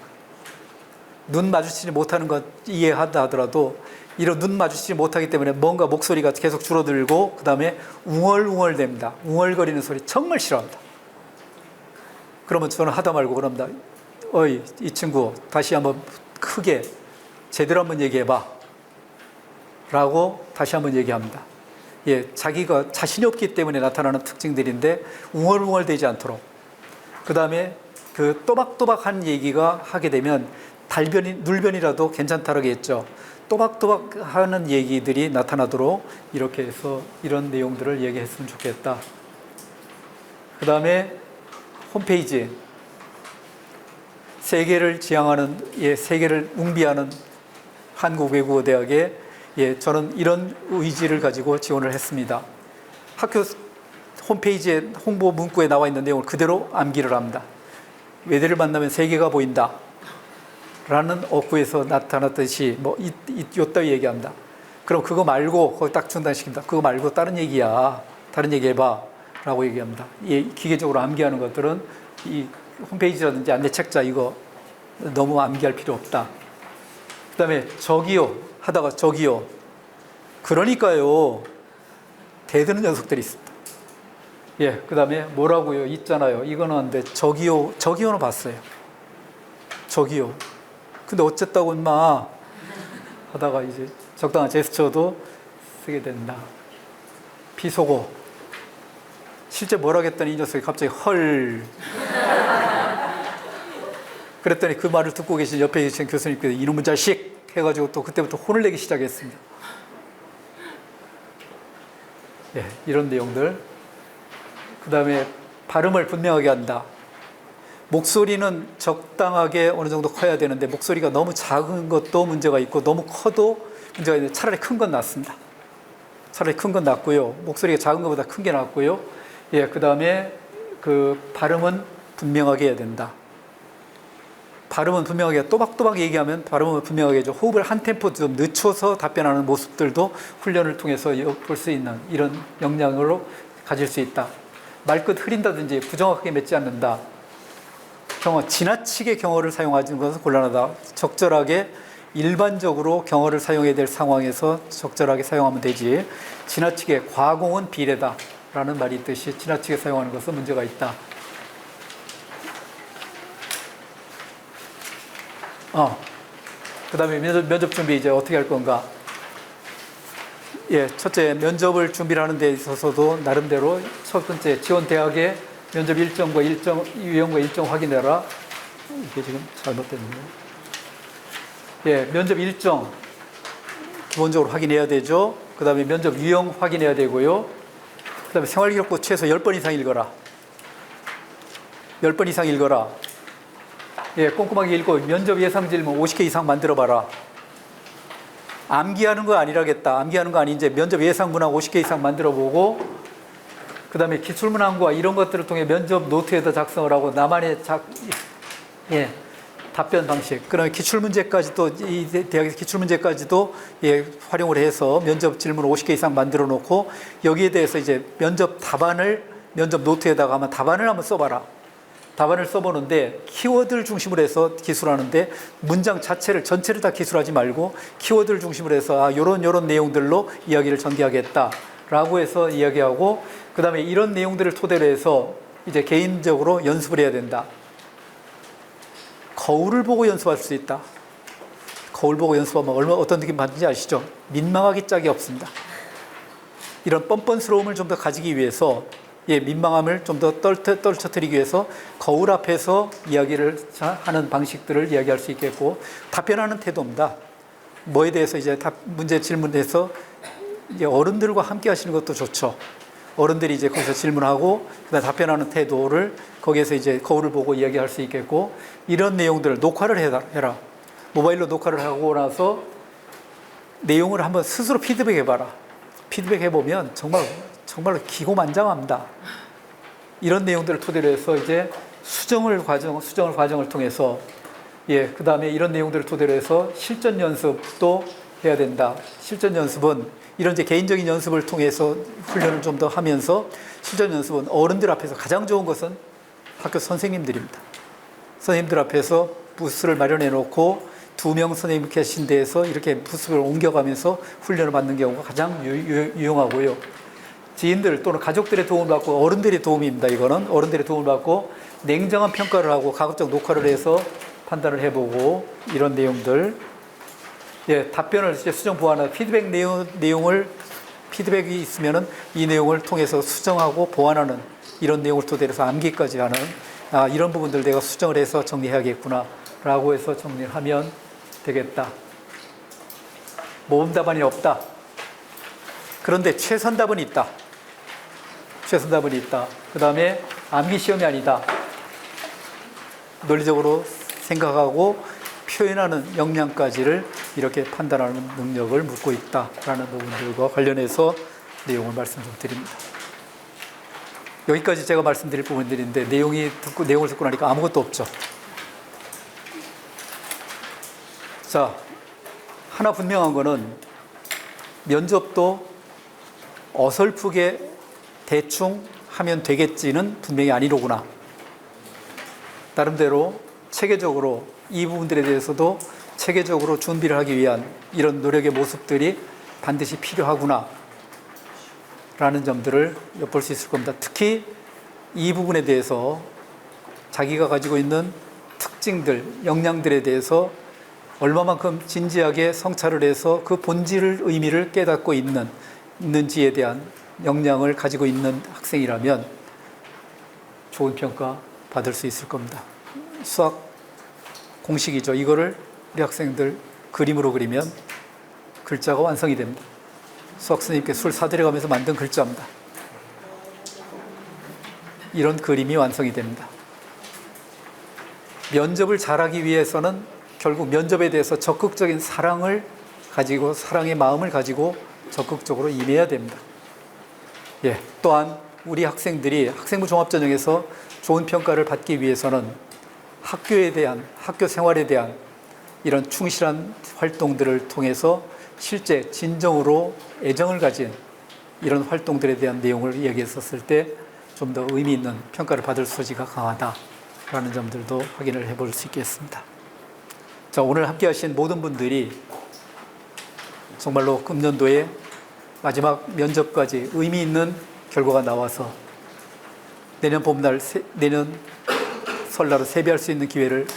눈 마주치지 못하는 것 이해하다 하더라도 이런 눈 마주치지 못하기 때문에 뭔가 목소리가 계속 줄어들고 그 다음에 웅얼웅얼 됩니다. 웅얼거리는 소리 정말 싫어합니다. 그러면 저는 하다 말고 그럽니다. 어이, 이 친구 다시 한번 크게 제대로 한번 얘기해봐 라고 다시 한번 얘기합니다. 예, 자기가 자신이 없기 때문에 나타나는 특징들인데 웅얼웅얼 되지 않도록. 그 다음에 그 또박또박한 얘기가 하게 되면 눌변이라도 괜찮다라고 했죠. 또박또박 하는 얘기들이 나타나도록 이렇게 해서 이런 내용들을 얘기했으면 좋겠다. 그 다음에 홈페이지. 세계를 지향하는, 예, 세계를 웅비하는 한국외국어대학에, 예, 저는 이런 의지를 가지고 지원을 했습니다. 학교 홈페이지에 홍보 문구에 나와 있는 내용을 그대로 암기를 합니다. 외대를 만나면 세계가 보인다 라는 어구에서 나타났듯이 요따위 얘기합니다. 그럼 그거 말고 거기 딱 중단시킵니다. 그거 말고 다른 얘기야, 다른 얘기 해봐 라고 얘기합니다. 예, 기계적으로 암기하는 것들은 이 홈페이지라든지 안내책자 이거 너무 암기할 필요 없다. 그 다음에 저기요 하다가 저기요, 그러니까요 대드는 녀석들이 있습니다. 예, 그 다음에 뭐라고요, 있잖아요, 이거는 안 돼. 저기요는 봤어요. 저기요, 근데 어쨌다고 인마 하다가 이제 적당한 제스처도 쓰게 된다. 비속어. 실제 뭐라고 했더니 이 녀석이 갑자기 헐 그랬더니 그 말을 듣고 계신 옆에 계신 교수님께서 이놈의 자식 해가지고 또 그때부터 혼을 내기 시작했습니다. 예, 이런 내용들. 그 다음에 발음을 분명하게 한다. 목소리는 적당하게 어느 정도 커야 되는데 목소리가 너무 작은 것도 문제가 있고 너무 커도 문제가 있는데 차라리 큰 건 낫습니다. 차라리 큰 건 낫고요. 목소리가 작은 것보다 큰 게 낫고요. 예, 그 다음에 그 발음은 분명하게 해야 된다. 발음은 분명하게 또박또박 얘기하면 발음은 분명하게 좀 호흡을 한 템포 좀 늦춰서 답변하는 모습들도 훈련을 통해서 볼 수 있는 이런 역량으로 가질 수 있다. 말끝 흐린다든지 부정확하게 맺지 않는다. 지나치게 경어를 사용하는 것은 곤란하다. 적절하게 일반적으로 경어를 사용해야 될 상황에서 적절하게 사용하면 되지, 지나치게 과공은 비례다 라는 말이 있듯이 지나치게 사용하는 것은 문제가 있다. 그 다음에 면접 준비 이제 어떻게 할 건가? 예, 첫째, 면접을 준비를 하는 데 있어서도 나름대로 첫 번째, 지원 대학의 면접 유형과 일정 확인해라. 이게 지금 잘못됐네요. 예, 면접 일정 기본적으로 확인해야 되죠. 그 다음에 면접 유형 확인해야 되고요. 그 다음에 생활기록부 최소 10번 이상 읽어라. 10번 이상 읽어라. 예, 꼼꼼하게 읽고 면접 예상 질문 50개 이상 만들어봐라. 암기하는 거 아니라겠다. 암기하는 거 아니, 이제 면접 예상 문항 50개 이상 만들어보고, 그 다음에 기출문항과 이런 것들을 통해 면접 노트에다 작성을 하고 나만의 답변 방식, 그다음에 기출문제까지도, 이 대학에서 기출문제까지도 활용을 해서 면접 질문 50개 이상 만들어 놓고, 여기에 대해서 이제 면접 노트에다가 답안을 한번 써봐라. 답안을 써보는데 키워드를 중심으로 해서 기술하는데, 문장 자체를 전체를 다 기술하지 말고 키워드를 중심으로 해서 요런 내용들로 이야기를 전개하겠다라고 해서 이야기하고, 그 다음에 이런 내용들을 토대로 해서 이제 개인적으로 연습을 해야 된다. 거울을 보고 연습할 수 있다. 거울 보고 연습하면 어떤 느낌 받는지 아시죠? 민망하기 짝이 없습니다. 이런 뻔뻔스러움을 좀 더 가지기 위해서, 민망함을 좀 더 떨쳐뜨리기 위해서 거울 앞에서 이야기를 하는 방식들을 이야기할 수 있겠고, 답변하는 태도입니다. 뭐에 대해서 이제 문제 질문에서 이제 어른들과 함께 하시는 것도 좋죠. 어른들이 이제 거기서 질문하고 그다음 답변하는 태도를 거기에서 이제 거울을 보고 이야기할 수 있겠고, 이런 내용들을 녹화를 해라. 모바일로 녹화를 하고 나서 내용을 한번 스스로 피드백해봐라. 피드백해보면 정말로 기고만장합니다. 이런 내용들을 토대로 해서 이제 수정을 과정을 통해서, 그 다음에 이런 내용들을 토대로 해서 실전 연습도 해야 된다. 실전 연습은 이런 이제 개인적인 연습을 통해서 훈련을 좀 더 하면서, 실전 연습은 어른들 앞에서 가장 좋은 것은 학교 선생님들입니다. 선생님들 앞에서 부스를 마련해 놓고 2명 선생님 계신 데에서 이렇게 부스를 옮겨가면서 훈련을 받는 경우가 가장 유용하고요. 지인들 또는 가족들의 도움을 받고, 어른들의 도움입니다. 이거는 어른들의 도움을 받고 냉정한 평가를 하고 가급적 녹화를 해서 판단을 해보고, 이런 내용들, 답변을 이제 수정 보완하는 피드백이 있으면은 이 내용을 통해서 수정하고 보완하는, 이런 내용을 토대로 해서 암기까지 하는, 이런 부분들 내가 수정을 해서 정리해야겠구나 라고 해서 정리를 하면 되겠다. 모범 답안이 없다. 그런데 최선 답은 있다. 그 다음에 암기 시험이 아니다. 논리적으로 생각하고 표현하는 역량까지를 이렇게 판단하는 능력을 묻고 있다라는 부분들과 관련해서 내용을 말씀 좀 드립니다. 여기까지 제가 말씀드릴 부분들인데, 내용을 듣고 나니까 아무것도 없죠. 자, 하나 분명한 거는 면접도 어설프게 대충 하면 되겠지는 분명히 아니로구나. 나름대로 체계적으로 이 부분들에 대해서도 체계적으로 준비를 하기 위한 이런 노력의 모습들이 반드시 필요하구나 라는 점들을 엿볼 수 있을 겁니다. 특히 이 부분에 대해서 자기가 가지고 있는 특징들, 역량들에 대해서 얼마만큼 진지하게 성찰을 해서 그 본질을, 의미를 깨닫고 있는지에 대한 역량을 가지고 있는 학생이라면 좋은 평가 받을 수 있을 겁니다. 수학 공식이죠. 이거를 우리 학생들 그림으로 그리면 글자가 완성이 됩니다. 수학 선생님께 술 사들여가면서 만든 글자입니다. 이런 그림이 완성이 됩니다. 면접을 잘하기 위해서는 결국 면접에 대해서 적극적인 사랑의 마음을 가지고 적극적으로 임해야 됩니다. 또한 우리 학생들이 학생부 종합전형에서 좋은 평가를 받기 위해서는 학교에 대한, 학교 생활에 대한 이런 충실한 활동들을 통해서 실제 진정으로 애정을 가진 이런 활동들에 대한 내용을 이야기했었을 때 좀 더 의미 있는 평가를 받을 소지가 강하다라는 점들도 확인을 해볼 수 있겠습니다. 자, 오늘 함께 하신 모든 분들이 정말로 금년도에 마지막 면접까지 의미 있는 결과가 나와서 내년 봄날, 내년 설날을 세배할 수 있는 기회를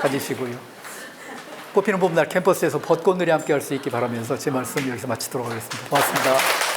가지시고요. 꽃피는 봄날 캠퍼스에서 벚꽃놀이 함께 할 수 있기 바라면서 제 말씀 여기서 마치도록 하겠습니다. 고맙습니다.